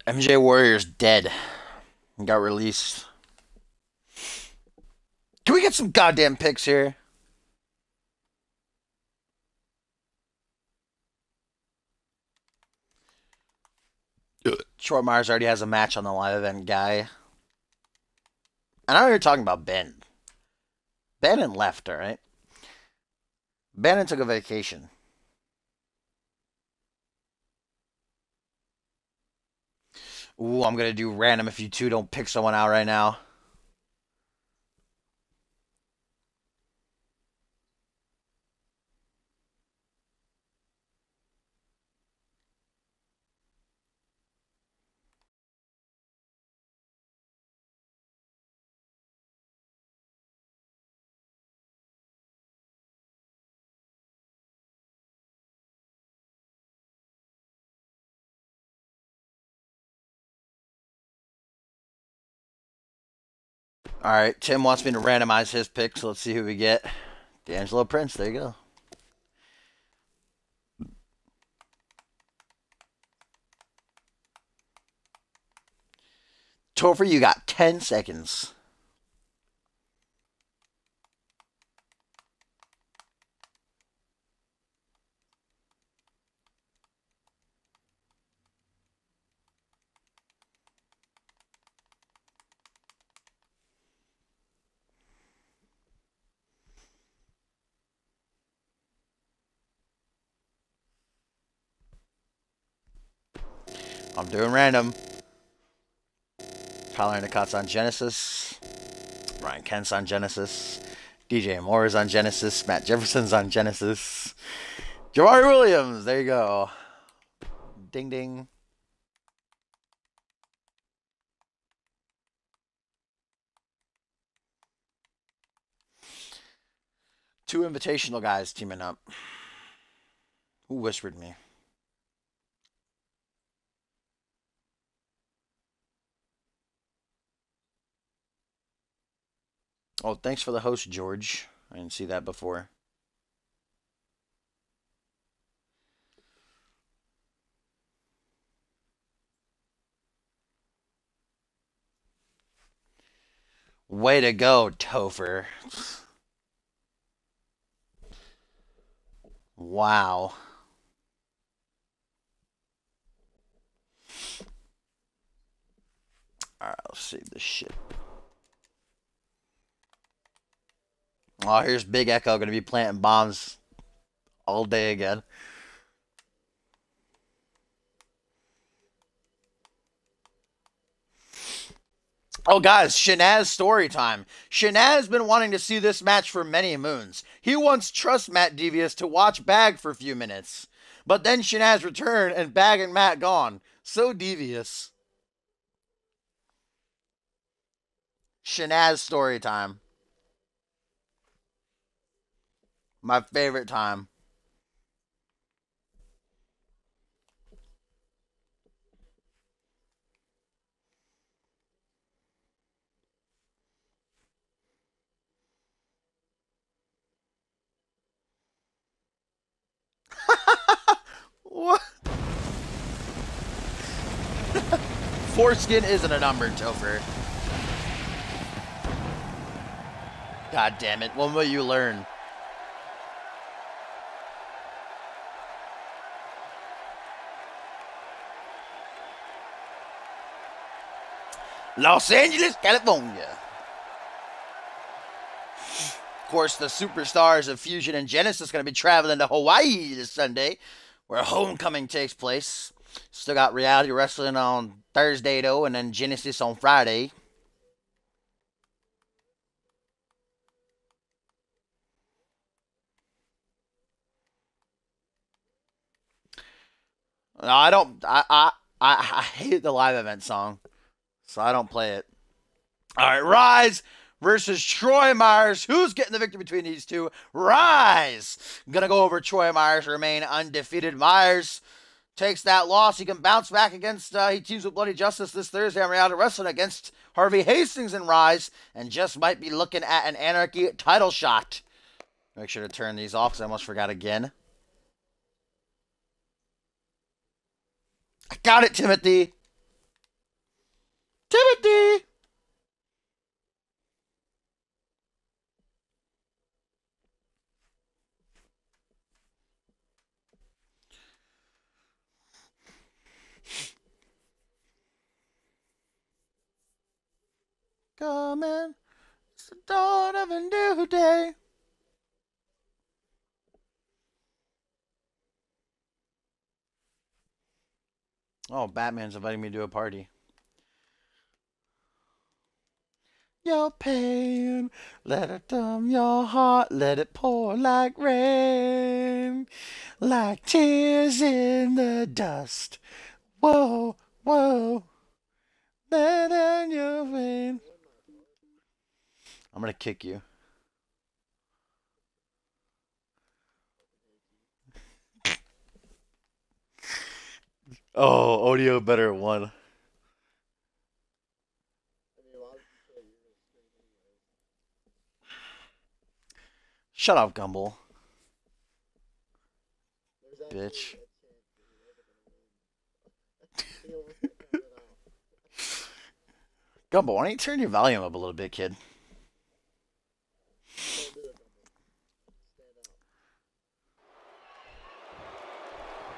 S1: MJ Warrior's dead. Got released. Can we get some goddamn picks here? Short Myers already has a match on the live event guy. And I know you're talking about Ben. Ben and left, alright? Bannon took a vacation. Ooh, I'm going to do random if you two don't pick someone out right now. All right, Tim wants me to randomize his pick, so let's see who we get. D'Angelo Prince, there you go. Topher, you got 10 seconds. I'm doing random. Tyler Nicott's on Genesis. Ryan Kent's on Genesis. DJ Moore is on Genesis. Matt Jefferson's on Genesis. Jabari Williams, there you go. Ding ding. Two invitational guys teaming up. Who whispered me? Oh, thanks for the host, George. I didn't see that before. Way to go, Topher. Wow. Alright, let's save this shit. Oh, here's Big Echo going to be planting bombs all day again. Oh, guys, Shanaz's story time. Shanaz been wanting to see this match for many moons. He once trusts Matt Devious to watch Bag for a few minutes. But then Shanaz returned and Bag and Matt gone. So devious. Shanaz story time. My favorite time. What? Foreskin isn't a number, Topher. God damn it. When will you learn? Los Angeles, California. Of course, the superstars of Fusion and Genesis going to be traveling to Hawaii this Sunday, where Homecoming takes place. Still got Reality Wrestling on Thursday, though, and then Genesis on Friday. No, I don't. I hate the live event song, so I don't play it. All right, Rise versus Troy Myers. Who's getting the victory between these two? Rise. Gonna go over Troy Myers, remain undefeated. Myers takes that loss. He can bounce back against, he teams with Bloody Justice this Thursday on Reality Wrestling against Harvey Hastings and Rise, and just might be looking at an Anarchy title shot. Make sure to turn these off because I almost forgot again. I got it, Timothy. Timothy! Coming, it's the dawn of a new day. Oh, Batman's inviting me to a party. Your pain, let it numb your heart, let it pour like rain, like tears in the dust. Whoa, whoa, let in your vein. I'm gonna kick you. Oh, audio better at one. Shut up, Gumball. Bitch. Gumball, why don't you turn your volume up a little bit, kid?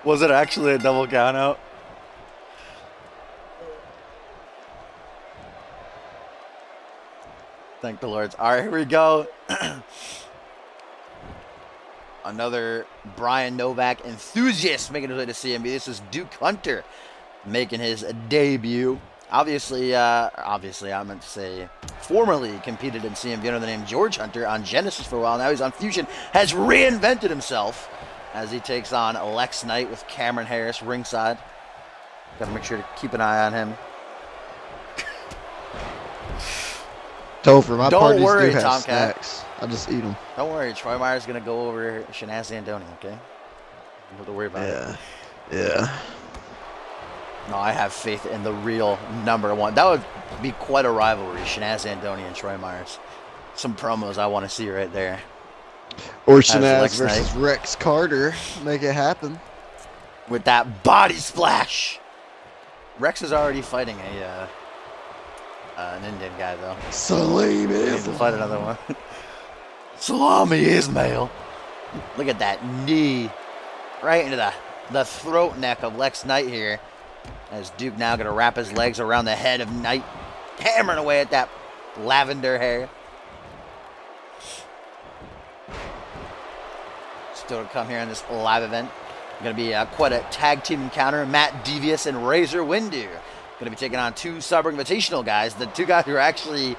S1: Was it actually a double count out? Thank the Lords. All right, here we go. Another Brian Novak enthusiast making his way to CMV. This is Duke Hunter making his debut. Obviously, I meant to say formerly competed in CMV under the name George Hunter on Genesis for a while. Now he's on Fusion. Has reinvented himself as he takes on Lex Knight with Cameron Harris ringside. Got to make sure to keep an eye on him.
S2: Topher, my
S1: Don't
S2: parties
S1: worry,
S2: do have
S1: Tomcat.
S2: snacks. I just eat them.
S1: Don't worry, Troy Meyer's going to go over Shanaz Andoni, okay? You don't have to worry about it.
S2: Yeah.
S1: No, I have faith in the real number one. That would be quite a rivalry, Shanaz Andoni and Troy Myers. Some promos I want to see right there.
S2: Or Shanaz
S1: Lex
S2: versus
S1: Knight.
S2: Rex Carter. Make it happen.
S1: With that body splash. Rex is already fighting an Indian guy, though.
S2: Salim
S1: He needs to fight another one. Salami Ismail. Look at that knee. Right into the throat neck of Lex Knight here. As Duke now going to wrap his legs around the head of Knight. Hammering away at that lavender hair. Still to come here in this live event. Going to be quite a tag team encounter. Matt Devious and Razor Windu. Going to be taking on two Sub Invitational guys. The two guys who are actually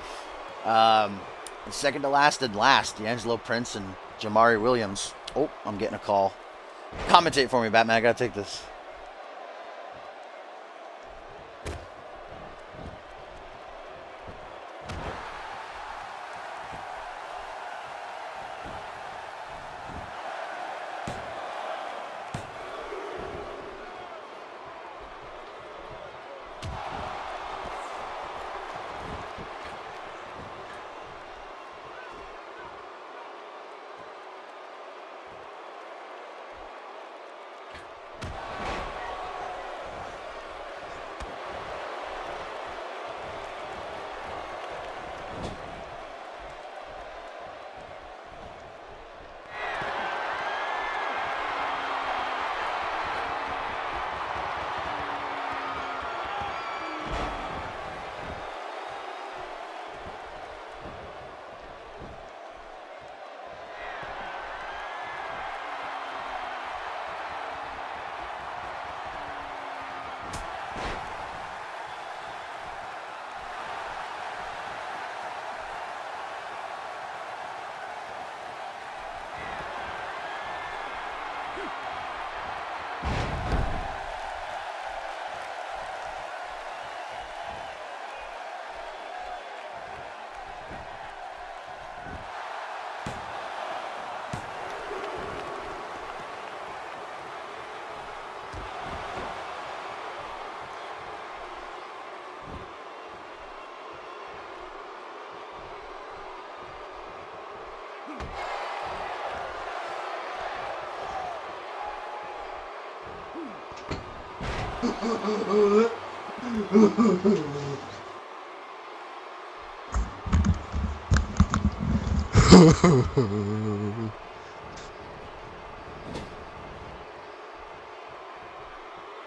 S1: second to last and last. D'Angelo Prince and Jamari Williams. Oh, I'm getting a call. Commentate for me, Batman. I got to take this.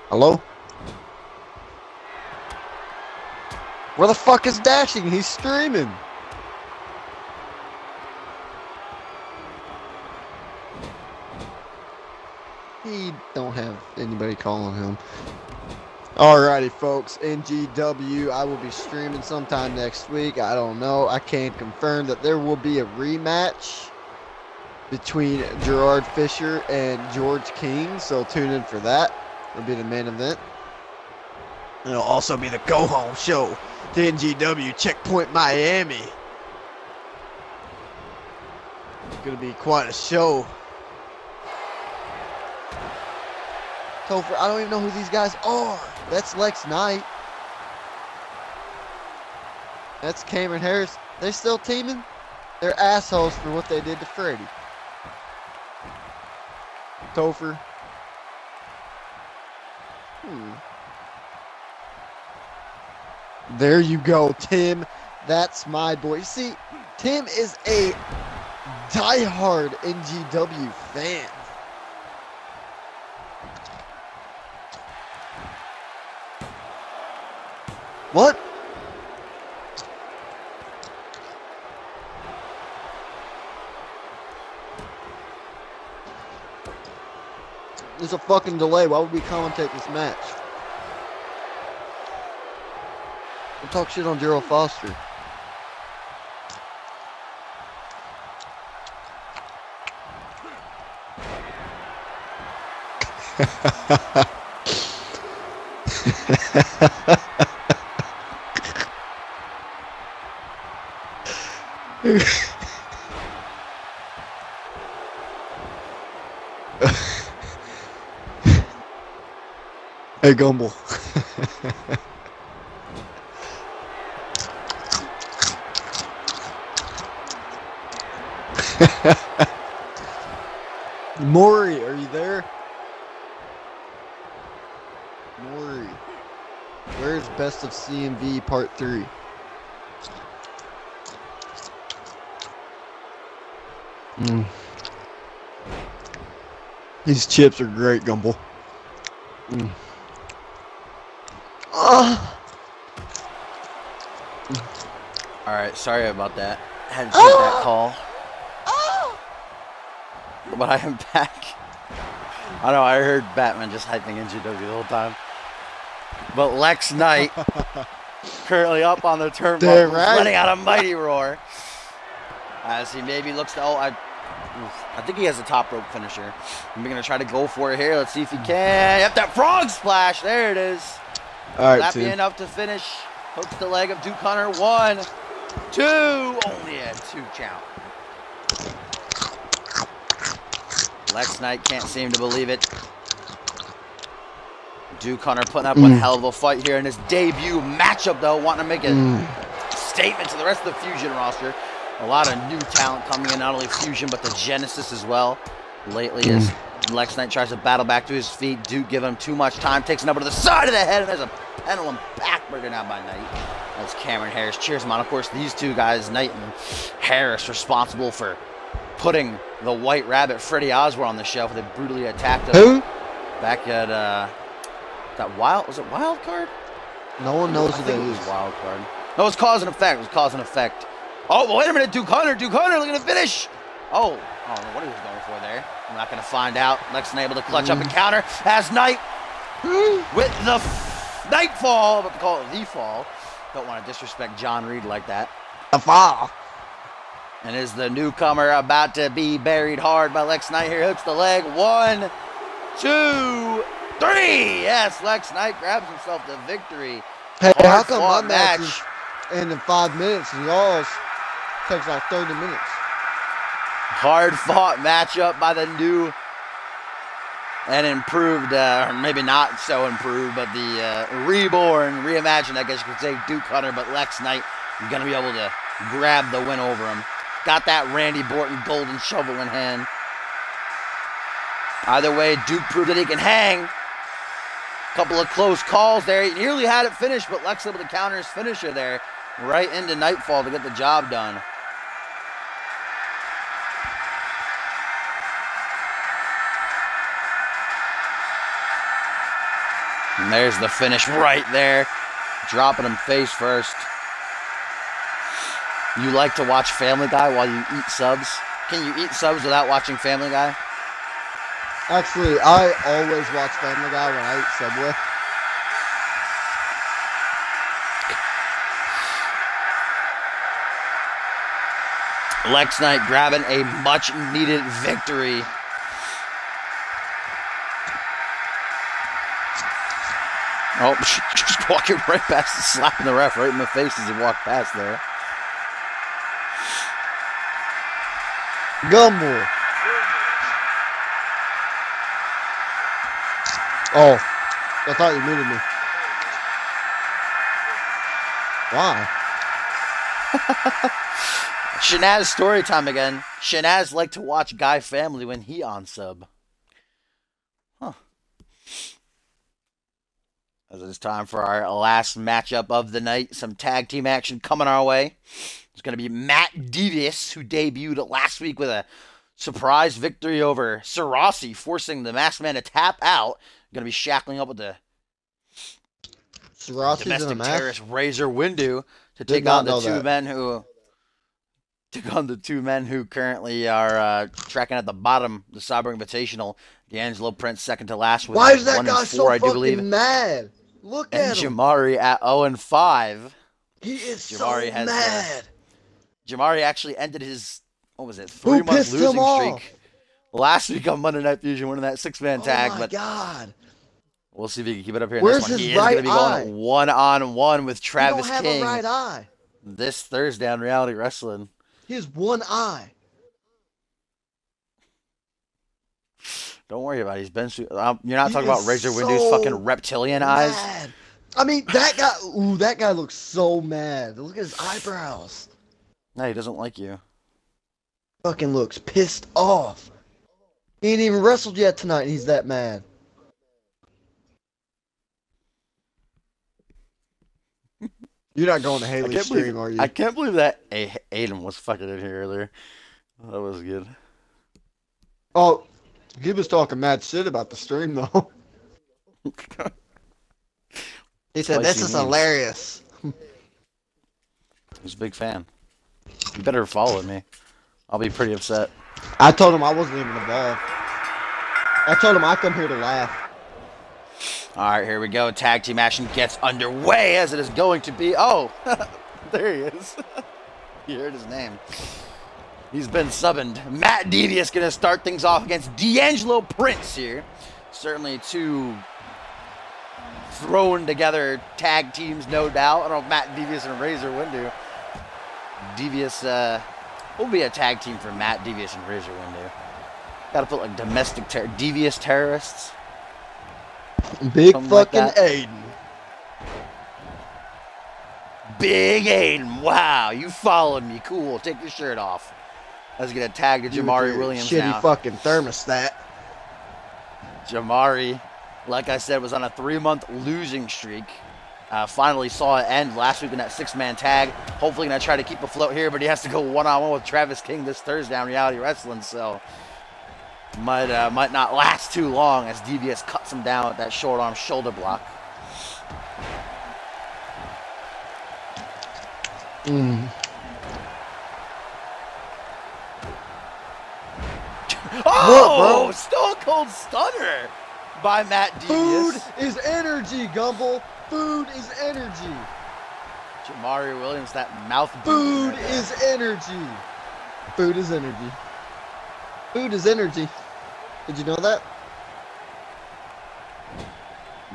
S2: Hello? Where the fuck is Dashing? He's streaming. He don't have anybody calling him. Alrighty, folks. NGW, I will be streaming sometime next week. I don't know. I can confirm that there will be a rematch between Gerard Fisher and George King, so tune in for that. It'll be the main event. It'll also be the go-home show to NGW Checkpoint Miami. It's going to be quite a show. Topher, I don't even know who these guys are. That's Lex Knight. That's Cameron Harris. They're still teaming? They're assholes for what they did to Freddie. Topher. There you go, Tim. That's my boy. You see, Tim is a diehard NGW fan. What? There's a fucking delay. Why would we commentate this match? We'll talk shit on Gerald Foster. Hey, Gumble. Maury, are you there? Maury. Where's Best of CMV Part 3? These chips are great, Gumble.
S1: Alright, sorry about that. Had to take that call. But I am back. I know, I heard Batman just hyping NGW the whole time. But Lex Knight, currently up on the turnbuckle, letting out a mighty roar. As he maybe looks to, I think he has a top rope finisher. I'm going to try to go for it here. Let's see if he can. Yep, that frog splash. There it is.
S2: All right,
S1: that be enough to finish. Hooks the leg of Duke Hunter. 1, 2. Only a 2 count. Lex Knight can't seem to believe it. Duke Hunter putting up one hell of a fight here in his debut matchup, though. Wanting to make a statement to the rest of the Fusion roster. A lot of new talent coming in, not only Fusion, but the Genesis as well. Lately, as Lex Knight tries to battle back to his feet, Duke giving him too much time, takes him over to the side of the head, and there's a pendulum backbreaker now by Knight. As Cameron Harris cheers him on. Of course, these two guys, Knight and Harris, responsible for putting the White Rabbit, Freddie Osborne, on the shelf. They brutally attacked him.
S2: Who?
S1: Back at, that was it Wild Card?
S2: No one knows who that
S1: it was
S2: is.
S1: Wild Card. No, it was Cause and Effect. It was Cause and Effect. Oh, but wait a minute, Duke Hunter looking to finish. Oh, I don't know what he was going for there. I'm not going to find out. Lex able to clutch up and counter as Knight with the Nightfall, but to call it the fall. Don't want to disrespect John Reed like that.
S2: A fall.
S1: And is the newcomer about to be buried hard by Lex Knight here. Hooks the leg. 1, 2, 3. Yes, Lex Knight grabs himself the victory.
S2: Hey,
S1: Hard
S2: how come my
S1: fought
S2: match is ending 5 minutes and y'all's takes like 30 minutes?
S1: Hard fought matchup by the new and improved, or maybe not so improved, but the reborn, reimagined, I guess you could say, Duke Hunter. But Lex Knight is going to be able to grab the win over him. Got that Randy Borton golden shovel in hand. Either way, Duke proved that he can hang. Couple of close calls there. He nearly had it finished, but Lex able to counter his finisher there. Right into Nightfall to get the job done. And there's the finish right there. Dropping him face first. You like to watch Family Guy while you eat subs? Can you eat subs without watching Family Guy?
S2: Actually, I always watch Family Guy when I eat Subway.
S1: Lex Knight grabbing a much-needed victory. Oh, just walking right past, slapping the ref right in the face as he walked past there.
S2: Gumball. Oh, I thought you muted me. Why?
S1: Shanaz story time again. Shanaz liked to watch Guy Family when he on sub. Huh. As it's time for our last matchup of the night. Some tag team action coming our way. It's going to be Matt Devious, who debuted last week with a surprise victory over Sarasi, forcing the Masked Man to tap out. Going to be shackling up with the domestic terrorist Razor Windu to take on the two men who currently are tracking at the bottom the Cyber Invitational. D'Angelo Prince second to last with
S2: Why is that
S1: 1
S2: guy
S1: and 4,
S2: so
S1: I do believe.
S2: fucking mad? Look at him.
S1: And Jamari at 0 and 5.
S2: He is
S1: Jamari
S2: so mad.
S1: Jamari actually ended his, what was it, 3-month losing streak last week on Monday Night Fusion, winning that 6-man tag.
S2: Oh my God.
S1: We'll see if he can keep it up here in
S2: Where's
S1: this one.
S2: his
S1: He is going to be
S2: right
S1: going one-on-one with Travis
S2: King.
S1: King
S2: He don't have a right eye.
S1: this Thursday on Reality Wrestling.
S2: He has one eye.
S1: Don't worry about it. He's been. You're not talking about Razor Windu's fucking reptilian eyes.
S2: I mean, that guy. Ooh, that guy looks so mad. Look at his eyebrows.
S1: No, he doesn't like you.
S2: Fucking looks pissed off. He ain't even wrestled yet tonight, and he's that mad. You're not going to Haley's stream, are you?
S1: I can't believe that Aiden was fucking in here earlier. That was good.
S2: Oh, he was talking mad shit about the stream, though. He said, "This is hilarious."
S1: He's a big fan. You better follow me. I'll be pretty upset.
S2: I told him I wasn't even involved. I told him I come here to laugh.
S1: All right, here we go. Tag team action gets underway as it is going to be. Oh, there he is. You heard his name. He's been summoned. Matt Devious going to start things off against D'Angelo Prince here. Certainly two thrown together tag teams, no doubt. I don't know if Matt Devious and Razor Windu. Devious will be a tag team for Matt Devious and Razor Windu. Got to put like domestic devious terrorists.
S2: Big fucking like Aiden.
S1: Big Aiden. Wow, you followed me. Cool. Take your shirt off. I was going to tag to Jamari Williams
S2: shitty
S1: now.
S2: Fucking thermostat.
S1: Jamari, like I said, was on a 3-month losing streak. Finally saw it end last week in that 6-man tag. Hopefully going to try to keep afloat here, but he has to go one-on-one with Travis King this Thursday on Reality Wrestling, so might not last too long as Devious cuts him down with that short arm shoulder block. Oh, what, Stone Cold Stunner by Matt Devious.
S2: Food is energy, Gumball. Food is energy.
S1: Jamari Williams, that mouth.
S2: Food is energy. Food is energy. Food is energy. Did you know that?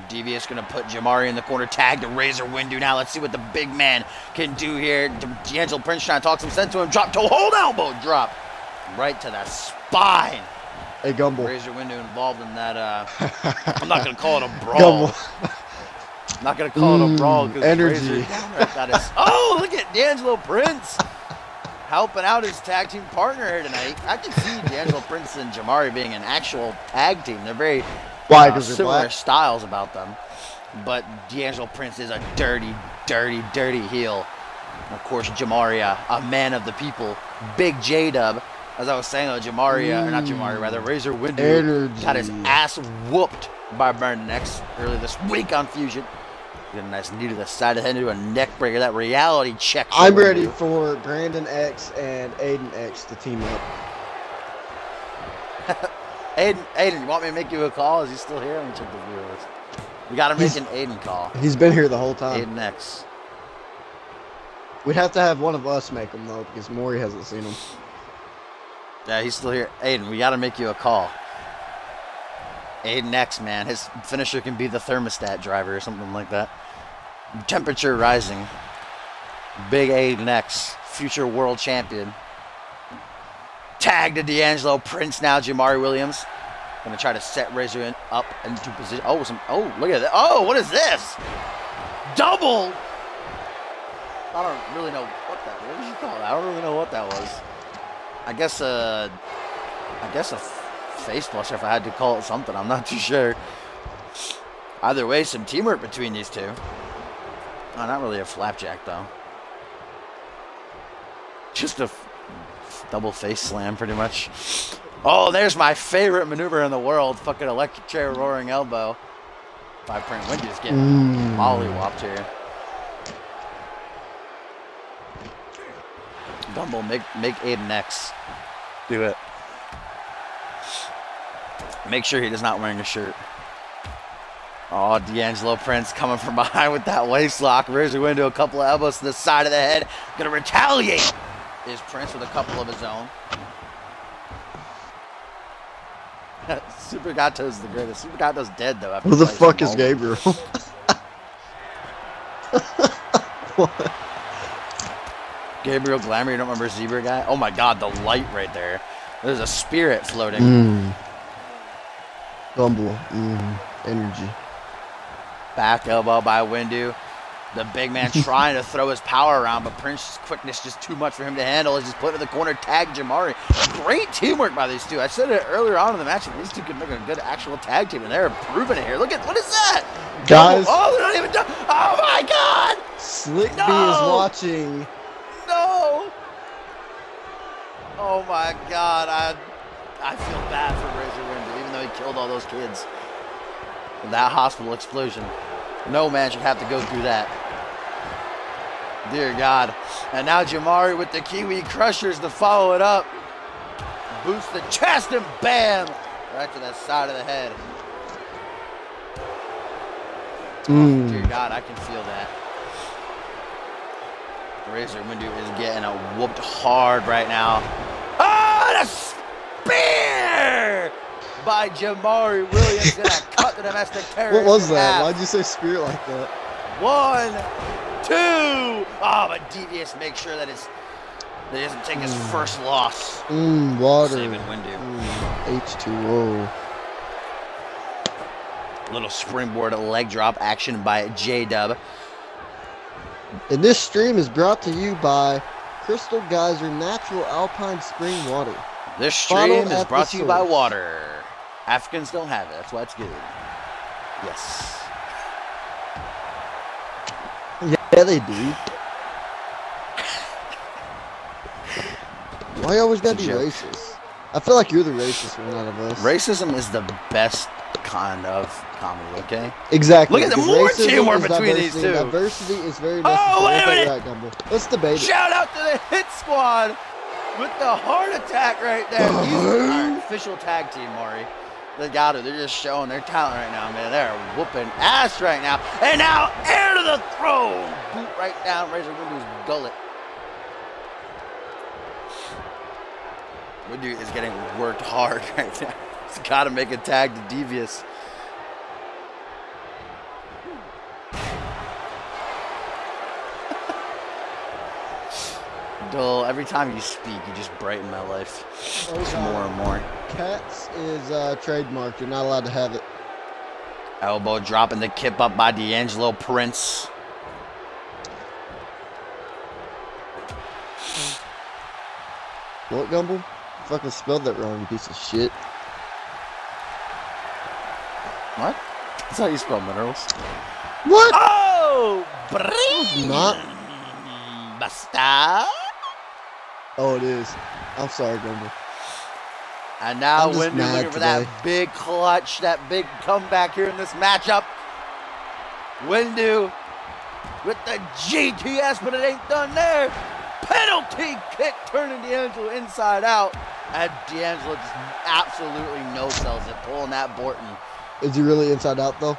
S1: Devious going to put Jamari in the corner, tag to Razor Windu. Now let's see what the big man can do here. D'Angelo Prince trying to talk some sense to him. Drop toe hold, elbow drop. Right to the spine.
S2: Hey, Gumball.
S1: Razor Windu involved in that. I'm not going to call it a brawl. I'm not going to call it a brawl.
S2: Energy.
S1: Oh, look at D'Angelo Prince helping out his tag team partner here tonight. I can see D'Angelo Prince and Jamari being an actual tag team. They're very similar styles about them. But D'Angelo Prince is a dirty, dirty, dirty heel. And of course, Jamari, a man of the people. Big J-Dub. As I was saying, Jamari, or not Jamari, rather, Razor Windu got his ass whooped by Brandon X earlier this week on Fusion. Get a nice knee to the side of the head into a neck breaker. That reality check.
S2: I'm ready for Brandon X and Aiden X to team up.
S1: Aiden, you want me to make you a call? Is he still here? Let me check the viewers. We got to make an Aiden call.
S2: He's been here the whole time.
S1: Aiden X.
S2: We'd have to have one of us make them, though, because Maury hasn't seen them.
S1: Yeah, he's still here. Aiden, we got to make you a call. Aiden X, man. His finisher can be the thermostat driver or something like that. Temperature rising. Big Aiden X, future world champion. Tag to D'Angelo Prince now, Jamari Williams. Gonna try to set Razor up into position. Oh, look at that. Oh, what is this? Double. I don't really know what did you call that? I don't really know what that was. I guess a face buster if I had to call it something. I'm not too sure. Either way, some teamwork between these two. Oh, not really a flapjack though. Just a double face slam, pretty much. Oh, there's my favorite maneuver in the world. Fucking electric chair roaring elbow. By Prince. Wendy's getting mollywopped here. Dumble, make Aiden X do it. Make sure he is not wearing a shirt. Oh, D'Angelo Prince coming from behind with that waist lock. Razor Window, a couple of elbows to the side of the head. Gonna retaliate. Is Prince with a couple of his own. Super Gato's the greatest. Super Gato's dead though.
S2: Who the fuck is Gabriel? What?
S1: Gabriel Glamour, you don't remember Zebra Guy? Oh my god, the light right there. There's a spirit floating.
S2: Dumble. Energy.
S1: Back elbow by Windu. The big man trying to throw his power around, but Prince's quickness just too much for him to handle. He's just put in the corner, tag Jamari. Great teamwork by these two. I said it earlier on in the match, these two could make a good actual tag team, and they're proving it here. Look at, what is that?
S2: Guys.
S1: Oh, they're not even done. Oh my god!
S2: Slick B is watching.
S1: No! Oh my god, I feel bad for Razor Windu, even though he killed all those kids. That hospital explosion. No man should have to go through that. Dear God. And now Jamari with the Kiwi Crushers to follow it up. Boost the chest and bam! Right to the side of the head. Oh, dear God, I can feel that. Razor Windu is getting whooped hard right now. Oh, and a spear by Jamari Williams and a cut to domestic terrorist.
S2: What was that? Why'd you say spear like that?
S1: 1, 2. Oh, but Devious makes sure that he doesn't take his first loss.
S2: Water.
S1: Saving Windu.
S2: H2O.
S1: Little springboard leg drop action by J-Dub.
S2: And this stream is brought to you by Crystal Geyser Natural Alpine Spring Water.
S1: This stream is brought to you by water. Africans don't have it. That's why it's good. Yes.
S2: Yeah, they do. Why you always gotta be racist? I feel like you're the racist one out of us.
S1: Racism is the best kind of comedy, okay?
S2: Exactly.
S1: Look at the more teamwork between these two.
S2: Diversity is very necessary.
S1: Oh, wait a minute.
S2: Right, Gumble. Let's debate it.
S1: Shout out to the Hit Squad with the heart attack right there. Our official tag team, Maury. They got it. They're just showing their talent right now, man. They're whooping ass right now. And now, air to the throne. Boot right down Razor Windu's gullet. Windu is getting worked hard right now. He's got to make a tag to Devious. Dull, every time you speak, you just brighten my life more and more.
S2: Cats is trademarked. You're not allowed to have it.
S1: Elbow dropping the kip up by D'Angelo Prince.
S2: What, Gumble? Fucking spelled that wrong, you piece of shit.
S1: What? That's how you spell minerals.
S2: What?
S1: Oh!
S2: Not.
S1: Basta.
S2: Oh, it is. I'm sorry, Gumble.
S1: And now Windu looking for that big clutch, that big comeback here in this matchup. Windu with the GTS, but it ain't done there. Penalty kick turning D'Angelo inside out. And D'Angelo just absolutely no-sells it, pulling that Borton.
S2: Is he really inside out, though?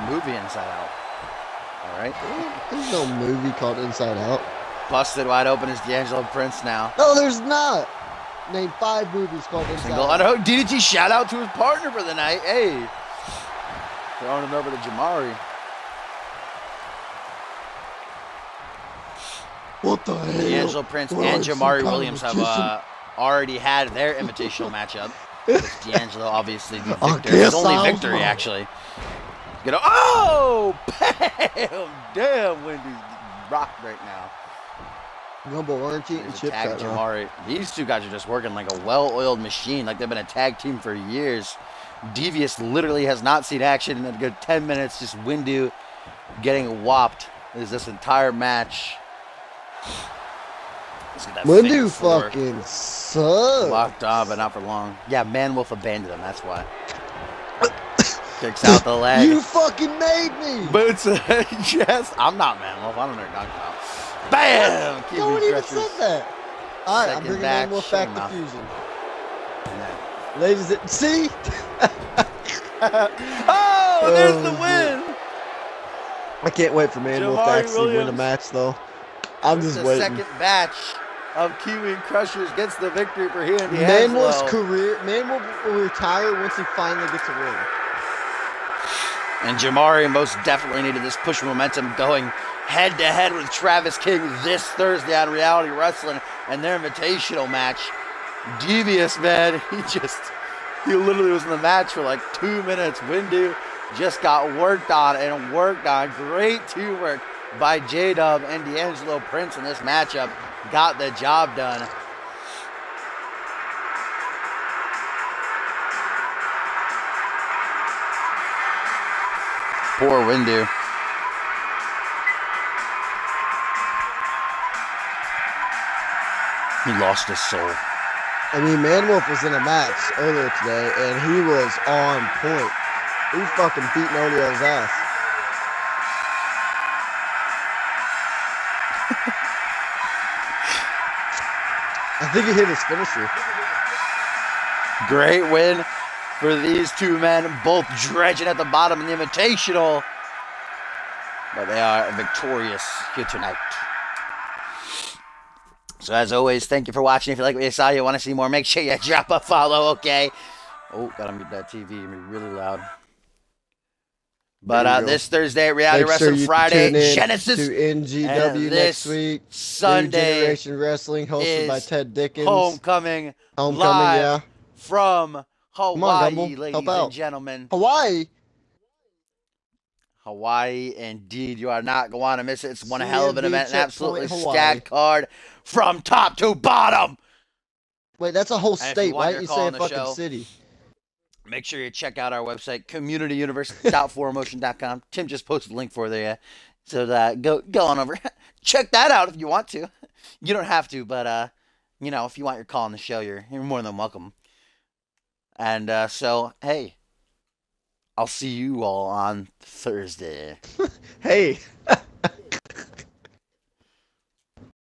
S1: movie Inside Out. All right.
S2: There's no movie called Inside Out.
S1: Busted wide open is D'Angelo Prince now.
S2: No, there's not. Name 5 movies called Inside
S1: Single
S2: Out.
S1: underhook. DDT shout out to his partner for the night. Hey. Throwing him over to Jamari.
S2: What the hell?
S1: D'Angelo Prince and Jamari Williams have already had their invitational matchup. D'Angelo obviously the victor. His only victory, actually. Oh! Bam! Damn, Wendy's rocked right now.
S2: Rumble orange eating chip cut,
S1: Jamari. These two guys are just working like a well-oiled machine, like they've been a tag team for years. Devious literally has not seen action in a good 10 minutes. Just Windu getting whopped is this entire match.
S2: Windu fucking sucks.
S1: Locked on, but not for long. Yeah, Man Wolf abandoned him, that's why. Kicks out the leg.
S2: You fucking made me.
S1: Boots yes. I'm not Man Wolf. I don't know what you're talking about. Bam!
S2: No one even said that. All right, I'm bringing Man Wolf back to Fusion.
S1: Yeah.
S2: Ladies and see?
S1: Oh, there's the win.
S2: I can't wait for Man Wolf to actually win a match, though. I'm just waiting.
S1: The second batch of Kiwi Crushers gets the victory for him.
S2: Man Wolf's career, Man Wolf will retire once he finally gets a win.
S1: And Jamari most definitely needed this push momentum going head-to-head with Travis King this Thursday on Reality Wrestling and their invitational match. Devious, man. He literally was in the match for like 2 minutes. Windu just got worked on and worked on. Great teamwork by J-Dub and D'Angelo Prince in this matchup. Got the job done. Poor Windu. He lost his soul.
S2: I mean, Man Wolf was in a match earlier today, and he was on point. He fucking beat Olio's ass. I think he hit his finisher.
S1: Great win for these two men, both dredging at the bottom in the Invitational. But they are victorious here tonight. So as always, thank you for watching. If you like what you saw, you want to see more, make sure you drop a follow, okay? Oh, gotta mute that TV. It'll be really loud. But this Thursday, Reality Wrestling Friday, Genesis
S2: to NGW next week.
S1: Sunday,
S2: Generation Wrestling, hosted by Ted Dickens.
S1: Homecoming live from Hawaii, ladies and gentlemen. Hawaii, indeed. You are not going to want to miss it. It's one hell of an event. An absolutely stacked card from top to bottom.
S2: Wait, that's a whole state. Why didn't you say a fucking city?
S1: Make sure you check out our website, communityuniverse.4motion.com. Tim just posted a link for there. So go on over. Check that out if you want to. You don't have to, but, you know, if you want your call on the show, you're more than welcome. And so, hey, I'll see you all on Thursday.
S2: Hey.